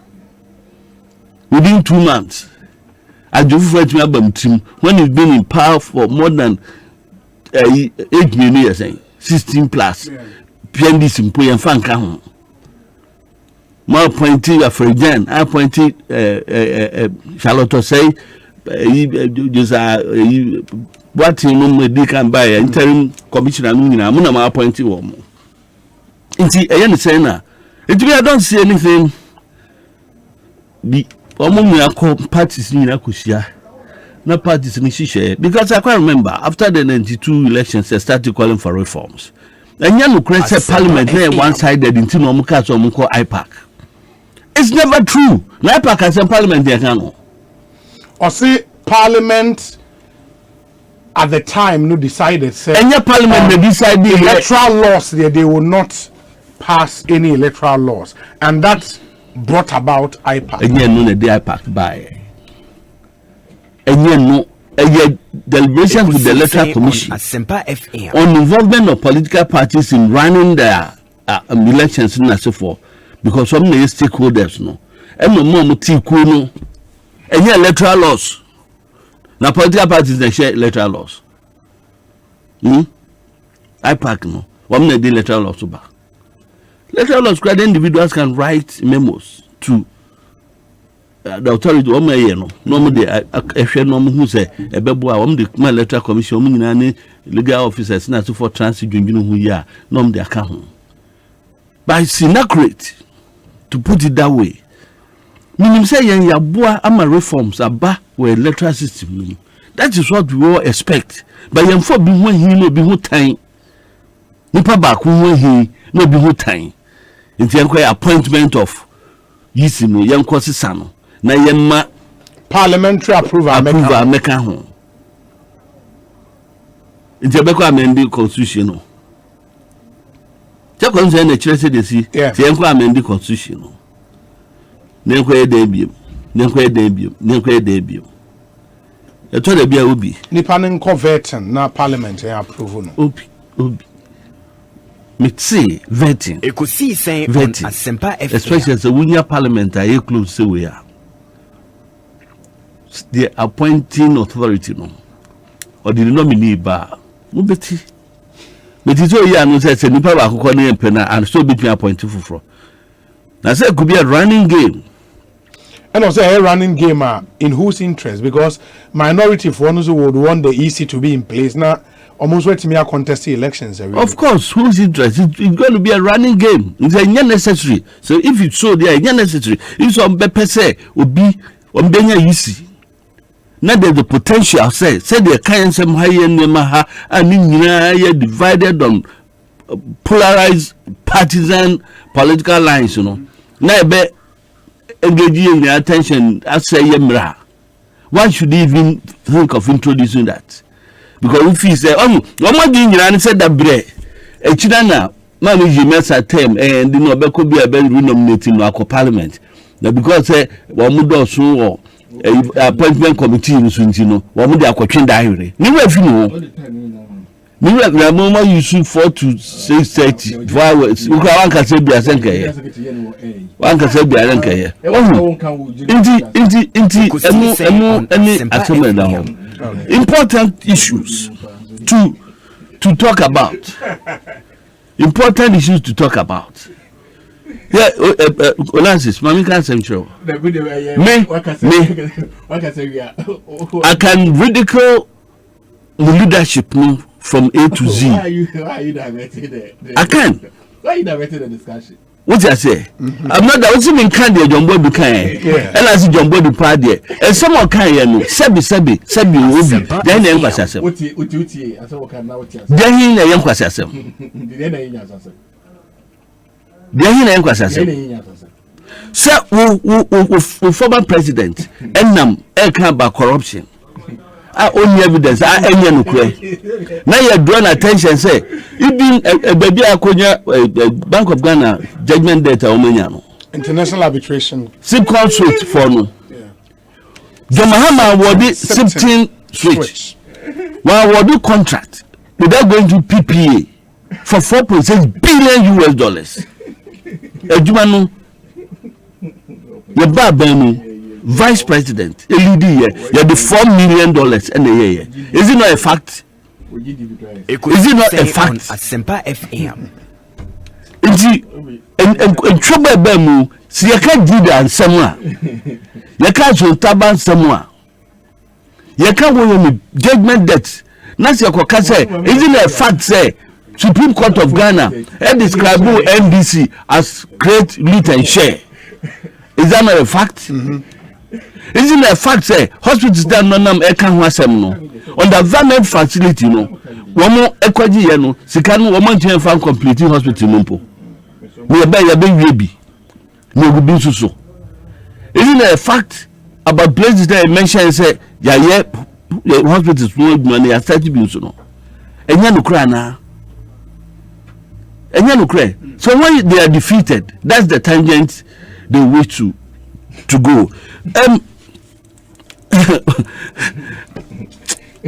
Within 2 months adwufufo atumi abamutrim when you've been in power for more than 8 years 16 plus. PND simple yan fanka ho. My appointee Afrejan, I appointed Charlotte say, what you know, they can buy interim commissioner. I'm not appointed one. And saying that I don't see anything. The Omo parties in Akusia, no parties in Shisha, because I can't remember after the 92 elections, they started calling for reforms. And you create parliament there one sided into Nomuka or Muko IpAC. It's never true. IpAC has a parliament there can. Or say parliament at the time no decided say any parliament they decide the electoral laws there they will not pass any electoral laws and that brought about IpAC. And you know the IpAC by. And you know deliberations with the Electoral Commission Asempa FM on involvement of political parties in running their elections and so forth. Because some of the stakeholders no and no more mutiku no and electoral laws now political parties they share electoral laws IpAC no one of the electoral laws back electoral laws the individuals can write memos to the authority o ma ye no no de ehwe no who say ebebo a the electoral commission o nyina ne legal officers na so for transit dwendwenu hu ya no de aka ho by inaccurate to put it that way. Meaning say yaboa ama reforms aba we electoral system. That is what we all expect. But yen for be when he no be who time. Nipa ba ku when he no be who time. Inti yen appointment of yisi no yen ko sisa no. Na yen ma parliamentary approval meka ho. Inti be ko amend the constitution no. Check on the church they see. Yen ko amend the constitution no. Nenkwe debut. E to de bia obi. Nipa nen converting na parliament and approve no. Obi. Me say vetting. Ekosiisen On Asempa FM. Especially the Wunya parliament are close to we are. The appointing authority no. Or the nominee ba. Mubeti. But it's all yeah, no say nipa ba akoko na empena and so between appoint fufuro. Na say it could be a running game. And also a running game in whose interest? Because minority for ones who would want the EC to be in place now. Almost wait me a contest elections. Of course, whose interest? It's going to be a running game. It's necessary. So if it's so, they are necessary. If some per se would be on being easy. Now there's the potential. Say they can't some higher nemaha and divided on polarized partisan political lines. You know. Now be engaging their attention. I say yemra. Why should they even think of introducing that? Because if he say, "Oh, what doing?" and said that bread, a chidana, man, you mess at term, and you know, there could be a better renominating our parliament. Now, because one would also appointment committee in Swintino, one would have a diary. Never if you know. Never the moment you shoot 4 to 6:30 4 hours. You can say be a senke. One can say be a senke. Important issues to talk about. Important issues to talk about. Yeah, Olansis, Mami can't say true. I can ridicule the leadership from A to Z. Why are you diverting I can. Why are you diverting the discussion? What I say? I'm not that. What's in candy? John Boy Buchanan. And I see John Boy Buchanan. And someone can you know. Sebi. Then the young person. Then he the young person. Then he the young person. Sir, former president. Enam about corruption. Only evidence. Any no kwe. Now you drawn attention. Say, even a baby akonya Bank of Ghana judgment data omenya. International arbitration. SIP call switch for no. The Mahama awarded 16 switch. One awarded contract without going to PPA for $4.6 billion. Ejumanu. Your babenu. Vice President, LED, you have the $4 million in a year. Is it not a fact? Is it not a fact? Asempa FM. In trouble, Bemu, see, you can't do that somewhere. You can't show taban somewhere. You can't win judgment debt. Nasi Okoka say, isn't it a fact? Say, Supreme Court of Ghana and describe NDC as create, loot, and share. Is that not a fact? Isn't it a fact? Say hospitals that no nam ekan ho asem no on the government facility no one more ekwaji no sika no one man fan complete hospital no po we be we bi no go bi so. Isn't it a fact about places that I mentioned? Say yeah hospitals no money are 30 billion so no enya no kra na enya no kra. So when they are defeated, that's the tangent they wish to go.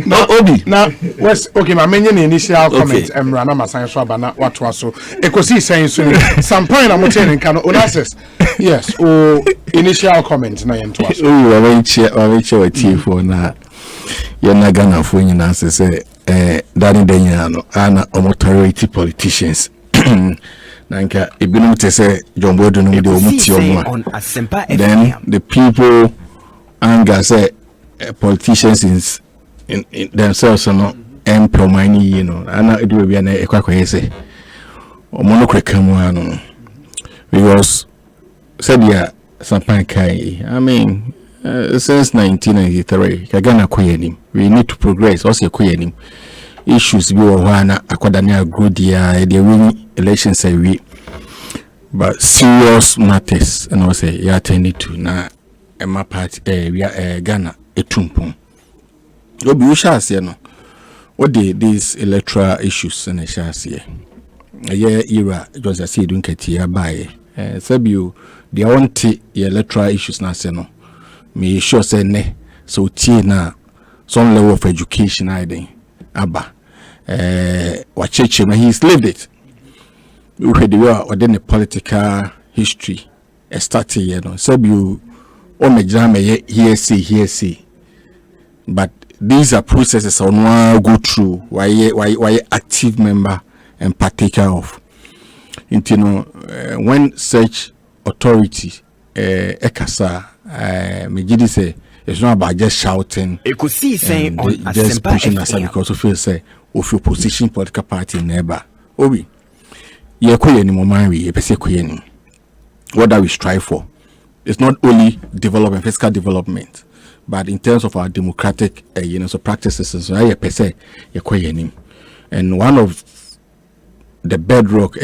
No, Obi. Now, okay, my main initial comment. Rana Masan Swabana, what was so? Ekosiisen so. Some point I'm telling can Onasis. Yes, initial comment. Na yento aso. I will share with you for na. You're not gonna phone you answer say. Daddy Daniano, Anna, authority politicians. Nanka, ibinum te say John Boy don't know the omutio on Asempa FM. Then the people anger say politicians in themselves are not employing, you know. And it will be an equation. Monocricamuano. Because said yeah, something I mean, since 1993, Kagana Quenim, we need to progress. Also, Quenim issues be wana akwadania good year, the winning elections say we, but serious matters, and I say, yeah, tend to na Emma part we are Ghana etumpon. Obi we shall say no. What these electoral issues and I shall say. A year era just I say don't get here by Sabio the want electoral issues na say no. Me sure say ne so tie na some level of education I think Abba Wacheche na he's lived it. We had within the political history started you know Sabio on exam here see but these are processes on one go through why active member and partaker of. You know, when such authority ekasa Megidi say it's not about just shouting Ekosiisen On just Asempa pushing aside FM. because of feel say of your position political party neighbor. Obi ye koye ni momanwi ye pese koye ni. What that we strive for is not only development, physical development, but in terms of our democratic so practices, so ye pese ye koye ni. And one of the bedrock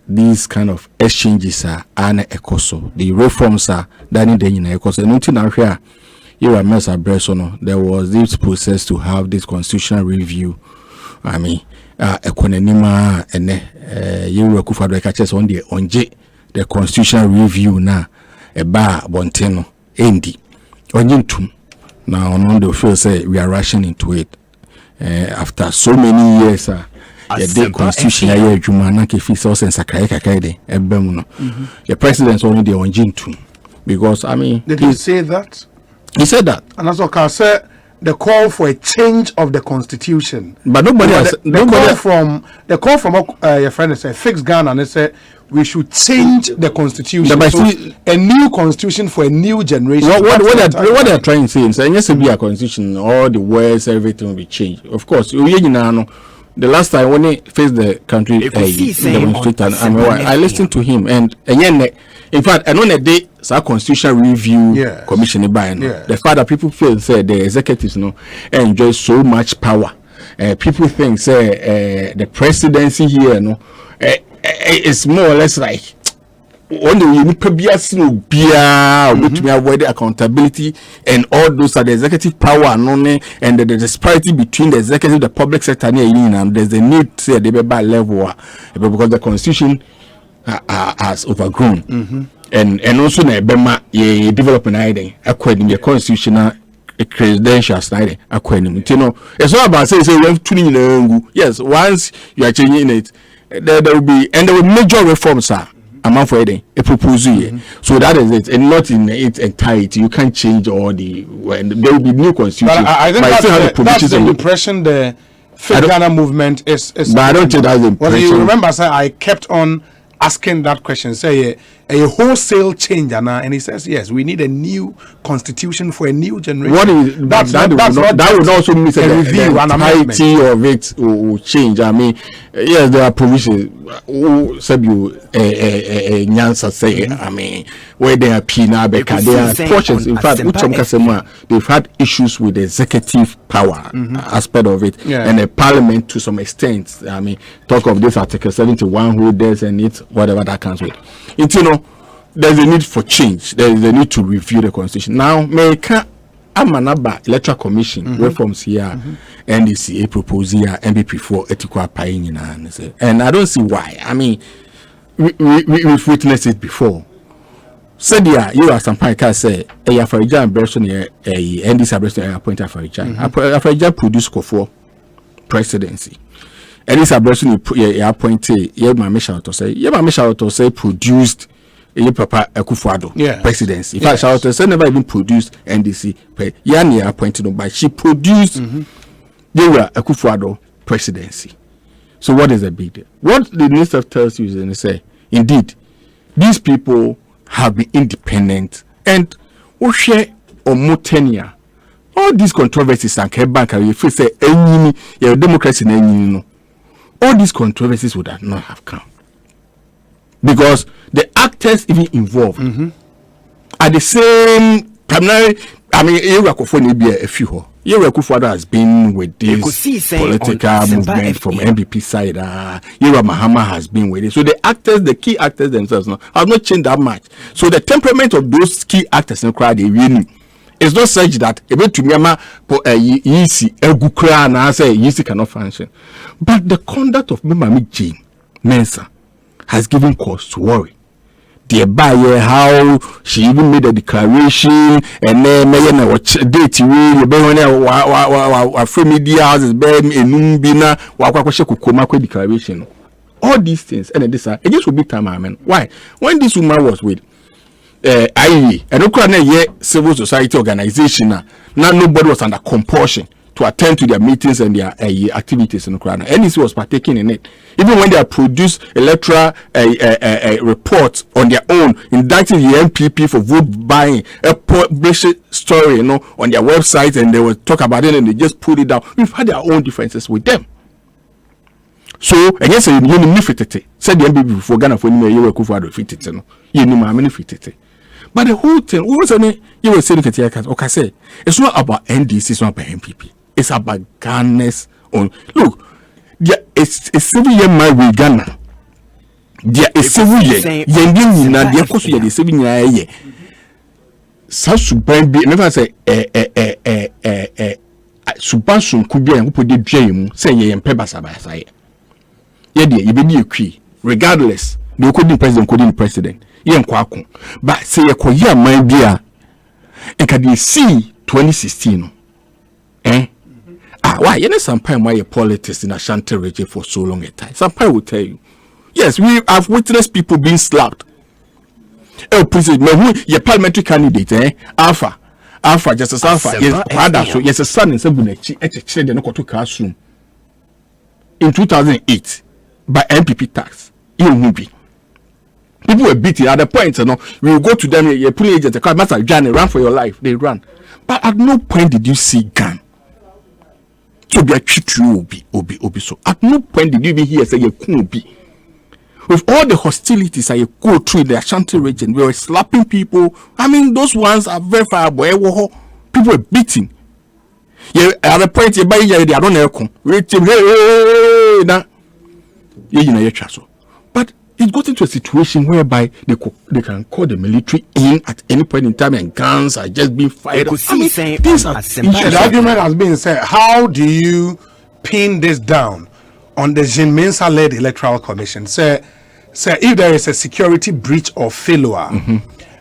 these kind of exchanges are ekoso. The reforms are done in the ekoso. And until now here, you are mess abreast, there was this process to have this constitutional review. I mean, ekonenima and you were kufadwe catches on the constitutional review na eba bonteno endi onjintum now on the feel say we are rushing into it after so many years the constitution ya juma na ke fi so sense kaide ebem no the president only the onjintum because I mean did he say that? He said that, and that's what I said. The call for a change of the constitution, but nobody has the call from your friend is a fixed gun, and they said we should change the constitution. So a new constitution for a new generation. What they're trying to say is, yes, be a constitution, all the words, everything will be changed. Of course, the last time when he faced the country demonstrator, I listened to him, and in fact, I know that they constitutional review commission by the fact that people feel say the executives enjoy so much power. People think say the presidency here is more or less like only you need to be to avoid the accountability and all those are the executive power and the disparity between the executive the public sector and there's a need to say the level because the constitution has overgrown. And also na bema ye development idea according the constitutional credentials idea according it's not about say we have tuning yes once you are changing it there will be and there will major reforms amount for a proposal so that is it and not in its entirety. You can't change all the there will be new constitution. But I think that's the impression the Ghana movement is but I don't think that's the impression. Well, you remember I kept on asking that question, say a wholesale change, and he says yes, we need a new constitution for a new generation. What is that would also mean a review and entirety of it will change. I mean, yes, there are provisions. Said you Nyansa say, I mean, where they are Pina Beka, there are portions. In fact, they've had issues with the executive power aspect of it, and the parliament to some extent. I mean, talk of this Article 71 holders and it whatever that comes with. It's there's a need for change. There is a need to review the constitution. Now, Amanaba Electoral Commission reforms here, NDCA proposal here, MBP4 ethical paying and I don't see why. I mean, we've witnessed it before. Said you are some pike say a Afarijan version here, a NDC version appointed Afarijan produced for presidency. And this abortion appointed Yema to say produced Papa Akufo-Addo presidency. In fact, Charlotte say never even produced NDC. Yani appointed but she produced Akufo-Addo presidency. So what is the big deal? What the minister tells you is and they say, indeed, these people have been independent and will share or more tenure. All these controversies and Quebec, if you say any democracy no. All these controversies would not have come because the actors even involved are the same primary. I mean, Ekofo be a few. Ekofo has been with this political movement from MPP side. Mahama has been with it. So the actors, the key actors themselves, have not changed that much. So the temperament of those key actors, they really. It's not such that even to Myanmar easy egukra na say easy cannot function. But the conduct of Mama Jane Mensah has given cause to worry. Thereby how she even made a declaration and then date we media houses declaration. All these things and this it just will be time. I mean, why? When this woman was with IE and civil society organization now nobody was under compulsion to attend to their meetings and their activities in Ukraine. NDC was partaking in it. Even when they produced electoral report on their own, indicting the MPP for vote buying, a published story, on their website, and they will talk about it and they just put it down. We've had their own differences with them. So, I guess you need to said the MPP before Ghana for you were covered with it. You need my fit. But the whole thing, you were saying, okay, say, it's not about NDC, it's not about MPP. It's about Ghana's own. Look, there is a 7-year marriage with Ghana. There is 7 years. There is 7 years. South Sudan be never say Subansun could be and put the dream, say ye and Pebasabasai. Yet you be a key, regardless, the president. But say a koya my dear, and can you see 2016? Why? You know, sometimes why politics in Ashanti region for so long a time. Sometimes will tell you, yes, we have witnessed people being slapped. President, your parliamentary candidate, Alpha, Justice Alpha, yes, rather, so yes, a son in Sebunechi, the Nokoto classroom in 2008 by MPP tax. People were beating at the point, we will go to them, your police agent, the car, Master Johnny, run for your life. They run. But at no point did you see gun. So be a treat you obi. So at no point did you even hear say you could be. With all the hostilities I go through in the Ashanti region, we were slapping people. I mean, those ones are very far away. People were beating. Yeah, at the point you buy they don't know. But it got into a situation whereby they can call the military in at any point in time and guns are just being fired. The argument has been said, how do you pin this down on the Jean Mensah-led Electoral Commission? Say if there is a security breach or failure,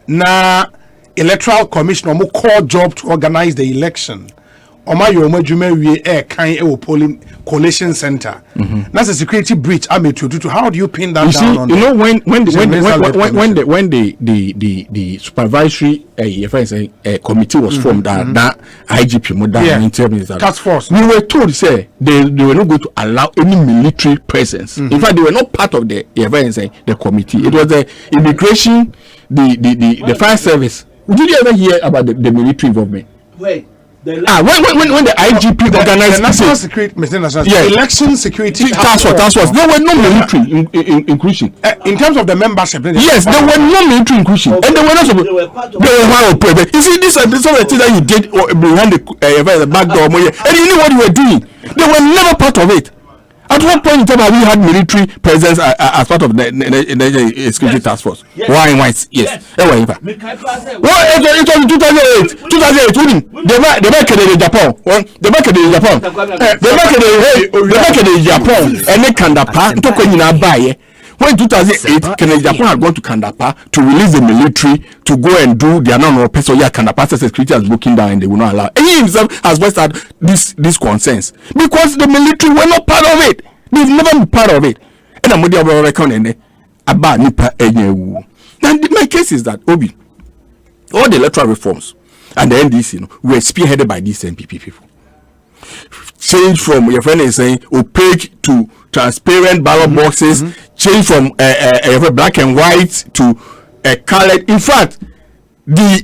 now Electoral Commission or core job to organize the election. Polling Collation Center. That's a security breach. How do you pin that down? On when the supervisory committee was formed, that IGP task force, we were told say they were not going to allow any military presence. In fact, they were not part of the the committee. It was the immigration, the fire service. Did you ever hear about the military involvement? Wait. When the IGP organized the national security, election security task force, there were no military inclusion. In terms of the membership, yes, there were no military inclusion, and they were not supposed. They were one of private. You see, this is some of the things that you did behind the back door, and you knew what you were doing. They were never part of it. At what point in time have we had military presence as part of the security task force? Why? Yes. Well, it was in 2008. 2008. They back in Japan. They back in Japan. And they Kandapa. When 2008, Japan had gone to Kandapa to release the military to go and do their non-person. Kandapa security has broken down and they will not allow. And he himself has voiced out these concerns because the military were not part of it. They've never been part of it. And I'm my case is that all the electoral reforms and the NDC were spearheaded by these MPP people. Change from your friend is saying opaque to transparent ballot boxes, change from black and white to colored. In fact, the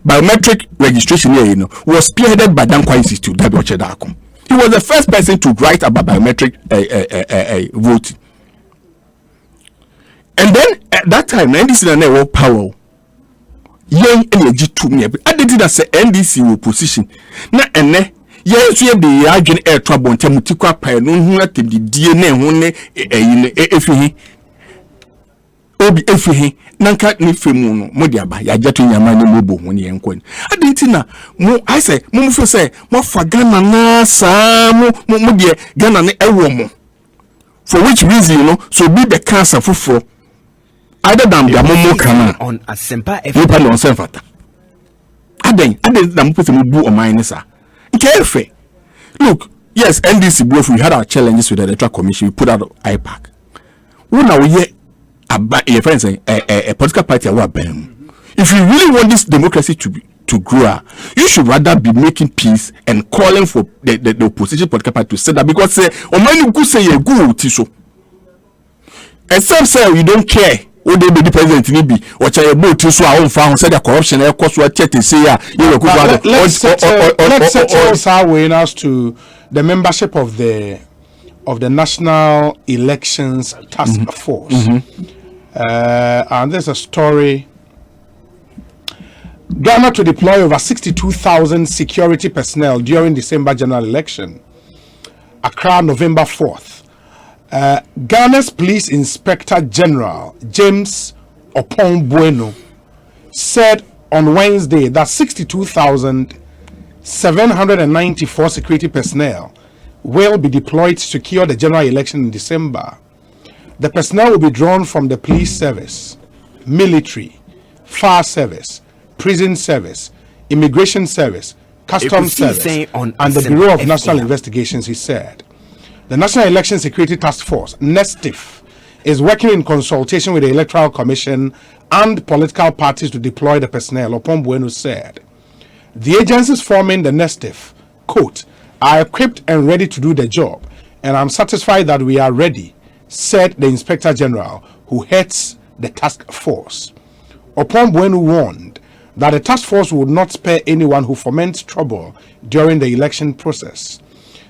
biometric registration here, was spearheaded by Dankwa Institute. He was the first person to write about biometric voting. And then at that time, NDC and power. Young energy to me. I did that say NDC will position. Na ene yes we be agene air trouble on temutikwa pa no hu atem di DNA hu ne efihi obi efihi nanka ni femu no mo dia ba ya jato nyama ne mobo hu ne enko adenti na mo I say mo feel say mo fa Ghana na sa mo dia Ghana ne ewo mo for which reason so be the cancer foforo other than the momo kana on Asempa FM on Senfata. Aden na mpo se bu o mine sa. Nke look, yes, NDC both we had our challenges with the Electoral Commission. We put out IpAC. When now we hear about a friend saying a political party are bam. If you really want this democracy to to grow, you should rather be making peace and calling for the opposition political party to set up, because say Omani go say you go tisho. And some say you don't care. What they be the president need be or try about to so our found said the corruption cost what chat say let's settle our way now to the membership of the National Elections Task Force. And there's a story. Ghana to deploy over 62,000 security personnel during December general election. Accra, November 4th. Ghana's Police Inspector General James Opon-Bueno said on Wednesday that 62,794 security personnel will be deployed to secure the general election in December. The personnel will be drawn from the police service, military, fire service, prison service, immigration service, customs service, and the Bureau of National Investigations, he said. The National Election Security Task Force, NESTIF, is working in consultation with the Electoral Commission and political parties to deploy the personnel, Opon-Bueno said. The agencies forming the NESTIF, quote, are equipped and ready to do the job, and I'm satisfied that we are ready, said the Inspector General, who heads the task force. Opon-Bueno warned that the task force would not spare anyone who foments trouble during the election process.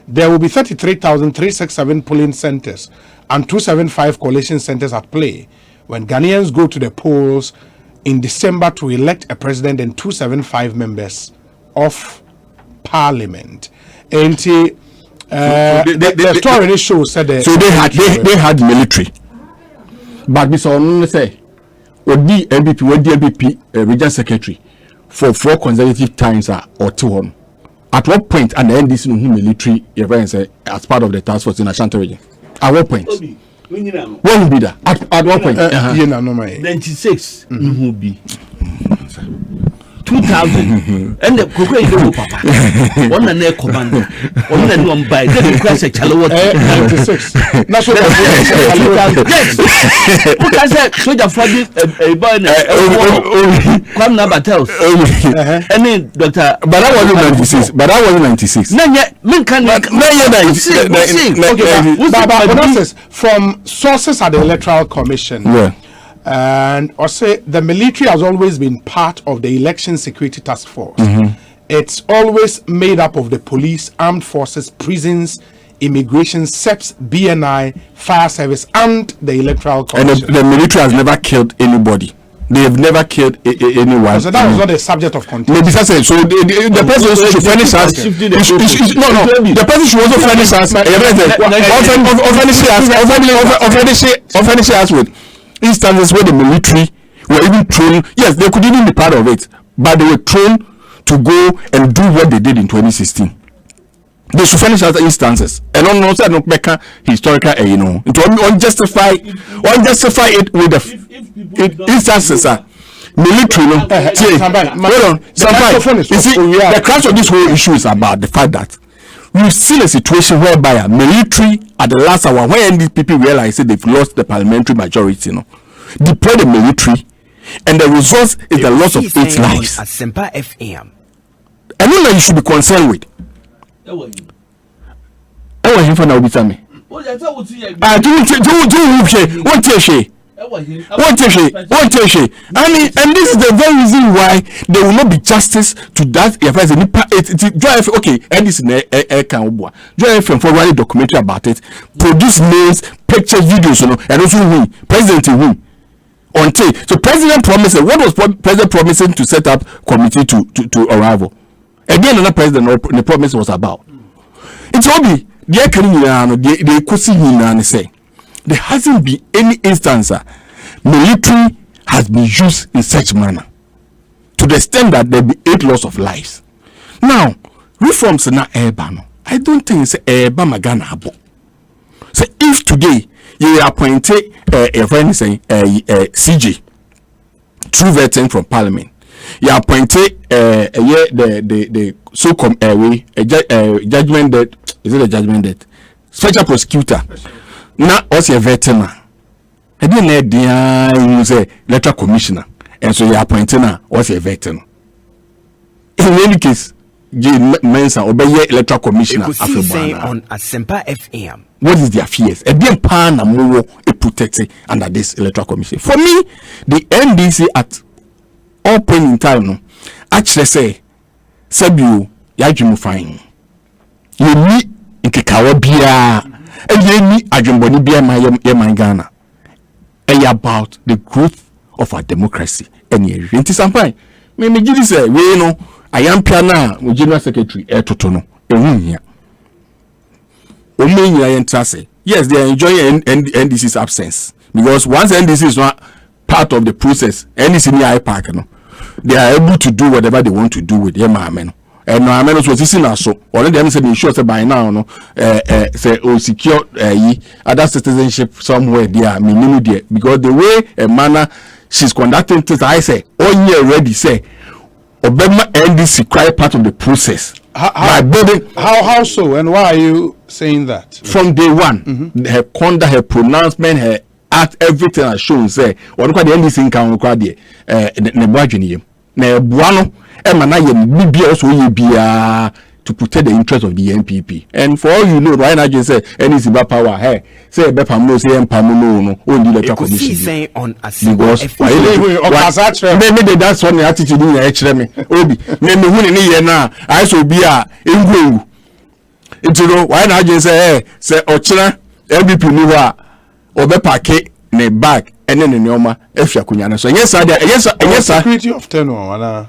There will be 33,367 polling centers and 275 collation centers at play when Ghanaians go to the polls in December to elect a president and 275 members of parliament. And the story already shows said that they had military, but Mr. Onu say Odi MPP regional secretary for 4 consecutive times or 2 at what point and the NDC military events as part of the task force in Ashanti region? At what point? What will be that? At what point? 96 will be 2000 and the Kokwe papa one and their commander one and one by the class a chalo 96 that's what yes because soldier for a boy come number tells and then doctor but that wasn't 96 no yet men can from sources at the Electoral Commission. And also the military has always been part of the election security task force. It's always made up of the police, armed forces, prisons, immigration, SEPS, BNI, fire service, and the Electoral Commission. And the military has never killed anybody. They have never killed anyone. So that was not a subject of contention. Maybe that's it. So the person should furnish us. The person should also furnish us with instances where the military were even thrown. Yes, they could even be part of it, but they were thrown to go and do what they did in 2016. They should furnish other instances, and on also not make historical, it will unjustify it with the instances. Military, you see, the crux of this whole issue is about the fact that we've seen a situation whereby a military at the last hour, when these people realize that they've lost the parliamentary majority, deploy the military, and the result is the loss of 8 lives. Asempa FM. I know that you should be concerned with. I want him for now. I mean, and this is the very reason why there will not be justice to that. Okay, and this is drive for writing a documentary about it, produce names, pictures, videos, and also win. President win. So president promised, what was president promising to set up committee to arrival? Again, another president, the promise was about. It's only the say there hasn't been any instance military has been used in such manner to the extent that there be 8 loss of lives. Now, reforms na Ebano. I don't think it's Eba Magana Abo. So if today you appoint a friend saying CJ, true veteran from Parliament, you appoint the so-called judgment debt. Is it a judgment debt? Special prosecutor. Now, also a veteran. I didn't let you say electoral commissioner, and so you appoint now also a veteran. any case, Mensa obey electoral commissioner Ekosiisen on Asempa FM. What is their fears? A bien pan and more protected under this electoral commission. For me, the NDC at all point in time, no, actually say, Sabu, Yajimu fine. You meet in Kikawa Bia, and you meet Ajumboni Bia, my Ghana. About the growth of our democracy. And you into some point. Maybe say, we know, I am Piana, with General Secretary, Totono, a room here. Yes, they are enjoying NDC's absence because once NDC is not part of the process, NDC in IpAC, no, they are able to do whatever they want to do with them. And no, was this in so already them said sure by now, no, say secure other citizenship somewhere there, minimum there because the way a manner she's conducting things, I say, all year ready say, Obama NDC cry part of the process. How so, and why are you saying that? From day one, her conduct, her pronouncement, her act, everything has shown. Say, what the NDC can require the budget. Now, Buano, Emana, be also be to protect the interest of the NPP. And for all you know, right now, just say NDC power. Hey, say Bepa no say Mpamuno, only the electoral commission. On Asempa because maybe that's one the attitude in the Obi. Maybe who in here now, I so be a in it's you know why not just say Ochina NPP Niwa or Bepa ne bag and then in Yoma if Yakunyana. So yes, yes, security of tenor.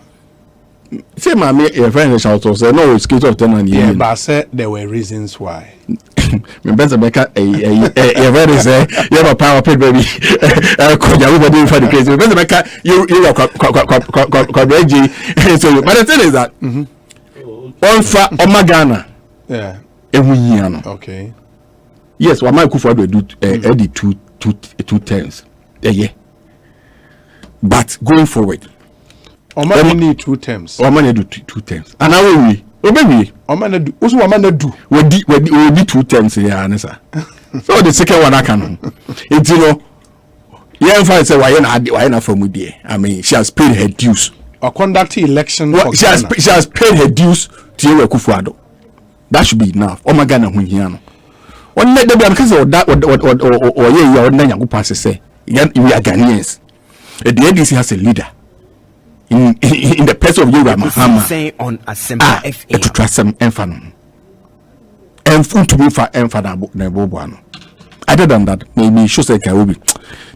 Say my friend shout out say no security of tenor. Yeah, but I said there were reasons why. Me better make a very say you have a power play baby. Everybody for the case. Me better make you so but the thing is that on fa Omagana. Yeah. Every year no. Okay. Yes, what my kufa do edit two terms a year. But going forward, Omani need 2 terms. Omani do 2 terms. And how we Obey Omani do. Also, Omani do. We did 2 terms here, answer. So the second one I can. It's you know, yeah, if I say why not from with there. I mean, she has paid her dues. Or conduct election. She has paid her dues to Yewe Kufuado. That should be enough. Oh my God, when he ano. One let them because of that or yeah, you are not going to say. We are Ghanaians. The NDC has a leader. In the person of Yoga Mahama on Asempa FM. To trust some enfano. And food to be for enfano Nebobuano. Other than that, maybe should say Karubi.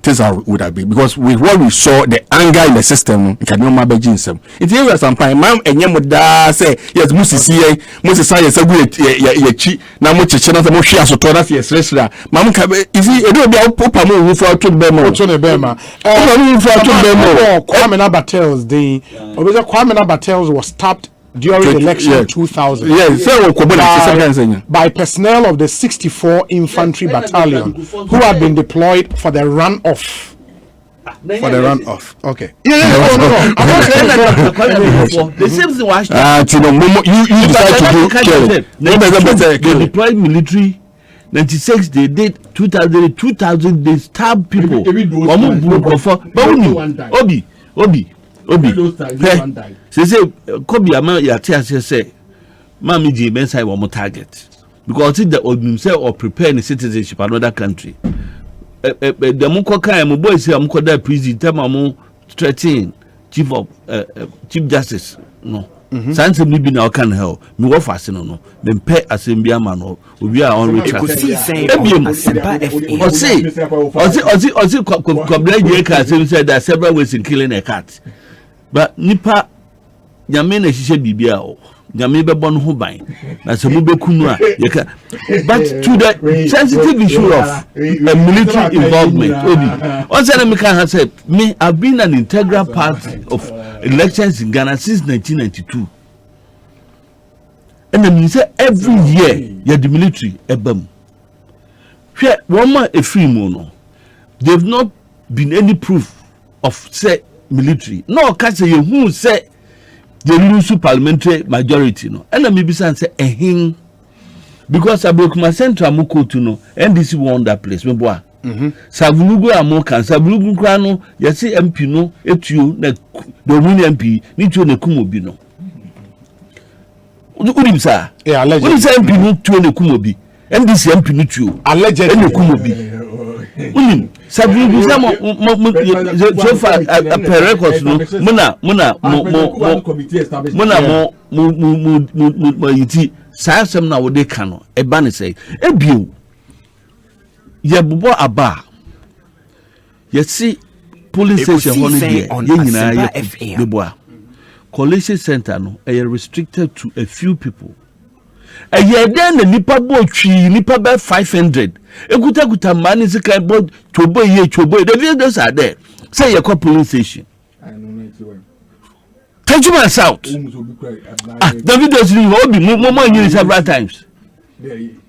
Things would have been because with what we saw, the anger in the system, can no matter some. It's here some time, ma'am, and Yamuda say, yes, Moses say, a good ye now much channel the Moshia so told us, yes, wrestler. Mam, is he a little bit Papa move for to Bemo? Kwame Nabatel's the Kwame Nabatel's was stopped during the election 2000 by personnel of the 64 Infantry Battalion who had been deployed for the runoff. Okay. The same thing was you decide to do they deployed military 96 they did 2000 they stabbed people. Obi. Say Kobe ama ya say Mami J Ben say one more target because it the himself or prepare the citizenship another country. The muko kai mo boy say amko da prison tell am threaten chief justice no. Sanse me bi na o kan hell me wo fase no me pay assembly man no obi a on retract o say Kobla Jeka say that several ways in killing a cat. But nipa nyame na hihye bibia o nyame bebo no ho ban na se mu bekunu a yeka but to the sensitive issue of military involvement obi on say me can say me I've been an integral part of elections in Ghana since 1992 and I mean say every year ya the military ebam hwe one man e free mo no they've not been any proof of say military no catch you who say they lose parliamentary majority no and me be say ehin because Abokuma Central Muko to no NDC won that place me boa Savulugu amokan Savulugu kra no yesi MP no etuo na the win MP ni tuo na kumo bi no unim sa yeah alleged unim sa MP no tuo ne kumobi NDC MP no tuo alleged ne kumobi unim sabi bi sa mo so far per records no muna yiti sa asem na wo de ka no e ba ne say ebio ye bobo aba ye see police station hono dey ye nyina ye bobo Collation center no are restricted to a few people. A year then the nipa bo tree nipa by 500. Ekuta man is a kind board to boy ye to boy. The videos are there. Say your police station. I know Tanjuma South. The videos will be more years several times. And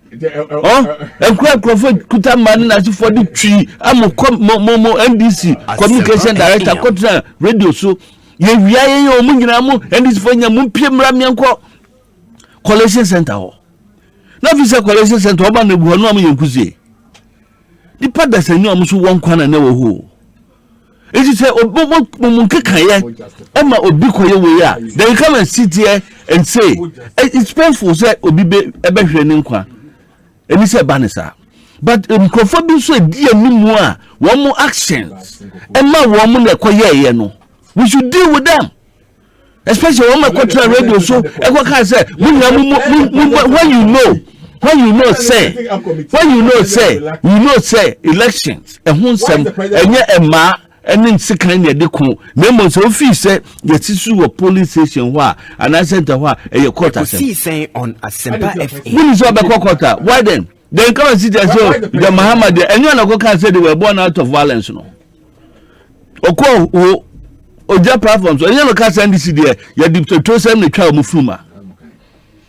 Crawford Kuta man as for the tree. I'm a Momo NDC communication director contra radio so. Ye wiaye yo mu nyina mu and for nya mu piemra mianko collection center ho na visa collection center oba na bu ho no am yenkuzie di pada sanyi am so won kwana na wo ho iti say mu kekan ye ema obi koye we ya then come and sit here and say it's painful say obi be hwe ni nkwa eni say banisa but microphone so di animu a wo mu actions ema wo mu na koye ye no we should deal with them, especially when my cultural radio. So, I say, when you know, say, elections, and who some, and yet a ma, and then second year, the cool. Members of fees say, yes, this is a police station, and I sent a Ekosiisen On Asempa FM. When is over Kokota? Why then? Then come and see the Muhammad, and you know, can say they were born out of violence, no. Oko, Oja platforms, and you know, can't send this idea. You have to send the child Mufuma.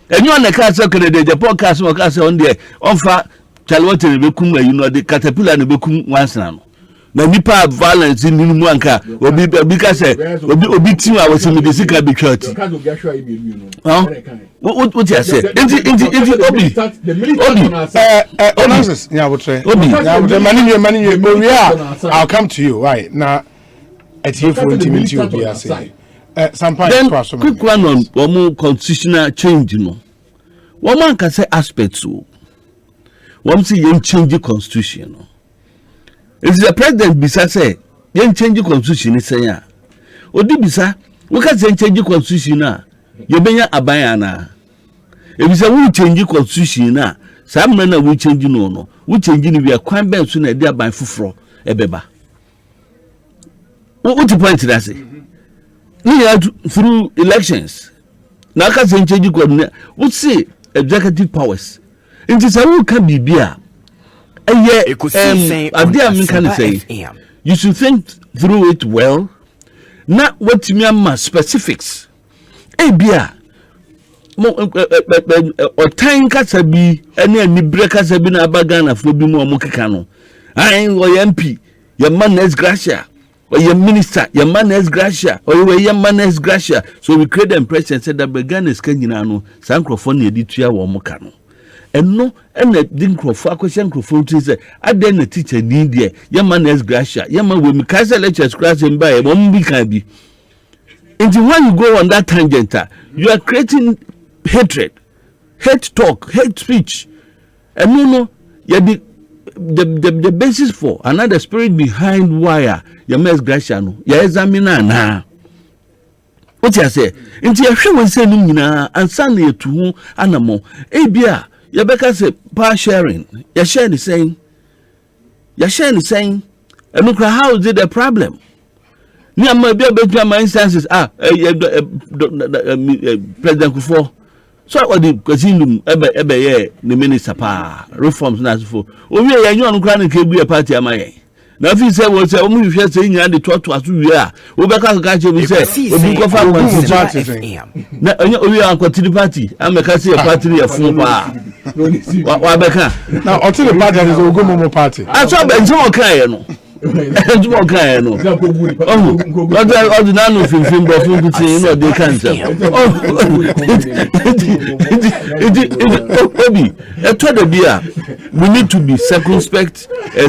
And you on the castle, the podcast or castle on there, on far, Chalwat and Bekum, you know, the caterpillar and Bekum once now. Now, Nipa violence in Muanka will be because Obi team I was in the secret because what you say? Obi, I'll come to you right now. It's here for intimacy will be as some quick one on more constitutional change, you know. One man can say aspects so. One see young change the constitution. If the president bisa say young change the constitution is saying Odi bisa we can say change the constitution na you benya abaya na. If you say we change the constitution na some men we change no we change ni we kwan ben so na dia ban fufuro ebeba. What the point that say? We had through elections. Now can say change the what say executive powers. It is a who can be beer. And yet, can say you should think through it well. Not what Myanmar specifics. A beer. Or time casabi, any breakers have been a bagana for be more mokano. I ain't MP, your man is gracia. Or your minister, your man is gracia, or your man is gracia. So we create the impression said that began is Kenyano, Sancrophone editia or Mokano. And no, and the Dinkro, question Crofo say, I then a teacher in India, your man is gracia, your man will make lectures crashing by a woman can be. And when you go on that tangent, you are creating hatred, hate talk, hate speech. And no, you're the basis for another spirit behind wire your mess graciano ya examiner na what you say nti ya hwe say no nyina ansa na yetu anamo ebia ya beka say power sharing ya share the saying and look how is it a problem ni am bia betu my instances president Kufo. So what the question ebe ye the minister pa reforms na so owi ya nyu anu kra na ke bu party amaye na fi say wo say o mu hwe say nya de to aso wi a wo be ka che mi say obi ko fa na owi an continue party ameka say party ya fun pa wa be ka na o ti the party is ogomomo party aso be nso o kan ye no Juma kan no. Oh, what the nano film bo fun kuti no dey kan say. Obi, e to the bia. We need to be circumspect.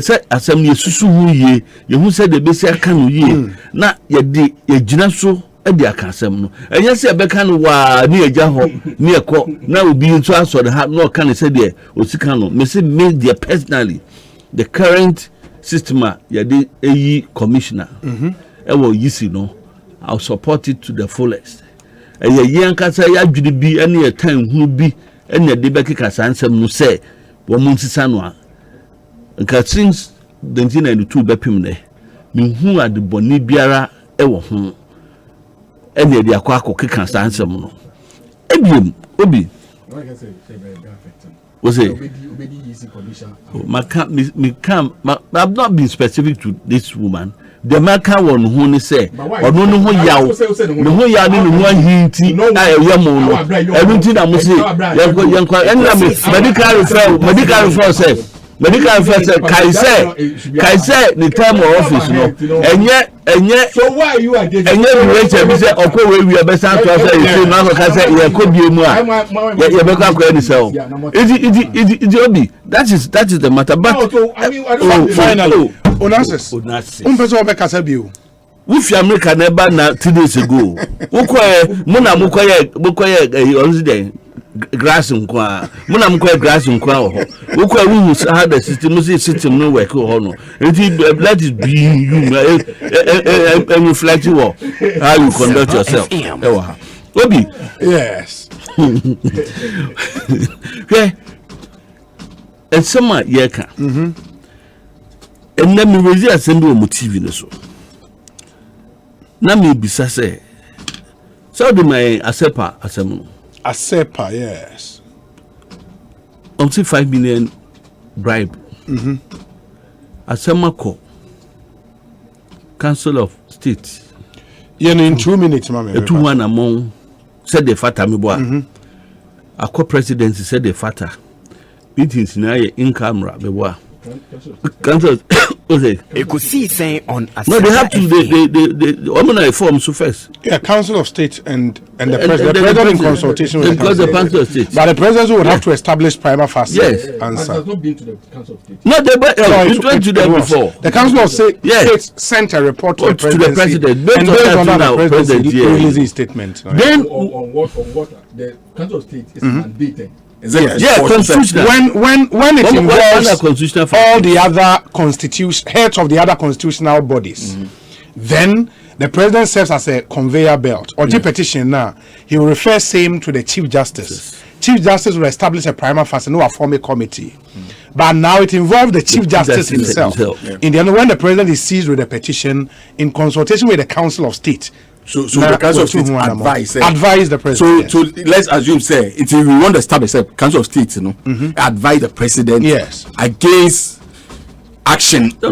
Say asem ye susu hu ye. Ye hu say the be say kan ye. Na ye di ye gina so edi akasem no enye se beka no wa ni eja ho ni ekọ na obi nso aso de ha no kan se de osika no me se me there personally the current system ya de eyi commissioner ewo yisi no I'll support it to the fullest ye ankasa ya dwudi bi ene ye tan hunu bi ene de beka kasansem no se wo mun sisa no a nka since 1992 bepim ne me hu ade boni biara ewo ho ene de akwa keka sansem no ebiem obi was it I've not been specific to this woman. The maka one who ni say or no ho yaw no ho yaw ni no hinti na yamo no everything that must say yanko medical referral say kai say the time of office no enye so why you are getting enye we be say okwo we be san to say you na go say ye ko biemu a ye be ka ko ni say it obi that is the matter but finally Onassis umpezo obekasa bio Wufi America never na 2 days ago. Ukoye muna mukoye onzide grass nkwa. Muna mukoye grass nkwa ho. Ukoye we how the system no work ho no. Let it be you and reflect you how you conduct yourself. Ewa. Obi. Yes. Okay. And some yeka. And let me raise assembly on TV no so. Na me bisa say so do my Asempa Asempa, yes. On 5 million bribe. Asempa ko Council of State. In 2 minutes, mama. 2-1 among said the fata me boa. Akọ presidency said the fata. Meetings na in camera be boa. Council Ekosiisen On Asempa. No, they have to they form so first. Yeah, Council of State and the President. The President in consultation with the Council of State. But the President would have to establish prima facie answer. Has not been to the Council of State. No, they went to them before. The Council of State sent a report to the President. And based on that, the President released his statement. Then on what the Council of State is mandated. Constitutional. When it involves all the other heads of the other constitutional bodies, then the President serves as a conveyor belt. Or the petition now, he will refer same to the Chief Justice. Chief Justice will establish a prima facie, no, form a committee. But now it involves the Chief Justice himself. In the end, when the President is seized with a petition in consultation with the Council of State. So the Council of State advise the President. So let's assume, say, if we want to establish a Council of State, advise the President against action. There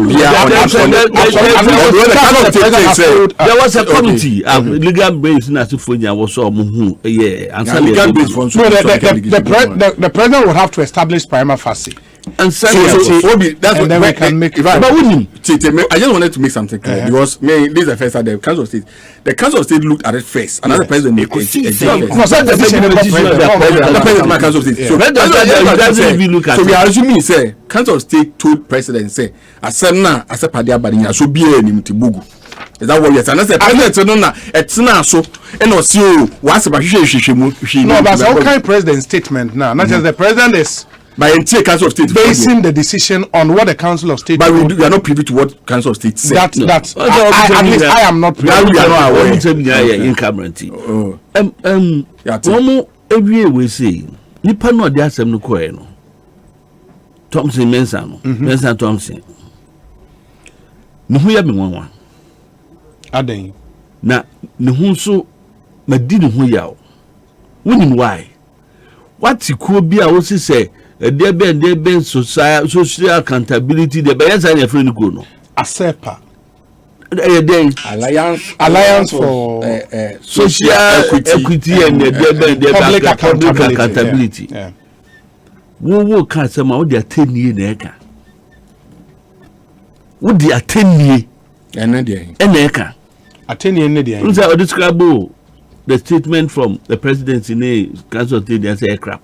was a committee. Legal base was the President would have to establish prima facie. And that's what we can make. I just wanted to make something clear because this is the first time the Council of State. The Council of State looked at it first. Another President the Council of State. So we are assuming say Council of State told President say Asemna Asempa Badinya so be any Tibugu. Is that what you're saying? The President no it's not so and also once about no, but all kind President statement now. Not just the President is by entire Council of State basing the decision on what the Council of State. But we are not privy to what Council of State said. At least I am not privy. We are not aware. Every we say nipa no de asem no koe no. Thompson Mensa no. Mensa Thompson. No hu ya me wanwa. Aden. Na ne hu so madi ne hu ya o. Wonim why? What could be a wo say there been social accountability there, but yes, I friend go no. Asempa. Alliance for social equity and public accountability. Wo can say ma wo dey 10 years na eka. Wo dey 10 years. Ene dey. Eka. 10 years ne dey. Unsa describe the statement from the president in the Council of State and say crap.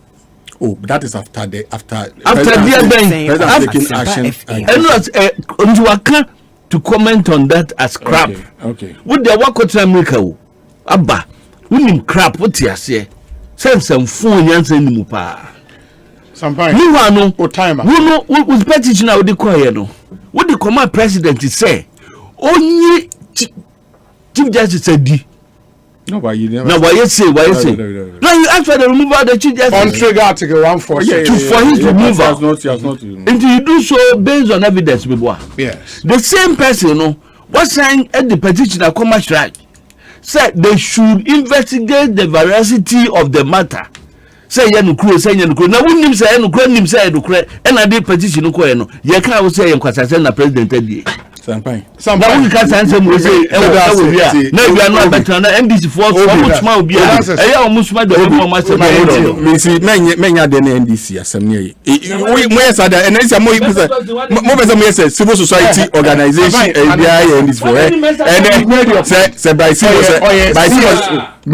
Oh, that is after the taking action. And not to comment on that as crap. Okay. Would the work with America? Abba, wonim crap what you say. Sense some phone yansa ni mu pa. Sampai. Ni wa no o time. Wo no with petition na we dey call here no. What the command president say? Only Chief Justice said di. No, why you never? No, why you say? No, you ask for the removal of the Chief Justice. On trigger article 146. For his removal. Not. And you do so based on evidence, before. Yes. The same person, no, was saying at the petition that come right, said they should investigate the veracity of the matter. Say Yanukru, say Yanukru. Now, when him say Yanukru, him say Yanukru, and I did petition, no, you can't say Yanukru, President Eddie. Sampai. Now we can't answer me say no we are not better na NDC for much more be eh ya almost my the me see menya de na NDC asem ne we say that and say mo say civil society organization e bia ya NDC for and say by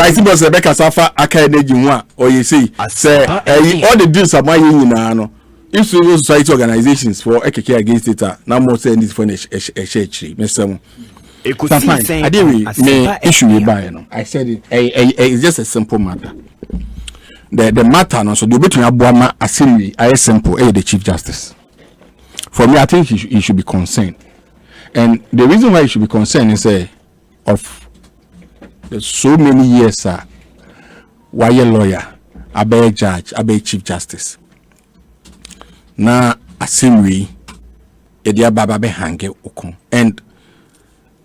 civil say Rebecca Safa aka energy ho a o you say all the deals am nyina no. If civil society organizations for ekeke against it now more saying this for a church Mr. I didn't issue you buy no. I said it's just a simple matter. The matter no so the between Abuama Assembly I simple the Chief Justice. For me I think he should be concerned. And the reason why he should be concerned is of so many years why a lawyer, a judge, a Chief Justice. Na Assembly edia baba be hange okon and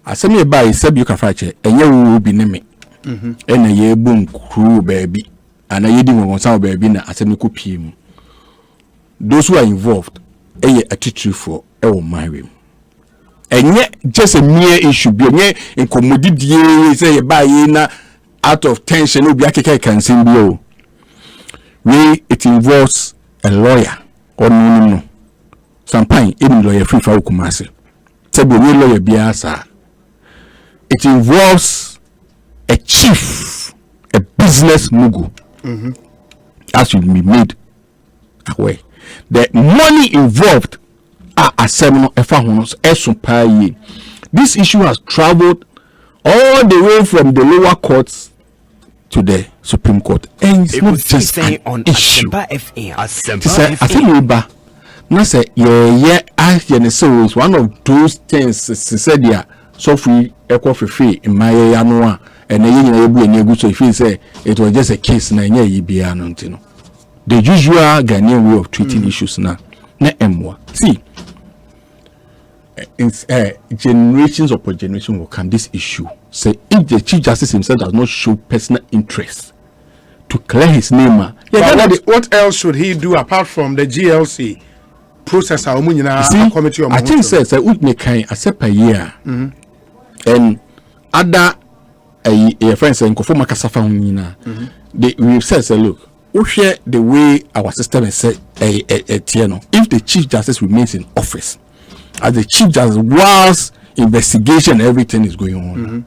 Assembly by said you can fight enye wo bi ne me ena ye bun crew baby ana ye di won san baby na Assembly ko pie mu those who are involved eye attitude for my way enye just a mere issue bi enye incommodity say ye ba ye na out of tension obi akeka kan sim bi o we it involves a lawyer or no. Sometimes even lawyer free for Kumasi. Said the lawyer biasa. It involves a chief, a business mogul. As will be made aware. The money involved are a seminal effahonos. This issue has traveled all the way from the lower courts to the Supreme Court, and it's not just an issue. I think we say so is one of those things. Said yeah, so free free in my annual and so if you say it was just a case na the usual Ghanaian way of treating issues now. See, it's generations upon generation will come this issue. Say if the Chief Justice himself does not show personal interest to clear his name, what else should he do apart from the GLC process? Committee I think says would make Asempa year and other a friends and conform Kasafa we says look, we share the way our system is set if the Chief Justice remains in office as the Chief Justice whilst investigation everything is going on.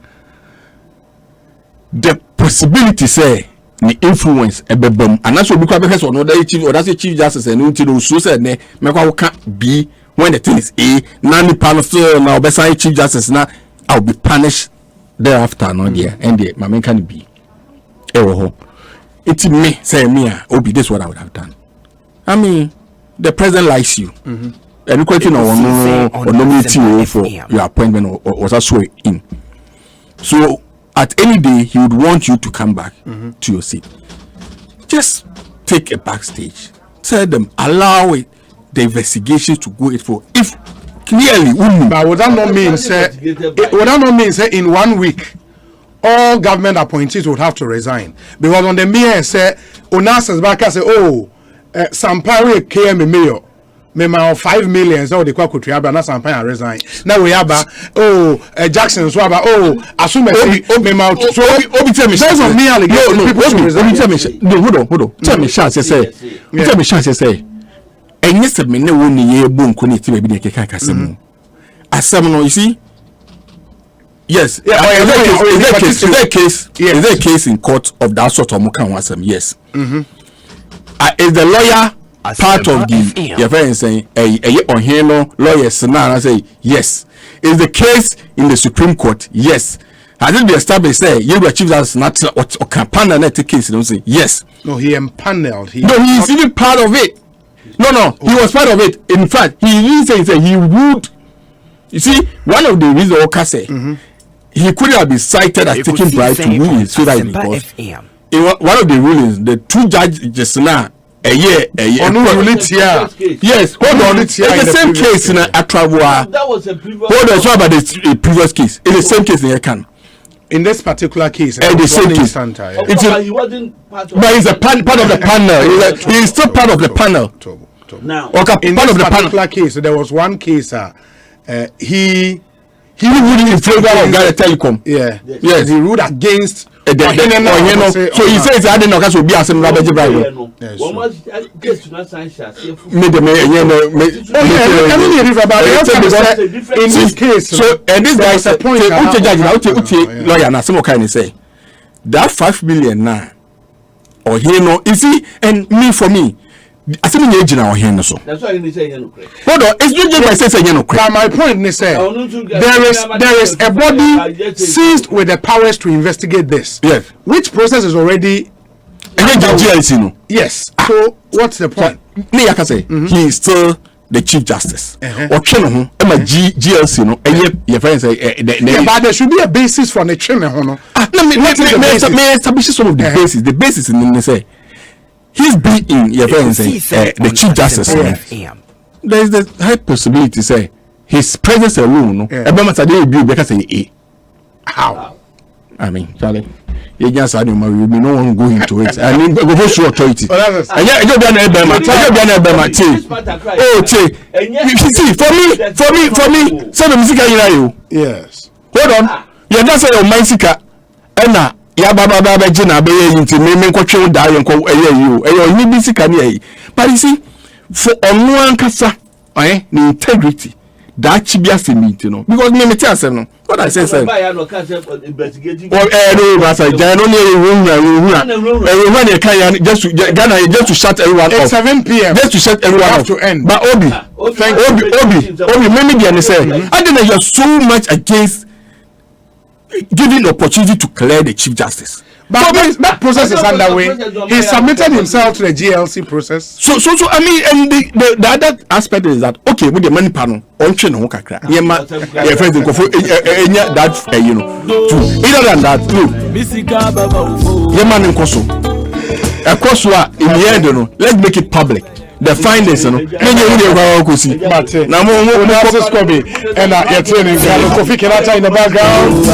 The possibility say the influence ebebam and that's what because another chief or that's a Chief Justice and until so said ne make can't be when the thing is nani panel now beside Chief Justice now I'll be punished thereafter no there and the my man can be it's me say me obi this what I would have done. I mean the president likes you and question or nominate for your appointment or was also in so at any day he would want you to come back to your seat. Just take a backstage, tell them allow it the investigation to go it for if clearly but would that not mean say in 1 week all government appointees would have to resign because on the mayor say Onasas back say Sampari KM mayor Mema 5 million so the could have na Sampari resign now we have Jackson so about assume Mema so obi tell me based on me allegation hold on tell me chance say and yes me no woni ye bonko ni ti be de keka kasem asem no you see yes is there a case in court of that sort of mukan wasem yes is the lawyer part of the your friend saying on here no lawyers now say yes is the case in the Supreme Court yes Has it been established? Say you were chief justice not or panel net case. You don't say yes. No, he empaneled. He is even part of it. No, he was part of it. In fact, he even said he would. You see, one of the reasons Oka say he couldn't have been cited as taking bribe to win so that because in one of the rulings, the two judges now a year. Yes, hold on. It's the same case in Atravua. That was a previous. Hold on, so about the previous case. It's the same case in Ekan. In this particular case, the same case. He wasn't part of. But he's a part of the panel. He's still part of the panel. Now, in this particular case, there was one case. He ruled in favor of Ghana Telecom. Yeah. Yes. He ruled against. So he says I didn't know that would be Asempa in this case. So and this guy said, lawyer Nasimo kind of say that 5 million now or he no. You see, and me for me. That's why I didn't say hold on, it's not just by saying no. My point is there is a body seized with the powers to investigate this. Yes. Which process is already yes. So what's the point? Me I can say he is still the Chief Justice. Or GLC no. Your friends say but there should be a basis for the chairman. May establish some of the basis. The basis in the say. He's being your friend say the Chief Justice. There is the high possibility say his presence alone. No, how? I mean, Charlie, you just had no one go into it. I mean, go show authority. Oh, see, for me, some music you. Yes. Hold on, you're not saying music, and ya baba jina be yinti me nkotwe da yenko you ni bisi kan ye but you see for onu ankasa ni integrity that chibia semiti no because me meti asem no what I say no investigating no masa jano ni when you can just to shut everyone off 7 p.m. just to shut everyone off to end but obi me dey say I think you're so much against giving opportunity to clear the Chief Justice. But that process is underway. He submitted himself to the GLC process. So I mean, and the other aspect is that okay with the money panel on chain on kakra. Yeah, friends go for that you know. Either than that, look. Yeah, man in Koso. A Koso in the end, you know. Let's make it public. The findings, you know. But now, more Kobe and you're training. Kofi Kenata in the background.